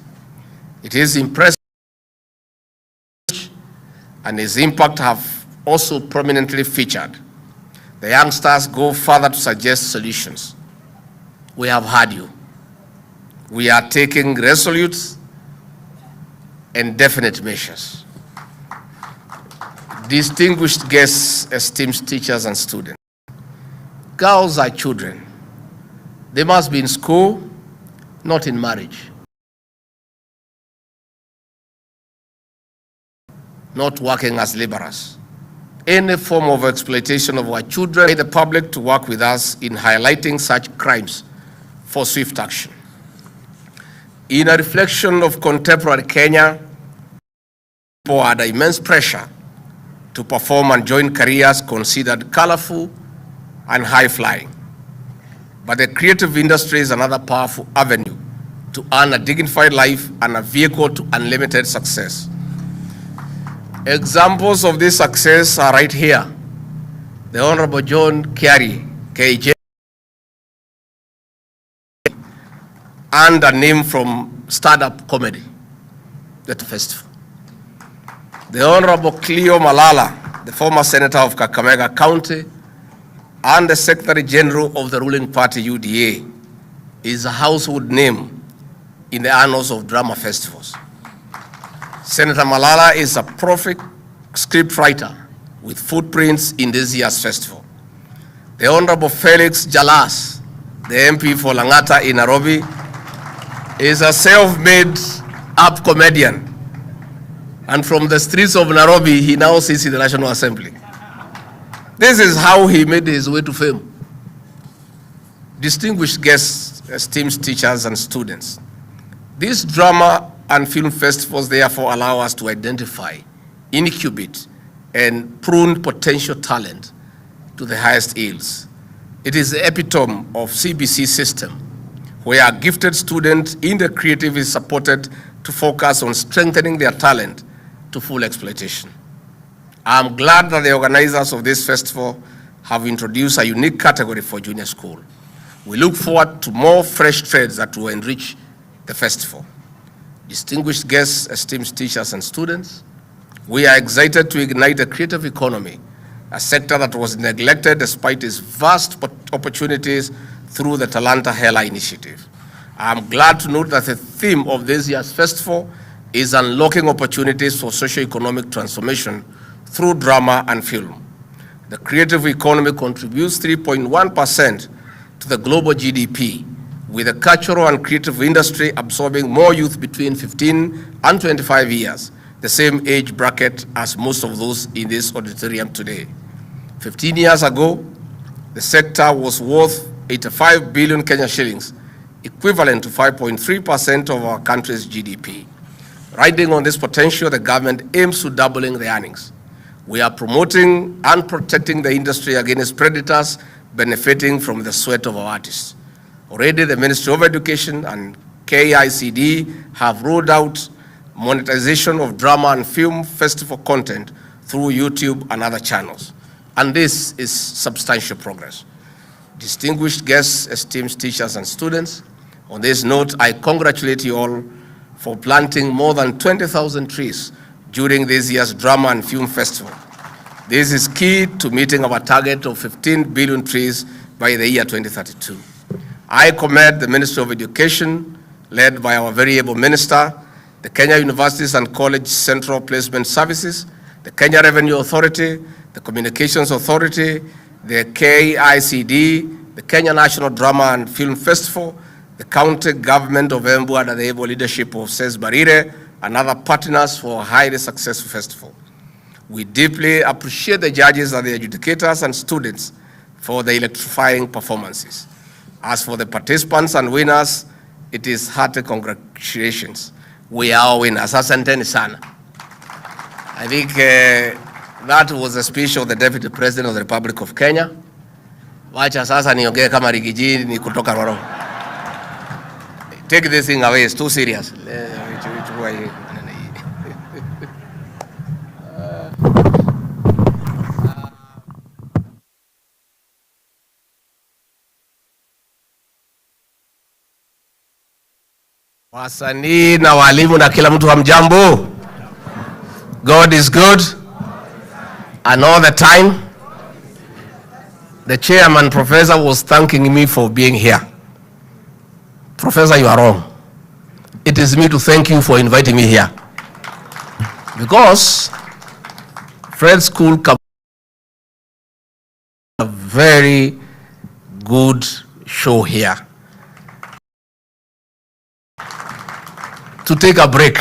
It is impressive, and its impact have also prominently featured. The youngsters go further to suggest solutions. We have heard you. We are taking resolute and definite measures. Distinguished guests, esteemed teachers and students. Girls are children. They must be in school, not in marriage. Not working as laborers. Any form of exploitation of our children, need the public to work with us in highlighting such crimes for swift action. In a reflection of contemporary Kenya, people are under immense pressure to perform and join careers considered colorful and high-flying. But the creative industry is another powerful avenue to earn a dignified life and a vehicle to unlimited success. Examples of this success are right here. The Honorable John Kangari, KJ, and a name from stand-up comedy, that festival. The Honorable Cleo Malala, the former senator of Kakamega County, and the Secretary General of the ruling party UDA, is a household name in the annals of drama festivals. Senator Malala is a prolific scriptwriter with footprints in this year's festival. The Honorable Felix Jalas, the MP for Langata in Nairobi, is a self-made up comedian. And from the streets of Nairobi, he now sits in the National Assembly. This is how he made his way to fame. Distinguished guests, esteemed teachers and students, these drama and film festivals therefore allow us to identify, incubate, and prune potential talent to the highest yields. It is the epitome of CBC system, where a gifted student in the creative is supported to focus on strengthening their talent to full exploitation. I'm glad that the organizers of this festival have introduced a unique category for junior school. We look forward to more fresh threads that will enrich the festival. Distinguished guests, esteemed teachers and students, we are excited to ignite the creative economy, a sector that was neglected despite its vast opportunities through the Talanta Hela initiative. I'm glad to note that the theme of this year's festival is unlocking opportunities for socio-economic transformation through drama and film. The creative economy contributes 3.1% to the global GDP, with the cultural and creative industry absorbing more youth between 15 and 25 years, the same age bracket as most of those in this auditorium today. 15 years ago, the sector was worth 85 billion Kenya shillings, equivalent to 5.3% of our country's GDP. Riding on this potential, the government aims to doubling the earnings. We are promoting and protecting the industry against predators benefiting from the sweat of our artists. Already, the Ministry of Education and KICD have rolled out monetization of drama and film festival content through YouTube and other channels. And this is substantial progress. Distinguished guests, esteemed teachers and students, on this note, I congratulate you all for planting more than 20,000 trees during this year's Drama and Film Festival. This is key to meeting our target of 15 billion trees by the year 2032. I commend the Ministry of Education, led by our very able minister, the Kenya Universities and College Central Placement Services, the Kenya Revenue Authority, the Communications Authority, the KICD, the Kenya National Drama and Film Festival, the county government of Embu under the able leadership of Cesc Barire, and other partners for a highly successful festival. We deeply appreciate the judges and the adjudicators and students for the electrifying performances. As for the participants and winners, it is hearty congratulations. We are winners. Asanteni sana. I think that was a speech of the Deputy President of the Republic of Kenya. Wacha sasa niongee kama rigiji ni kutoka Roro. Take this thing away, it's too serious. Wasanii na walimu na kila mtu hamjambo. God is good and all the time. The chairman, Professor, was thanking me for being here. Professor, you are wrong. It is me to thank you for inviting me here. Because Fred School comes a very good show here. To take a break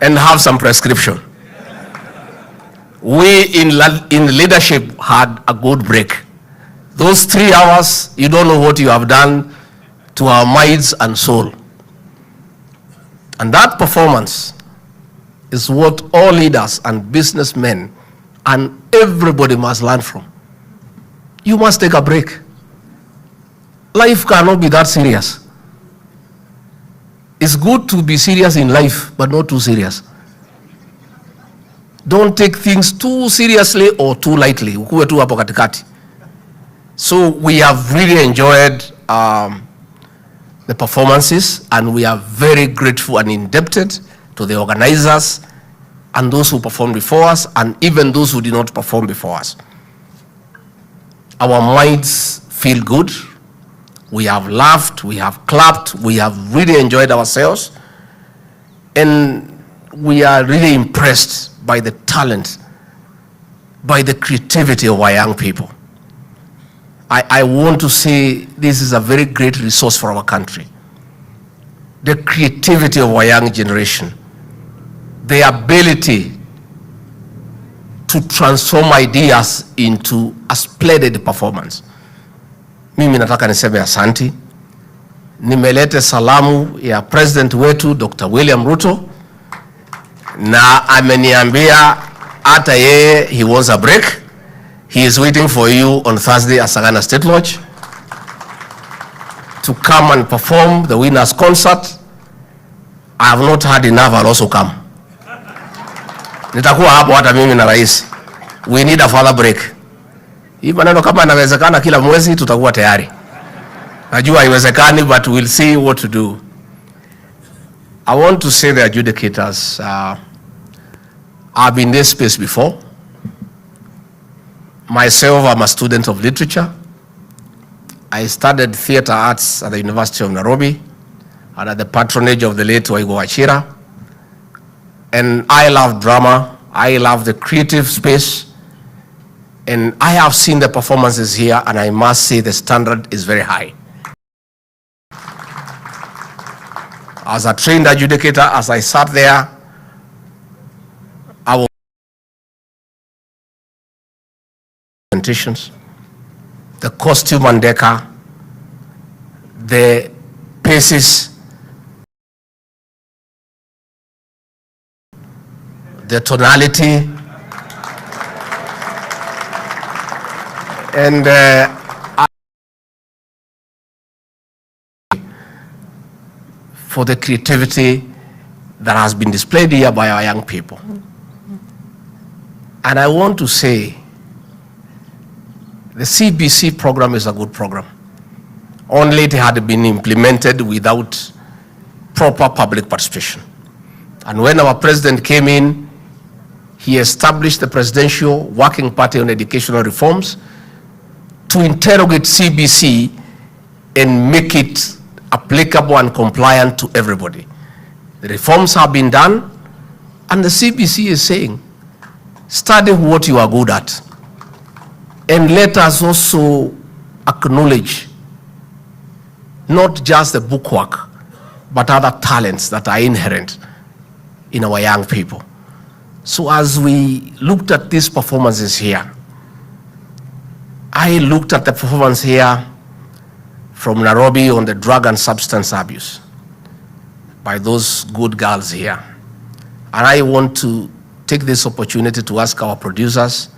and have some prescription. We in leadership had a good break. Those 3 hours, you don't know what you have done to our minds and soul. And that performance is what all leaders and businessmen and everybody must learn from. You must take a break. Life cannot be that serious. It's good to be serious in life, but not too serious. Don't take things too seriously or too lightly. Ukuwe tu hapo katikati. So we have really enjoyed the performances, and we are very grateful and indebted to the organizers and those who performed before us, and even those who did not perform before us. Our minds feel good. We have laughed, we have clapped, we have really enjoyed ourselves, and we are really impressed by the talent, by the creativity of our young people. I want to say this is a very great resource for our country. The creativity of our young generation, the ability to transform ideas into a splendid performance. Mimi nataka niseme asanti. Nimelete salamu ya President wetu Dr. William Ruto, na ameniambia hata yeye he wants a break. He is waiting for you on Thursday at Sagana State Lodge to come and perform the winners concert. I have not had enough, I'll also come. Nitakuwa hapo hata mimi na rais. We need a further break. Hii maneno kama inawezekana kila mwezi tutakuwa tayari. Najua haiwezekani, but we'll see what to do. I want to say the adjudicators, I've been in this space before. Myself, I'm a student of literature. I studied theater arts at the University of Nairobi under the patronage of the late Waigo Wachira. And I love drama. I love the creative space. And I have seen the performances here, and I must say the standard is very high. As a trained adjudicator, as I sat there, I was presentations, the costume and decor, the paces, the tonality, and for the creativity that has been displayed here by our young people. And I want to say, the CBC program is a good program. Only it had been implemented without proper public participation. And when our president came in, he established the Presidential Working Party on Educational Reforms to interrogate CBC and make it applicable and compliant to everybody. The reforms have been done, and the CBC is saying, study what you are good at. And let us also acknowledge not just the bookwork, but other talents that are inherent in our young people. So as we looked at these performances here, I looked at the performance here from Nairobi on the drug and substance abuse by those good girls here. And I want to take this opportunity to ask our producers,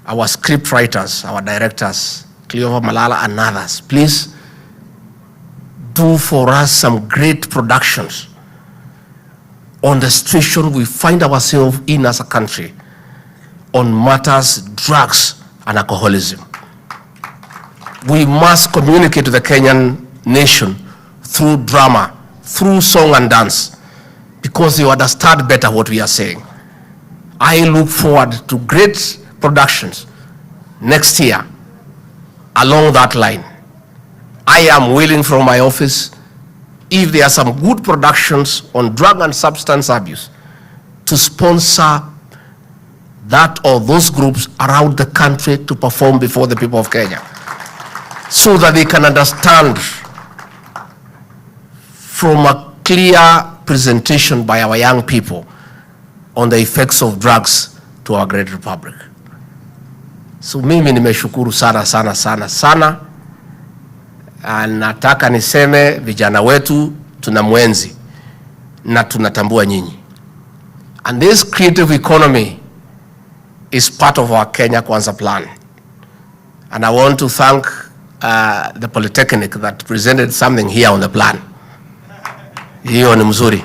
our script writers, our directors, Cleova Malala and others, please do for us some great productions on the situation we find ourselves in as a country on matters, drugs and alcoholism. We must communicate to the Kenyan nation through drama, through song and dance, because they understand better what we are saying. I look forward to great productions next year along that line. I am willing from my office, if there are some good productions on drug and substance abuse, to sponsor that or those groups around the country to perform before the people of Kenya, so that they can understand from a clear presentation by our young people on the effects of drugs to our great republic. So mimi nimeshukuru sana sana sana sana. Nataka niseme vijana wetu tunamwenzi na tunatambua nyinyi. And this creative economy is part of our Kenya Kwanza plan. And I want to thank the Polytechnic that presented something here on the plan. Hiyo ni mzuri.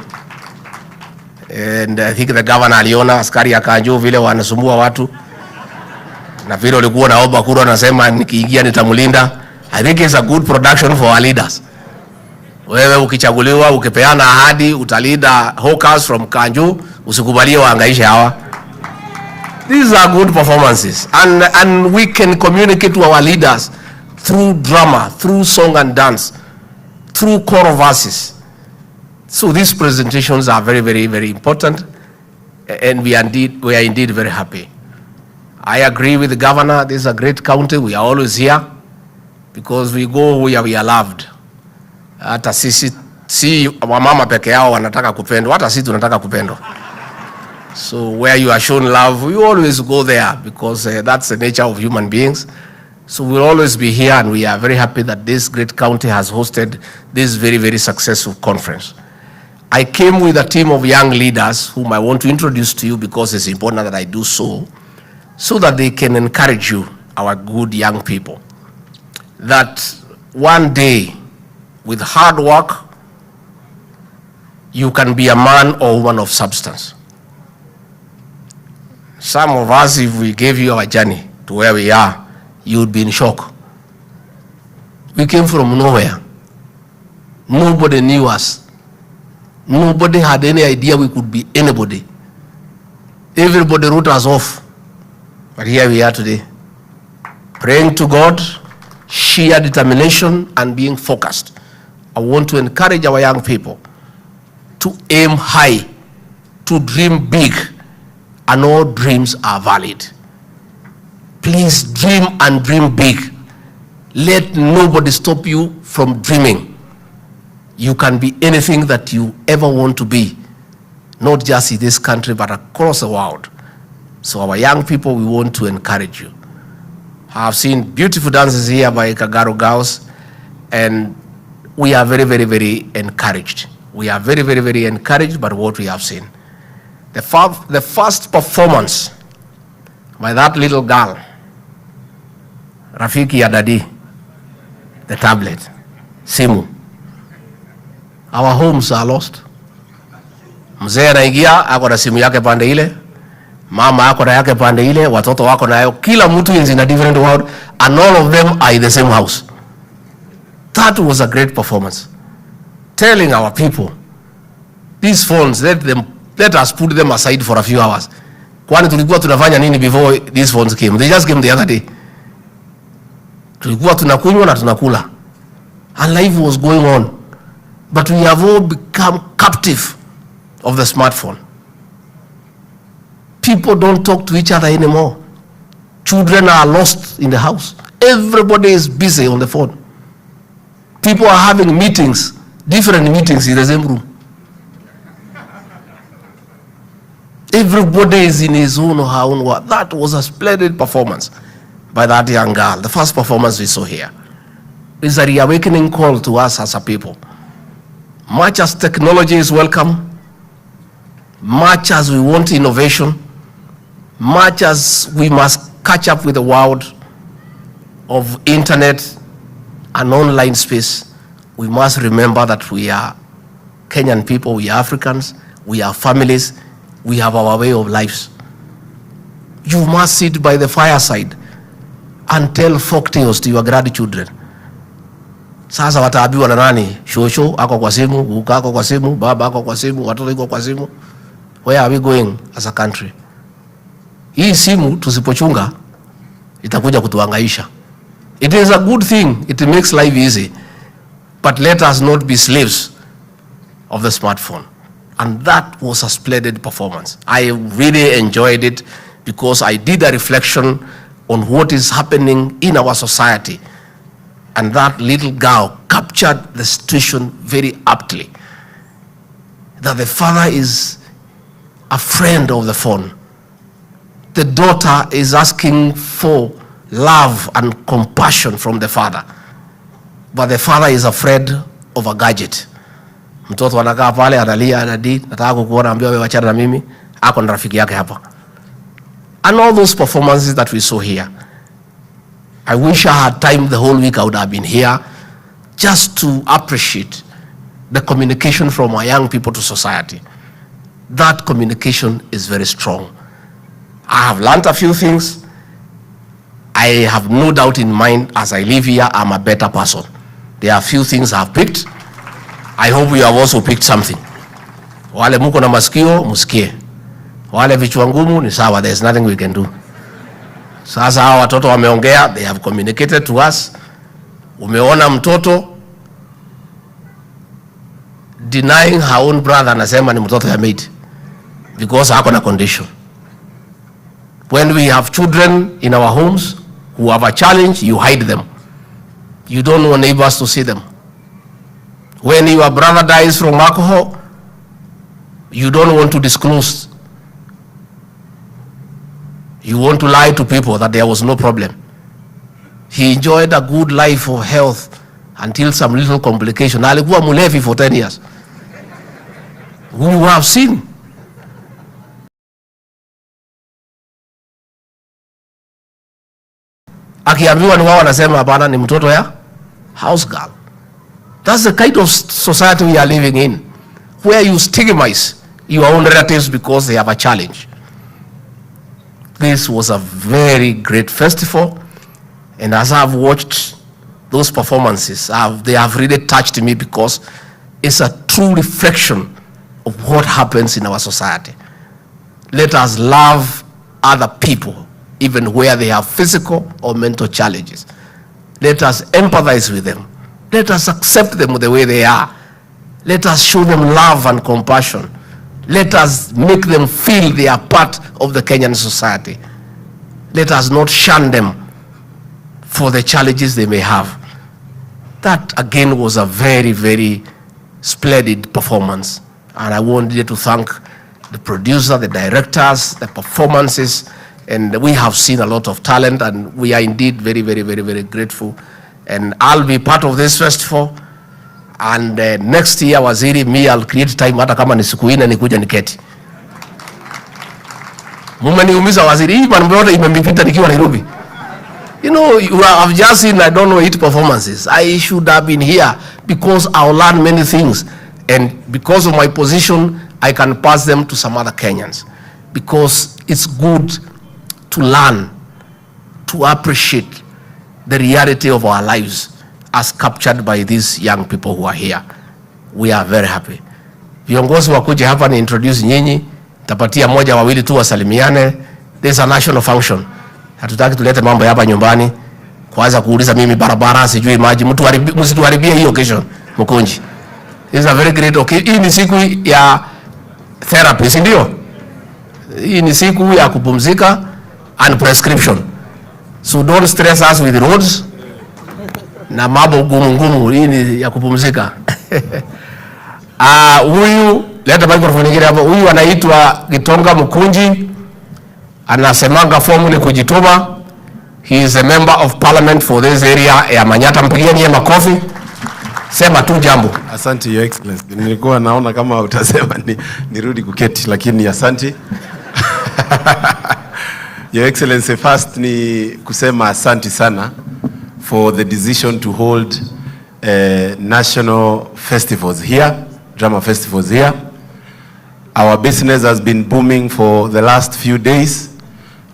And I think the governor aliona askari akaanjua vile wanasumbua watu. Na vile walikuwa naomba kura nasema nikiingia nitamulinda. I think it's a good production for our leaders. Wewe ukichaguliwa, ukipeana ahadi, utalinda hawkers from Kanju, usikubalie waangaishe hawa. These are good performances. And we can communicate to our leaders through drama, through song and dance, through choral verses. So these presentations are very, very, very important. And we are indeed very happy. I agree with the governor. This is a great county. We are always here because we go where we are loved. Hata sisi si wamama peke yao wanataka kupendwa, hata sisi tunataka kupendwa. So where you are shown love, we always go there because that's the nature of human beings. So we'll always be here, and we are very happy that this great county has hosted this very, very successful conference. I came with a team of young leaders whom I want to introduce to you because it's important that I do so that they can encourage you, our good young people, that one day, with hard work, you can be a man or woman of substance. Some of us, if we gave you our journey to where we are, you would be in shock. We came from nowhere. Nobody knew us. Nobody had any idea we could be anybody. Everybody wrote us off. But here we are today, praying to God, sheer determination and being focused. I want to encourage our young people to aim high, to dream big, and all dreams are valid. Please dream and dream big. Let nobody stop you from dreaming. You can be anything that you ever want to be, not just in this country, but across the world. So our young people, we want to encourage you. I have seen beautiful dances here by Kangari Girls, and we are very, very, very encouraged. We are very, very, very encouraged by what we have seen. The first performance by that little girl, Rafiki ya Dadi, the tablet, simu. Our homes are lost. Mzee anaingia ako na simu yake pande ile, mama ako na yake pande ile, watoto wako nayo, kila mtu is in a different world, and all of them are in the same house. That was a great performance. Telling our people, these phones, let us put them aside for a few hours. Kwani tulikuwa tunafanya nini before these phones came? They just came the other day. Tulikuwa tunakunywa na tunakula, and life was going on. But we have all become captive of the smartphone. People don't talk to each other anymore. Children are lost in the house. Everybody is busy on the phone. People are having meetings, different meetings in the same room. Everybody is in his own or her own world. That was a splendid performance by that young girl. The first performance we saw here is a reawakening call to us as a people. Much as technology is welcome, much as we want innovation, much as we must catch up with the world of internet and online space, we must remember that we are Kenyan people, we are Africans, we are families, we have our way of lives. You must sit by the fireside and tell folk tales to your grandchildren. Sasa wataambiwa na nani? Shosho ako kwa simu, uka ako kwa simu, baba ako kwa simu, watoto iko kwa simu. Where are we going as a country? Hii simu tusipochunga itakuja kutuhangaisha. It is a good thing, it makes life easy, but let us not be slaves of the smartphone. And that was a splendid performance. I really enjoyed it because I did a reflection on what is happening in our society. And that little girl captured the situation very aptly. That the father is a friend of the phone. The daughter is asking for love and compassion from the father. But the father is afraid of a gadget. Mtoto anakaa pale analia, anadi, nataka kukuona, ambia wewe achana na mimi, ako na rafiki yake hapa. And all those performances that we saw here. I wish I had time the whole week I would have been here just to appreciate the communication from our young people to society. That communication is very strong. I have learned a few things. I have no doubt in mind as I live here, I'm a better person. There are a few things I have picked. I hope you have also picked something. Wale muko na masikio, musikie. Wale vichwa ngumu ni sawa, there's nothing we can do. Sasa hawa watoto wameongea, they have communicated to us. Umeona mtoto denying her own brother, anasema ni mtoto ya mate because hako na condition. When we have children in our homes who have a challenge, you hide them. You don't want neighbors to see them. When your brother dies from alcohol, you don't want to disclose. You want to lie to people that there was no problem. He enjoyed a good life of health until some little complication. Alikuwa mulevi for 10 years. We have seen. Akiambiwa ni wao wanasema hapana, ni mtoto ya house girl. That's the kind of society we are living in, where you stigmatize your own relatives because they have a challenge. This was a very great festival, and as I've watched those performances, they have really touched me because it's a true reflection of what happens in our society. Let us love other people, even where they have physical or mental challenges. Let us empathize with them. Let us accept them the way they are. Let us show them love and compassion. Let us make them feel they are part of the Kenyan society. Let us not shun them for the challenges they may have. That again was a very, very splendid performance. And I wanted to thank the producer, the directors, the performances, and we have seen a lot of talent, and we are indeed very, very, very, very grateful. And I'll be part of this festival. And next year, Waziri, I'll create time hata kama ni siku ine nikuja niketi. Mumeniumiza Waziri, hii mambo yote imempita nikiwa Nairobi. You know, I've just seen, I don't know, 8 performances. I should have been here because I'll learn many things. And because of my position, I can pass them to some other Kenyans. Because it's good to learn, to appreciate the reality of our lives as captured by these young people who are here. We are very happy. Viongozi wakuje hapa ni introduce nyinyi, tapatia moja wawili tu wasalimiane. This is a national function. Hatutaki tulete mambo hapa nyumbani. Kwanza kuuliza mimi barabara sijui maji, msituharibie hiyo kesho Mkunji. This is a very great occasion. Hii ni siku ya therapy, si ndio? Hii ni siku ya kupumzika and prescription. So don't stress us with roads na mambo ngumu. Hii ni ya kupumzika. Huyu leta microphone nyingine hapo. Huyu anaitwa Gitonga Mkunji. Anasemanga fomu ni kujituma. He is a member of parliament for this area ya Manyata. Mpigieni makofi. Sema tu jambo. Asante Your Excellency. Nilikuwa naona kama utasema nirudi kuketi, lakini asante. Your Excellency, first ni kusema asante sana for the decision to hold national festivals here, drama festivals here. Our business has been booming for the last few days.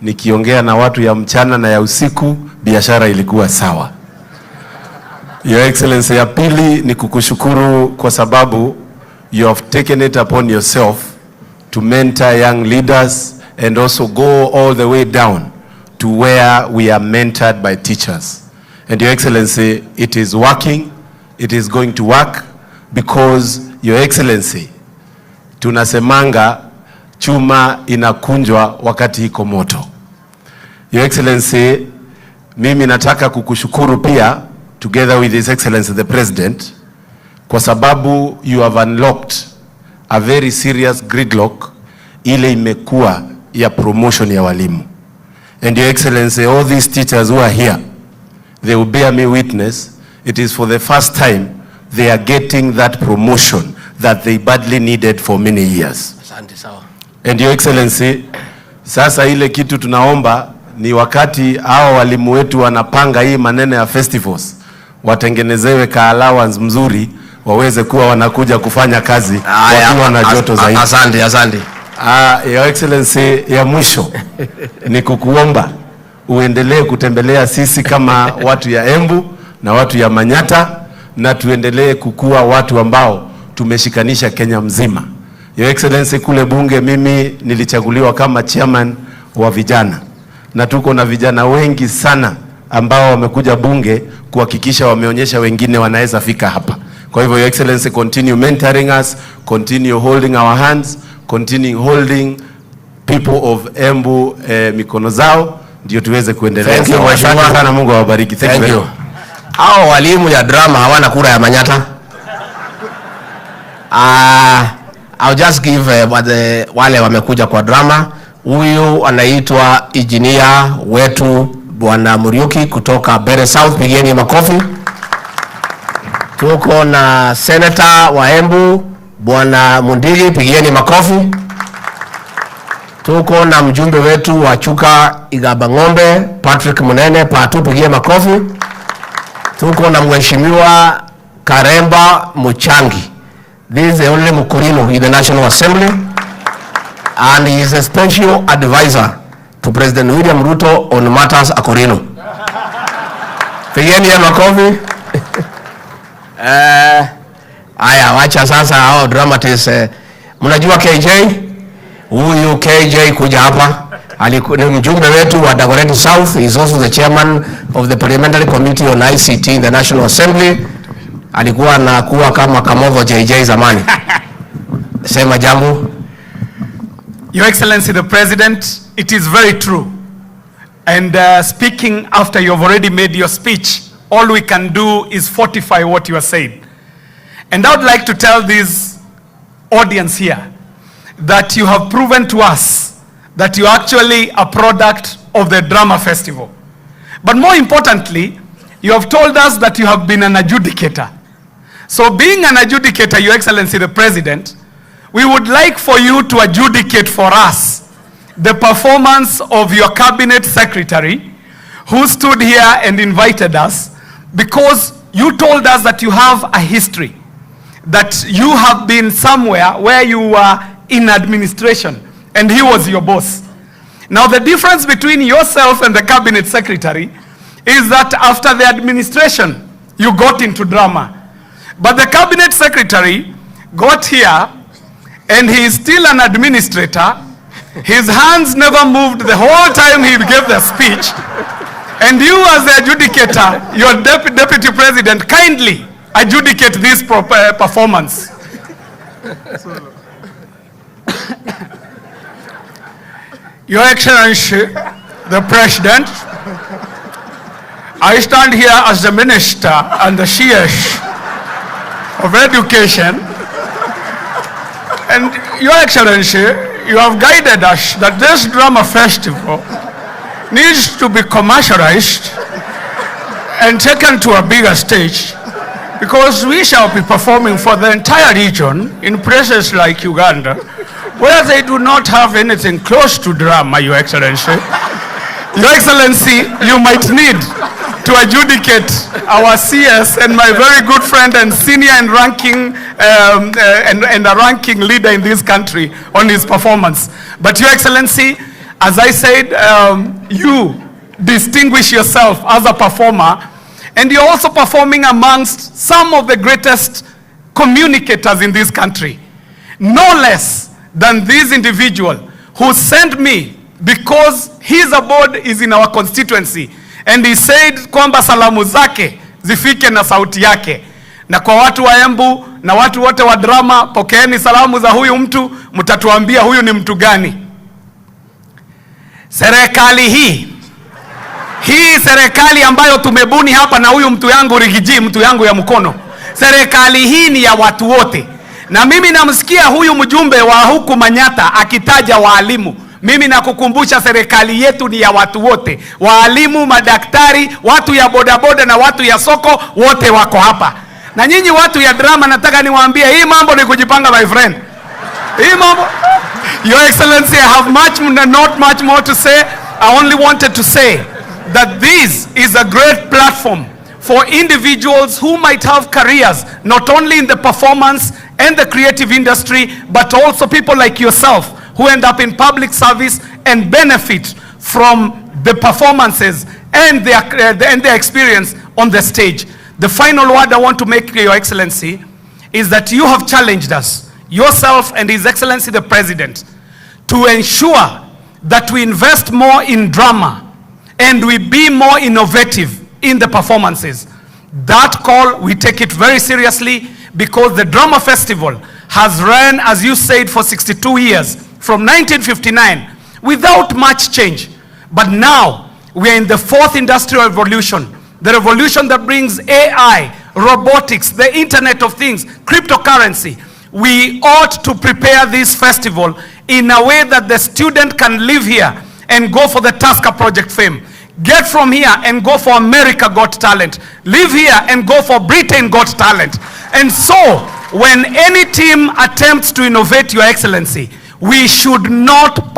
Nikiongea na watu ya mchana na ya usiku, biashara ilikuwa sawa. Your Excellency, ya pili ni kukushukuru kwa sababu you have taken it upon yourself to mentor young leaders and also go all the way down to where we are mentored by teachers. And Your Excellency, it is working, it is going to work because Your Excellency, tunasemanga chuma inakunjwa wakati iko moto. Your Excellency, mimi nataka kukushukuru pia together with His Excellency the President kwa sababu you have unlocked a very serious gridlock ile imekuwa ya promotion ya walimu. And Your Excellency, all these teachers who are here, they will bear me witness, it is for the first time they are getting that promotion that they badly needed for many years. Asante sawa. And Your Excellency, sasa ile kitu tunaomba ni wakati hao walimu wetu wanapanga hii maneno ya festivals, watengenezewe ka allowance mzuri, waweze kuwa wanakuja kufanya kazi wakiwa na joto zaidi. Asante. Your Excellency, ya mwisho ni kukuomba uendelee kutembelea sisi kama watu ya Embu na watu ya Manyata, na tuendelee kukua watu ambao tumeshikanisha Kenya mzima. Your Excellency, kule bunge mimi nilichaguliwa kama chairman wa vijana, na tuko na vijana wengi sana ambao wamekuja bunge kuhakikisha wameonyesha wengine wanaweza fika hapa. Kwa hivyo Your Excellency, continue mentoring us, continue holding our hands, continue holding people of Embu mikono zao ndio tuweze kuendelea. Thank you, asante sana, Mungu awabariki. Thank you. Hao walimu ya drama hawana kura ya Manyata. I'll just give wale wamekuja kwa drama. Huyu anaitwa engineer wetu Bwana Muriuki kutoka Bere South, pigeni makofi. Tuko na senator wa Embu Bwana Mundigi, pigeni makofi. Tuko na mjumbe wetu wa Chuka Igaba Ng'ombe Patrick Munene Patu, pigeni makofi. Tuko na mheshimiwa Karemba Muchangi. This is the only Mukurino in the National Assembly, and he is a special advisor to President William Ruto on matters Akorino. Pigeni makofi. Aya, wacha sasa hao dramatists. Mnajua KJ? Huyu KJ kuja hapa. Alikuwa mjumbe wetu wa Dagoretti South. He is also the chairman of the Parliamentary Committee on ICT in the National Assembly. Alikuwa anakuwa kama Kamogo JJ zamani. Sema jambo. Your Excellency the President, it is very true. And speaking after you have already made your speech, all we can do is fortify what you are saying. And I would like to tell this audience here that you have proven to us that you're actually a product of the drama festival. But more importantly, you have told us that you have been an adjudicator. So being an adjudicator, Your Excellency the President, we would like for you to adjudicate for us the performance of your cabinet secretary who stood here and invited us, because you told us that you have a history, that you have been somewhere where you were in administration and he was your boss. Now the difference between yourself and the cabinet secretary is that after the administration, you got into drama. But the cabinet secretary got here and he is still an administrator. His hands never moved the whole time he gave the speech. And you as the adjudicator, your deputy president, kindly adjudicate this performance. Your Excellency, the President, I stand here as the Minister and the CS of Education. And Your Excellency, you have guided us that this drama festival needs to be commercialized and taken to a bigger stage, because we shall be performing for the entire region in places like Uganda, where they do not have anything close to drama, Your Excellency. Your Excellency, you might need to adjudicate our CS and my very good friend and senior and ranking and a ranking leader in this country on his performance. But Your Excellency, as I said, you distinguish yourself as a performer, and you're also performing amongst some of the greatest communicators in this country. No less than this individual who sent me, because his abode is in our constituency, and he said kwamba salamu zake zifike na sauti yake. Na kwa watu wa Embu na watu wote wa drama, pokeeni salamu za huyu mtu, mtatuambia huyu ni mtu gani. Serikali hii serikali ambayo tumebuni hapa na huyu mtu yangu Rigiji, mtu yangu ya mkono, serikali hii ni ya watu wote. Na mimi namsikia huyu mjumbe wa huku Manyata akitaja waalimu. Mimi nakukumbusha serikali yetu ni ya watu wote. Waalimu, madaktari, watu ya bodaboda na watu ya soko, wote wako hapa. Na nyinyi watu ya drama, nataka niwaambie hii mambo ni kujipanga, my friend. Hii mambo. Your Excellency, I have not much more to say. I only wanted to say that this is a great platform for individuals who might have careers not only in the performance and the creative industry, but also people like yourself who end up in public service and benefit from the performances and their experience on the stage. The final word I want to make, Your Excellency, is that you have challenged us, yourself and His Excellency the President, to ensure that we invest more in drama and we be more innovative in the performances. That call, we take it very seriously, because the drama festival has run, as you said, for 62 years, from 1959, without much change. But now, we are in the fourth industrial revolution, the revolution that brings AI, robotics, the Internet of Things, cryptocurrency. We ought to prepare this festival in a way that the student can live here and go for the Tusker Project fame. Get from here and go for America Got Talent. Live here and go for Britain Got Talent. And so, when any team attempts to innovate, Your Excellency, we should not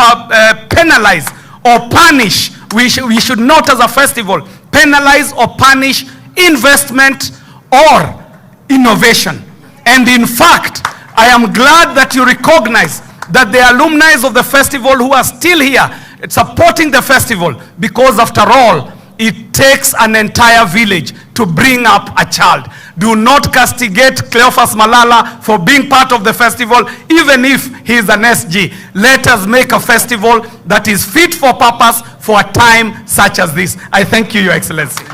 penalize or punish. We should not, as a festival, penalize or punish investment or innovation. And in fact, I am glad that you recognize that the alumni of the festival who are still here supporting the festival, because after all, it takes an entire village to bring up a child. Do not castigate Cleophas Malala for being part of the festival, even if he is an SG. Let us make a festival that is fit for purpose for a time such as this. I thank you, Your Excellency.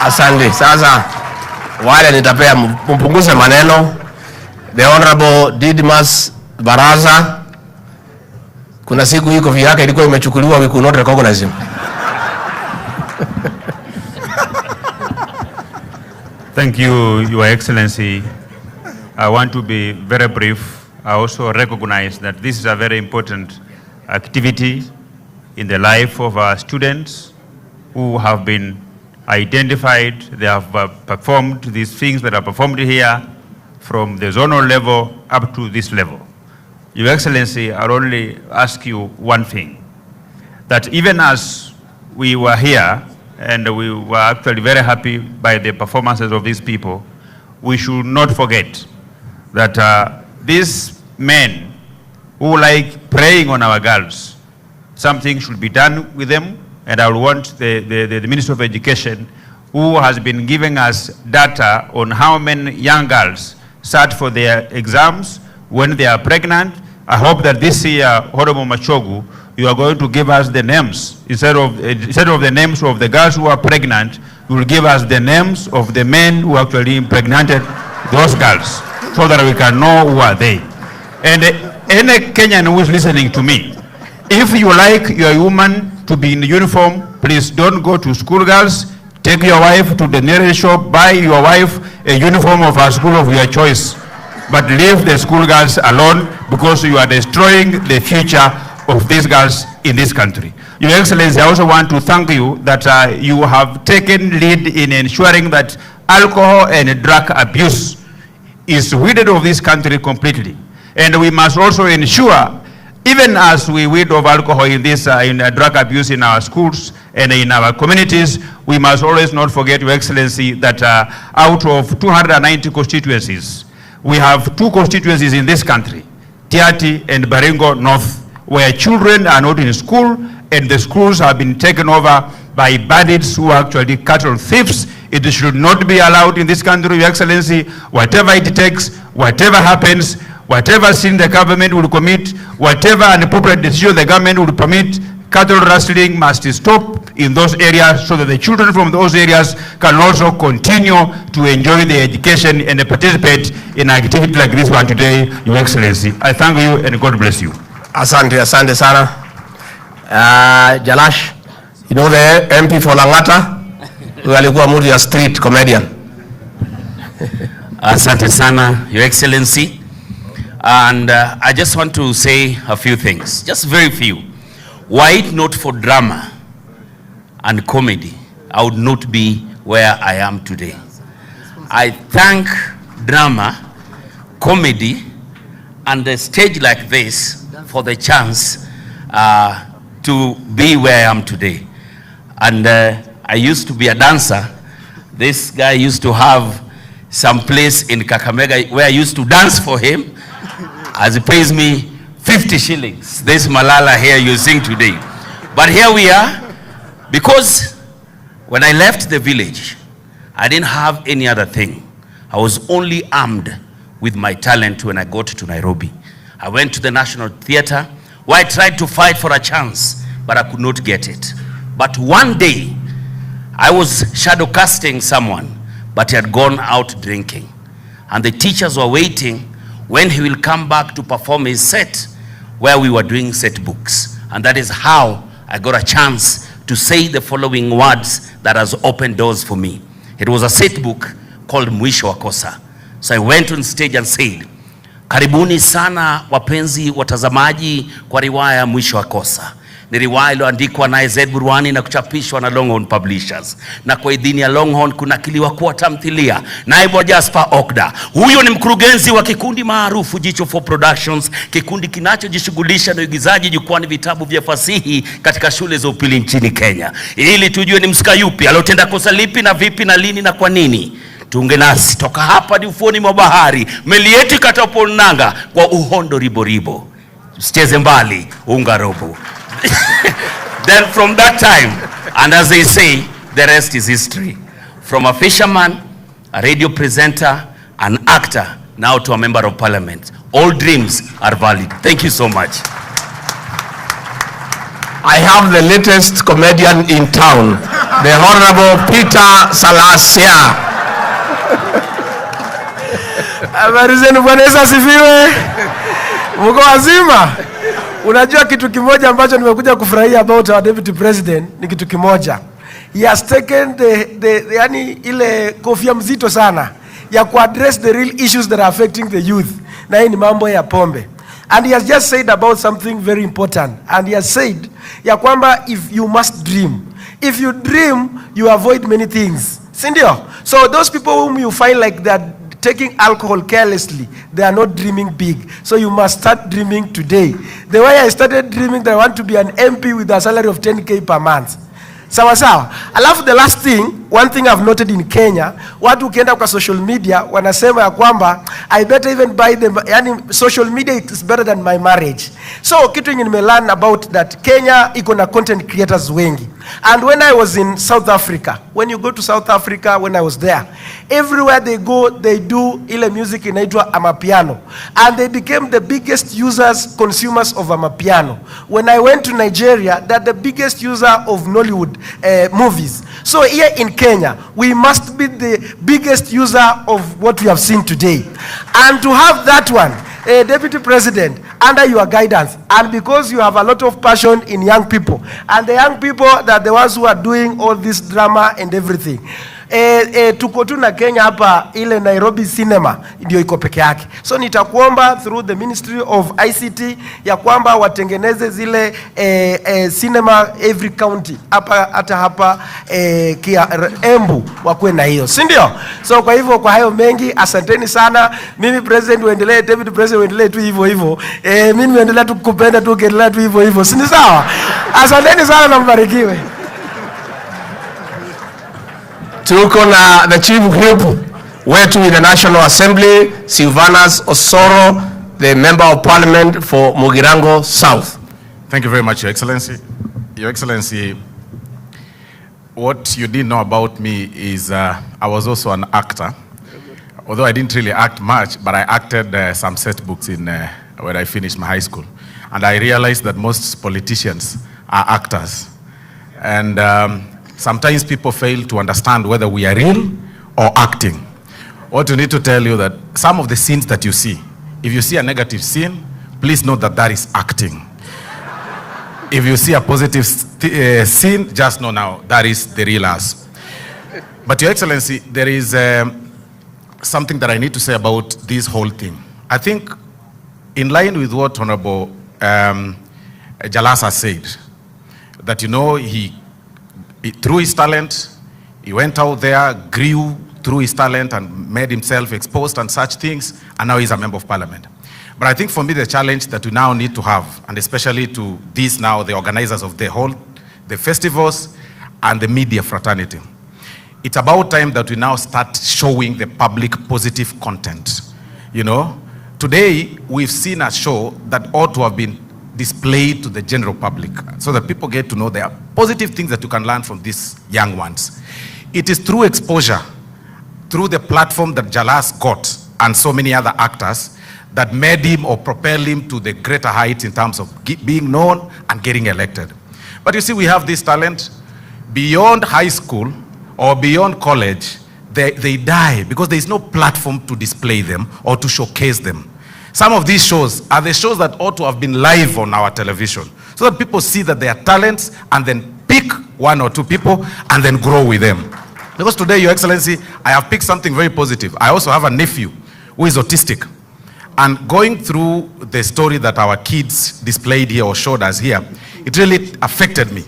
Asante. Sasa wale nitapea mpunguze maneno. The Honorable Didmas Baraza, kuna siku hii kofia yake ilikuwa imechukuliwa, we could not recognize him. Thank you, Your Excellency. I want to be very brief. I also recognize that this is a very important activity in the life of our students who have been identified. They have performed these things that are performed here from the zonal level up to this level. Your Excellency, I'll only ask you one thing, that even as we were here and we were actually very happy by the performances of these people, we should not forget that these men who like preying on our girls, something should be done with them. And I would want the Minister of Education, who has been giving us data on how many young girls sat for their exams when they are pregnant. I hope that this year, Honorable Machogu, you are going to give us the names. Instead of the names of the girls who are pregnant, you will give us the names of the men who actually impregnated those girls, so that we can know who are they. And any Kenyan who is listening to me, if you like your woman to be in uniform, please don't go to schoolgirls. Take your wife to the nearest shop, buy your wife a uniform of a school of your choice. But leave the schoolgirls alone, because you are destroying the future of these girls in this country. Your Excellency, I also want to thank you that you have taken lead in ensuring that alcohol and drug abuse is weeded of this country completely. And we must also ensure, even as we weed of alcohol in this in drug abuse in our schools and in our communities, we must always not forget, Your Excellency, that out of 290 constituencies, we have 2 constituencies in this country, Tiati and Baringo North, where children are not in school and the schools have been taken over by bandits who are actually cattle thieves. It should not be allowed in this country, Your Excellency. Whatever it takes, whatever happens, whatever sin the government will commit, whatever inappropriate decision the government will permit, cattle rustling must stop in those areas, so that the children from those areas can also continue to enjoy their education and participate in activity like this one today, Your Excellency. I thank you and God bless you. Asante, asante sana. Jalash, you know the MP for Langata? Alikuwa mtu ya street comedian. Asante sana, Your Excellency. And I just want to say a few things, just very few. Were it not for drama and comedy, I would not be where I am today. I thank drama, comedy, and a stage like this for the chance to be where I am today. And I used to be a dancer. This guy used to have some place in Kakamega where I used to dance for him, as he pays me 50 shillings. This Malala here you sing today. But here we are, because when I left the village, I didn't have any other thing. I was only armed with my talent when I got to Nairobi. I went to the National Theatre, where I tried to fight for a chance, but I could not get it. But one day, I was shadow casting someone, but he had gone out drinking. And the teachers were waiting when he will come back to perform his set, where we were doing set books. And that is how I got a chance to say the following words that has opened doors for me. It was a set book called Mwisho wa Kosa. So I went on stage and said, karibuni sana wapenzi watazamaji kwa riwaya Mwisho wa Kosa. Ni riwaya iliyoandikwa na Z Burwani na kuchapishwa na Longhorn Publishers. Na kwa idhini ya Longhorn kunakiliwa kuwa tamthilia. Naibu Jasper Okda. Huyo ni mkurugenzi wa kikundi maarufu Jicho for Productions, kikundi kinachojishughulisha na uigizaji jukwani vitabu vya fasihi katika shule za upili nchini Kenya. Ili tujue ni msika yupi alotenda kosa lipi na vipi na lini na kwa nini. Tuunge nasi toka hapa ni ufuoni mwa bahari, meli yetu kataponanga kwa uhondo riboribo. Usicheze mbali unga robo. Then from that time, and as they say, the rest is history. From a fisherman, a radio presenter, an actor, now to a member of parliament. All dreams are valid. Thank you so much. I have the latest comedian in town, the Honorable Peter Salasia. Habari zenu, Bwana Yesu asifiwe. Mko wazima? Unajua kitu kimoja ambacho nimekuja kufurahia about our deputy president ni kitu kimoja. He has taken yani ile kofia mzito sana ya kuaddress the real issues that are affecting the youth, na hii ni mambo ya pombe. And he has just said about something very important. And he has said ya kwamba if you must dream. If you dream, you avoid many things. Sindio? So those people whom you find like they're taking alcohol carelessly, they are not dreaming big. So you must start dreaming today. The way I started dreaming that I want to be an MP with a salary of 10K per month. Sawa sawa. Alafu the last thing, one thing I've noted in Kenya, watu ukienda kwa social media wanasema ya kwamba I better even buy them, yani social media is better than my marriage. So kitu yenye nimelearn about that, Kenya iko na content creators wengi. And when I was in South Africa, when you go to South Africa, when I was there, everywhere they go, they do ile music inaitwa amapiano. And they became the biggest users, consumers of amapiano. When I went to Nigeria, they're the biggest user of Nollywood movies. So here in Kenya, we must be the biggest user of what we have seen today. And to have that one, Deputy President, under your guidance, and because you have a lot of passion in young people, and the young people that are the ones who are doing all this drama and everything. Tuko tu na Kenya hapa, ile Nairobi cinema ndio iko peke yake. So nitakuomba through the Ministry of ICT ya kwamba watengeneze zile cinema every county hapa, hata hapa Embu wakuwe na hiyo, si ndio? So kwa hivyo, kwa hayo mengi, asanteni sana. Mimi president uendelee, deputy president uendelee tu hivyo hivyo. Mimi niendelea tu kupenda tu, uendelee tu hivyo hivyo, si sawa? Asanteni sana na mbarikiwe. Tuko na the chief whip wetu in the National Assembly, Silvanus Osoro, the member of parliament for Mugirango South. Thank you very much, Your Excellency. Your Excellency, what you didn't know about me is I was also an actor. Although I didn't really act much, but I acted some set books in when I finished my high school. And I realized that most politicians are actors. And sometimes people fail to understand whether we are real or acting. What you need to tell you that some of the scenes that you see, if you see a negative scene, please note that that is acting. If you see a positive scene, just know now that is the real us. But Your Excellency, there is something that I need to say about this whole thing. I think in line with what Honorable Jalasa said, that he through his talent, he went out there, grew through his talent and made himself exposed and such things, and now he's a member of parliament. But I think for me the challenge that we now need to have, and especially to these now, the organizers of the festivals and the media fraternity, it's about time that we now start showing the public positive content. Today we've seen a show that ought to have been displayed to the general public so that people get to know there are positive things that you can learn from these young ones. It is through exposure, through the platform that Jalas got and so many other actors that made him or propelled him to the greater heights in terms of being known and getting elected. But you see, we have this talent beyond high school or beyond college. They die because there is no platform to display them or to showcase them. Some of these shows are the shows that ought to have been live on our television so that people see that they are talents and then pick one or two people and then grow with them. Because today, Your Excellency, I have picked something very positive. I also have a nephew who is autistic. And going through the story that our kids displayed here or showed us here, it really affected me,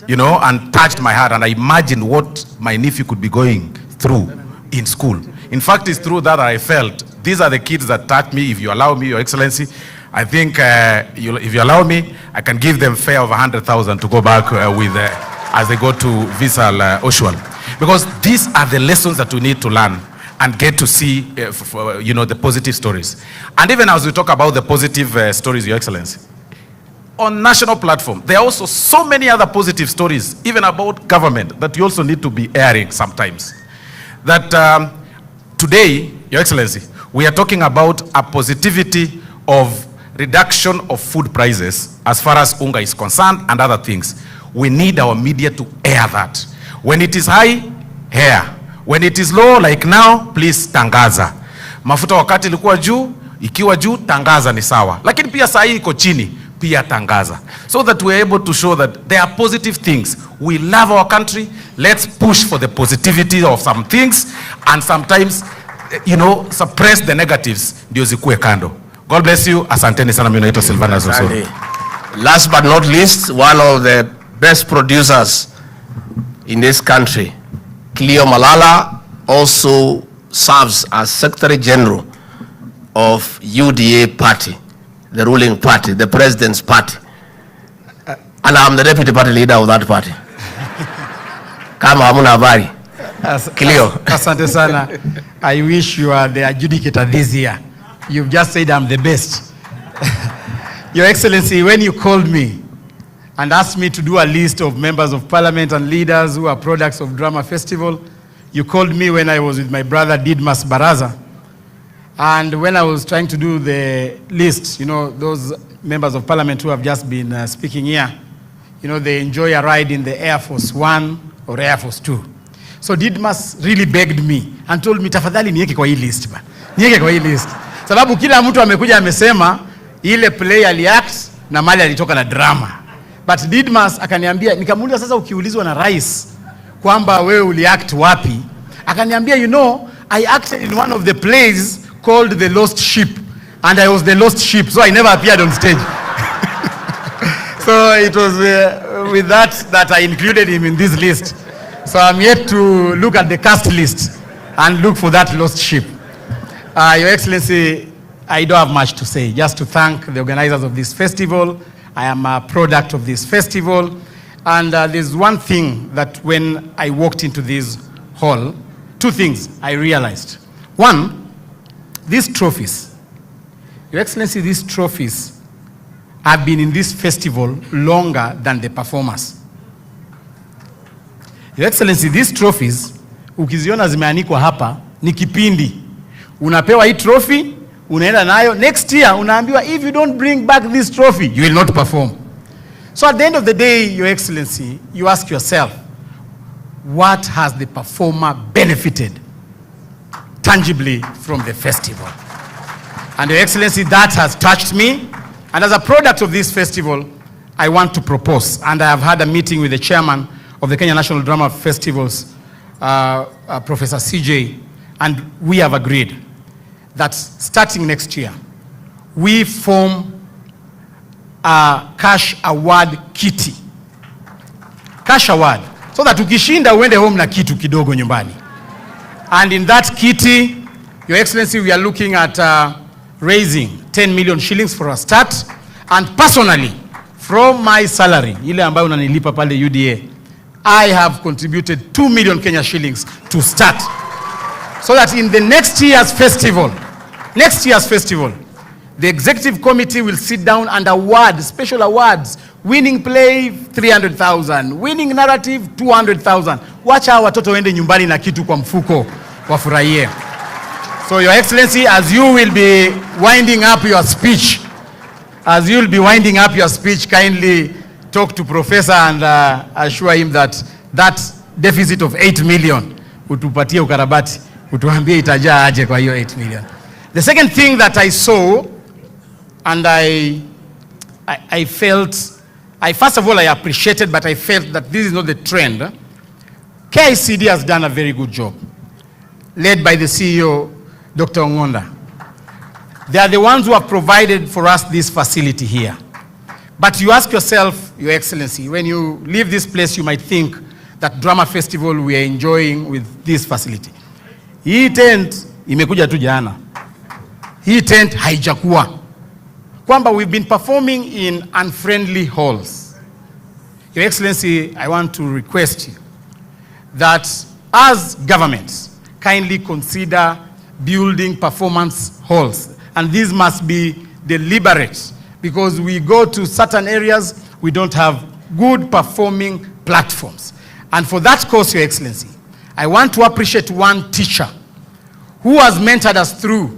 and touched my heart. And I imagined what my nephew could be going through in school. In fact, it's through that I felt these are the kids that touched me. If you allow me, Your Excellency, I think if you allow me, I can give them fare of 100,000 to go back with as they go to Visal Oshwal. Because these are the lessons that we need to learn and get to see, the positive stories. And even as we talk about the positive stories, Your Excellency, on national platform, there are also so many other positive stories, even about government, that you also need to be airing sometimes. That today, Your Excellency, we are talking about a positivity of reduction of food prices as far as unga is concerned and other things. We need our media to air that. When it is high, air. When it is low, like now, please tangaza. Mafuta wakati ilikuwa juu, ikiwa juu, tangaza ni sawa. Lakini pia saa hii iko chini, pia tangaza. So that we are able to show that there are positive things. We love our country. Let's push for the positivity of some things. And sometimes suppress the negatives ndio zikuwe kando. God bless you. Asanteni sana. Mimi naitwa Silvana Zoso. Last but not least, one of the best producers in this country, Cleo Malala, also serves as Secretary General of UDA party, the ruling party, the president's party. And I'm the deputy party leader of that party. Kama hamuna habari. Cleo. Asante sana. I wish you are the adjudicator this year. You've just said I'm the best. Your Excellency, when you called me and asked me to do a list of members of parliament and leaders who are products of Drama Festival, you called me when I was with my brother Didmas Baraza. And when I was trying to do the list, those members of parliament who have just been speaking here, they enjoy a ride in the Air Force One or Air Force Two. So Didmas really begged me and told me, tafadhali niweke kwa hii list ba. Niweke kwa hii list. Sababu kila mtu amekuja amesema ile play aliact na mali alitoka na drama. But Didmas akaniambia, nikamuuliza sasa ukiulizwa na rais kwamba wewe uliact wapi? Akaniambia, I acted in one of the plays called The Lost Ship, and I was the lost ship, so I never appeared on stage. So it was with that I included him in this list. So I'm yet to look at the cast list and look for that lost ship. Your Excellency, I don't have much to say, just to thank the organizers of this festival. I am a product of this festival. And there's one thing that when I walked into this hall, two things I realized. One, these trophies. Your Excellency, these trophies have been in this festival longer than the performers. Your Excellency, these trophies, ukiziona zimeanikwa hapa, ni kipindi. Unapewa hii trophy, unaenda nayo. Next year, unaambiwa, if you don't bring back this trophy, you will not perform. So at the end of the day, Your Excellency, you ask yourself, what has the performer benefited tangibly from the festival? And Your Excellency, that has touched me. And as a product of this festival, I want to propose, and I have had a meeting with the chairman of the Kenya National Drama Festivals, Professor CJ, and we have agreed that starting next year, we form a cash award kitty. Cash award. So that ukishinda uende home na kitu kidogo nyumbani. And in that kitty, Your Excellency, we are looking at raising 10 million shillings for a start. And personally, from my salary, ile ambayo unanilipa pale UDA, I have contributed 2 million Kenya shillings to start. So that in the next year's festival, the executive committee will sit down and award special awards. Winning play 300,000, winning narrative 200,000. Wacha hawa watoto waende nyumbani na kitu kwa mfuko wafurahie. So Your Excellency, as you will be winding up your speech, kindly talk to Professor and assure him that that deficit of 8 million utupatie ukarabati, utuambie itajaa aje kwa hiyo 8 million. The second thing that I saw and I felt, first of all, I appreciated, but I felt that this is not the trend. KICD has done a very good job, led by the CEO, Dr. Ongonda. They are the ones who have provided for us this facility here. But you ask yourself, Your Excellency, when you leave this place, you might think that drama festival we are enjoying with this facility. Hii tent imekuja tu jana. Hii tent haijakuwa. Kwamba we've been performing in unfriendly halls. Your Excellency, I want to request you that as governments, kindly consider building performance halls. And these must be deliberate, because we go to certain areas, we don't have good performing platforms. And for that cause, Your Excellency, I want to appreciate one teacher who has mentored us through.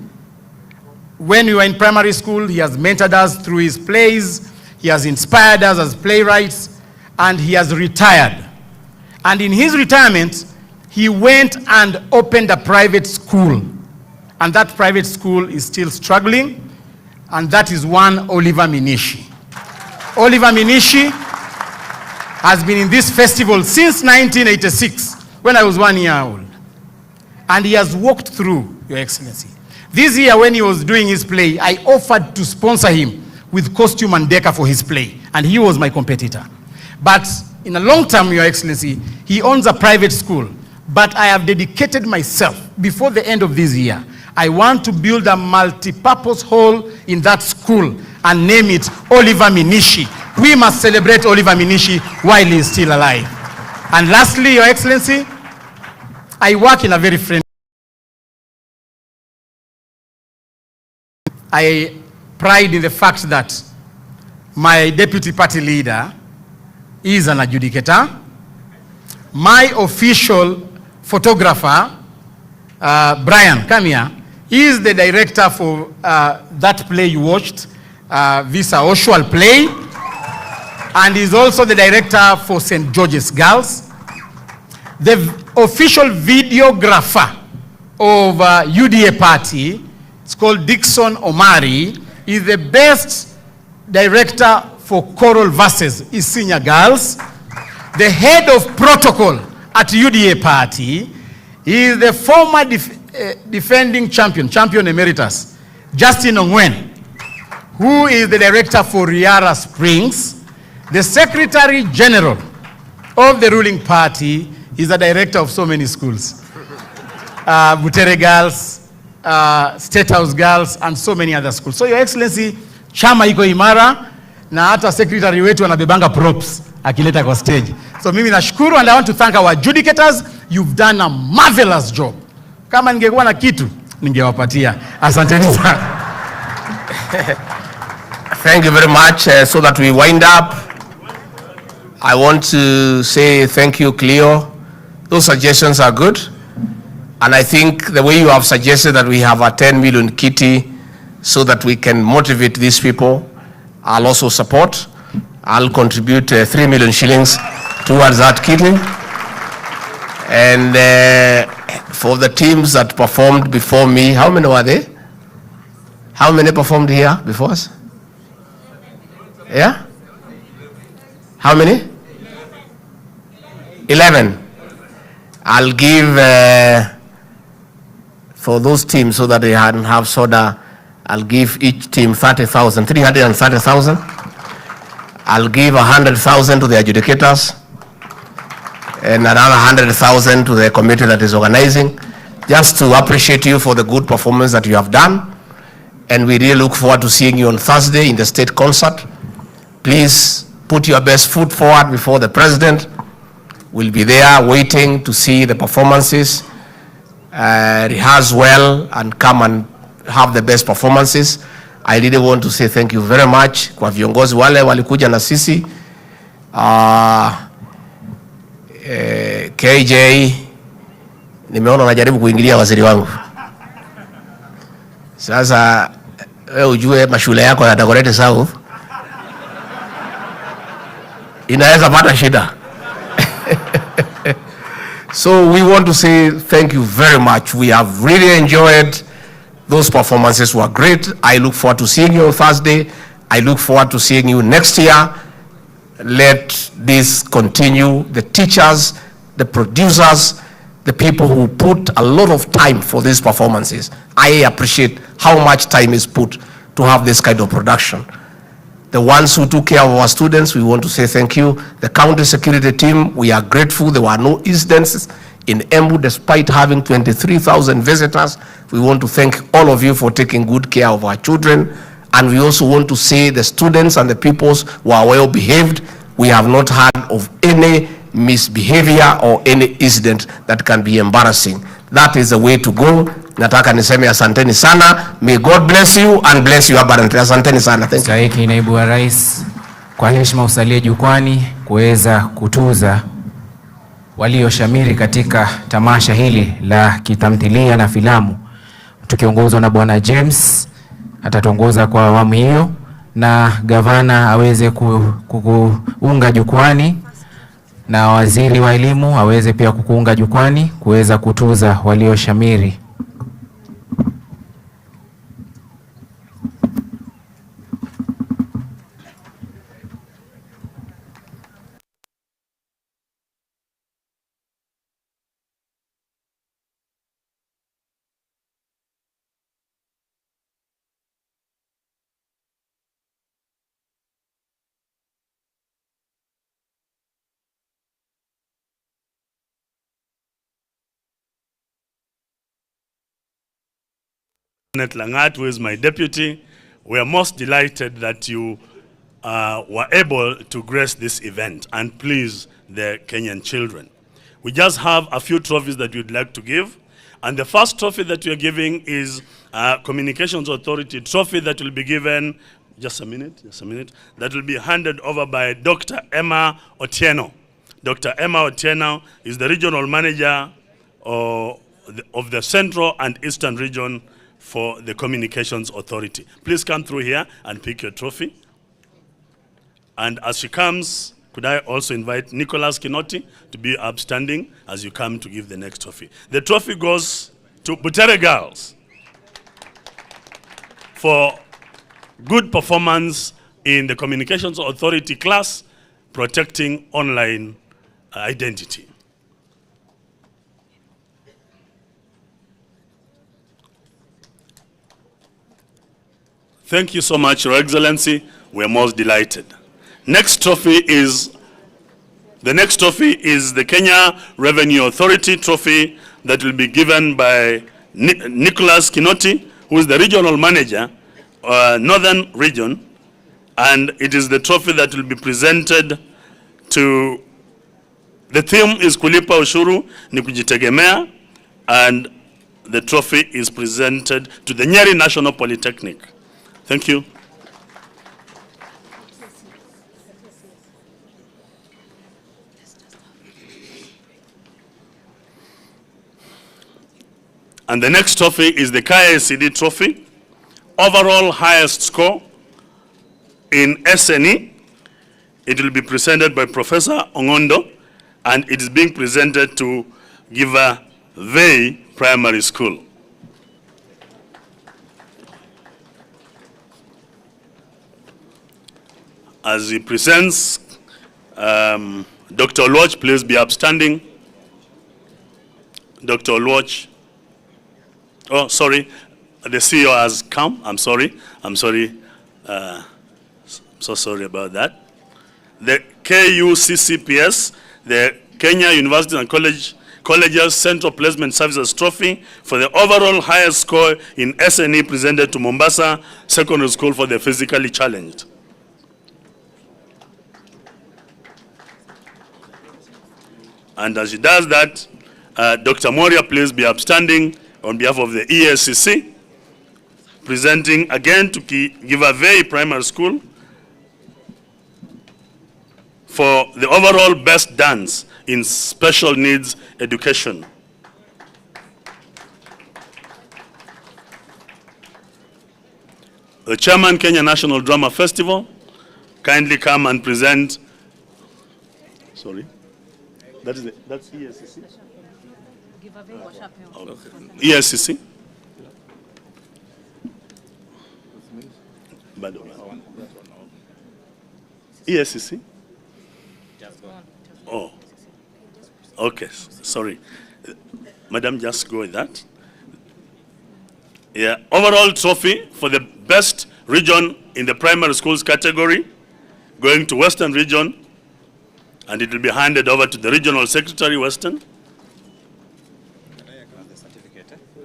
When we were in primary school, he has mentored us through his plays, he has inspired us as playwrights, and he has retired. And in his retirement, he went and opened a private school. And that private school is still struggling, and that is one Oliver Minishi. Oliver Minishi has been in this festival since 1986, when I was 1 year old. And he has walked through, Your Excellency. This year when he was doing his play, I offered to sponsor him with costume and decor for his play. And he was my competitor. But in a long term, Your Excellency, he owns a private school. But I have dedicated myself, before the end of this year, I want to build a multi-purpose hall in that school and name it Oliver Minishi. We must celebrate Oliver Minishi while he is still alive. And lastly, Your Excellency, I work in a very friendly. I pride in the fact that my deputy party leader is an adjudicator. My official photographer, Brian, come here, is the director for that play you watched, Visa Oshual play, and is also the director for St. George's Girls. The official videographer of UDA party, it's called Dixon Omari, is the best director for choral verses, Isinya Girls. The head of protocol at UDA party is the former defending champion emeritus, Justin Ongwen, who is the director for Riara Springs. The secretary general of the ruling party is the director of so many schools. Butere Girls, State House Girls, and so many other schools. So Your Excellency, chama iko imara, na hata secretary wetu anabebanga props akileta kwa stage. So mimi nashukuru, and I want to thank our adjudicators. You've done a marvelous job. Kama ningekuwa na kitu, ningewapatia. Asanteni sana. Thank you very much. So that we wind up, I want to say thank you, Cleo. Those suggestions are good. And I think the way you have suggested that we have a 10 million kitty so that we can motivate these people, I'll also support. I'll contribute 3 million shillings towards that kitty. And for the teams that performed before me, how many were they? How many performed here before us? Yeah? How many? 11. I'll give, for those teams so that they hadn't have soda, I'll give each team 30,000, 330,000. I'll give 100,000 to the adjudicators and another 100,000 to the committee that is organizing, just to appreciate you for the good performance that you have done. And we really look forward to seeing you on Thursday in the state concert. Please put your best foot forward before the president. We'll be there waiting to see the performances. Rehearse well and come and have the best performances. I really want to say thank you very much kwa viongozi wale walikuja na sisi. KJ, nimeona unajaribu kuingilia waziri wangu. Sasa wewe ujue mashule yako ya Dagoretti South inaweza pata shida. So we want to say thank you very much. We have really enjoyed. Those performances were great. I look forward to seeing you on Thursday. I look forward to seeing you next year. Let this continue. The teachers, the producers, the people who put a lot of time for these performances. I appreciate how much time is put to have this kind of production. The ones who took care of our students, we want to say thank you. The county security team, we are grateful. There were no incidents in Embu despite having 23,000 visitors. We want to thank all of you for taking good care of our children. And we also want to say the students and the pupils who are well behaved. We have not heard of any misbehavior or any incident that can be embarrassing. That is the way to go. Nataka niseme asanteni sana. May God bless you and bless you abundantly. Asanteni sana. Thank you. Mstahiki Naibu wa Rais, kwa heshima usalie jukwani kuweza kutuza walioshamiri katika tamasha hili la kitamthilia na filamu. Tukiongozwa na Bwana James atatuongoza kwa awamu hiyo, na gavana aweze kuunga jukwani, na waziri wa elimu aweze pia kukuunga jukwani kuweza kutuza walioshamiri. Langat, who is my deputy, we are most delighted that you were able to grace this event and please the Kenyan children. We just have a few trophies that we'd like to give. And the first trophy that we are giving is Communications Authority trophy that will be given, just a minute, that will be handed over by Dr. Emma Otieno. Dr. Emma Otieno is the regional manager of the Central and Eastern region for the Communications Authority. Please come through here and pick your trophy. And as she comes, could I also invite Nicholas Kinoti to be upstanding as you come to give the next trophy. The trophy goes to Butere Girls for good performance in the Communications Authority class, protecting online identity. Thank you so much, Your Excellency. We are most delighted. The next trophy is the Kenya Revenue Authority trophy that will be given by Nicholas Kinoti, who is the regional manager, Northern Region, and it is the trophy that will be presented to, the theme is Kulipa Ushuru ni Kujitegemea, and the trophy is presented to the Nyeri National Polytechnic. Thank you. And the next trophy is the KICD trophy, overall highest score in SNE. It will be presented by Professor Ongondo, and it is being presented to Giva Vei Primary School. As he presents, Dr. Olwach, please be upstanding. Dr. Olwach. Oh, sorry, the CEO has come. I'm sorry. I'm so sorry about that. The KUCCPS, the Kenya University and Colleges Central Placement Services Trophy for the overall highest score in SNE presented to Mombasa Secondary School for the physically challenged. And as he does that, Dr. Moria, please be upstanding on behalf of the ESCC, presenting again to Giva Vei Primary School for the overall best dance in special needs education. The Chairman, Kenya National Drama Festival, kindly come and present. Sorry, that's ESCC. ESCC. ESCC. Oh, okay, sorry. Madam, just go with that. Yeah, overall trophy for the best region in the primary schools category, going to Western region, and it will be handed over to the Regional Secretary, Western.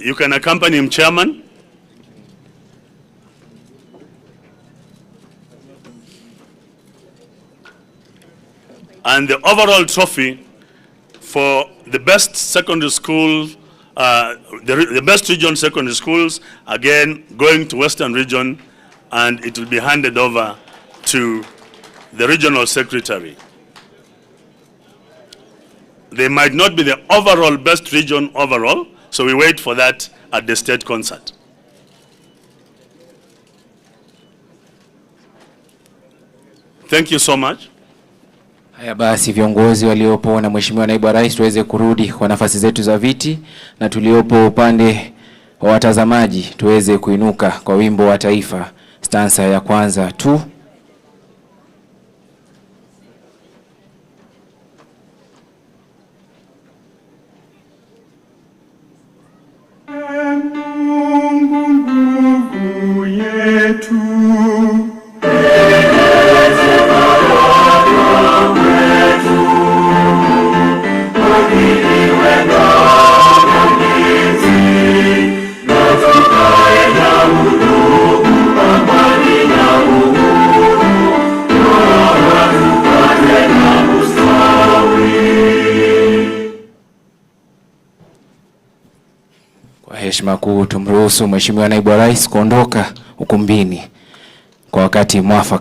You can accompany him, Chairman. And the overall trophy for the best secondary school, the best region secondary schools, again, going to Western region, and it will be handed over to the Regional Secretary. They might not be the overall best region overall, so we wait for that at the state concert. Thank you so much. Haya basi, viongozi waliopo na Mheshimiwa Naibu wa Rais, tuweze kurudi kwa nafasi zetu za viti, na tuliopo upande wa watazamaji tuweze kuinuka kwa wimbo wa taifa, stanza ya kwanza tu. Wewe heshima kuu tumruhusu Mheshimiwa Naibu wa Rais kuondoka ukumbini kwa wakati mwafaka.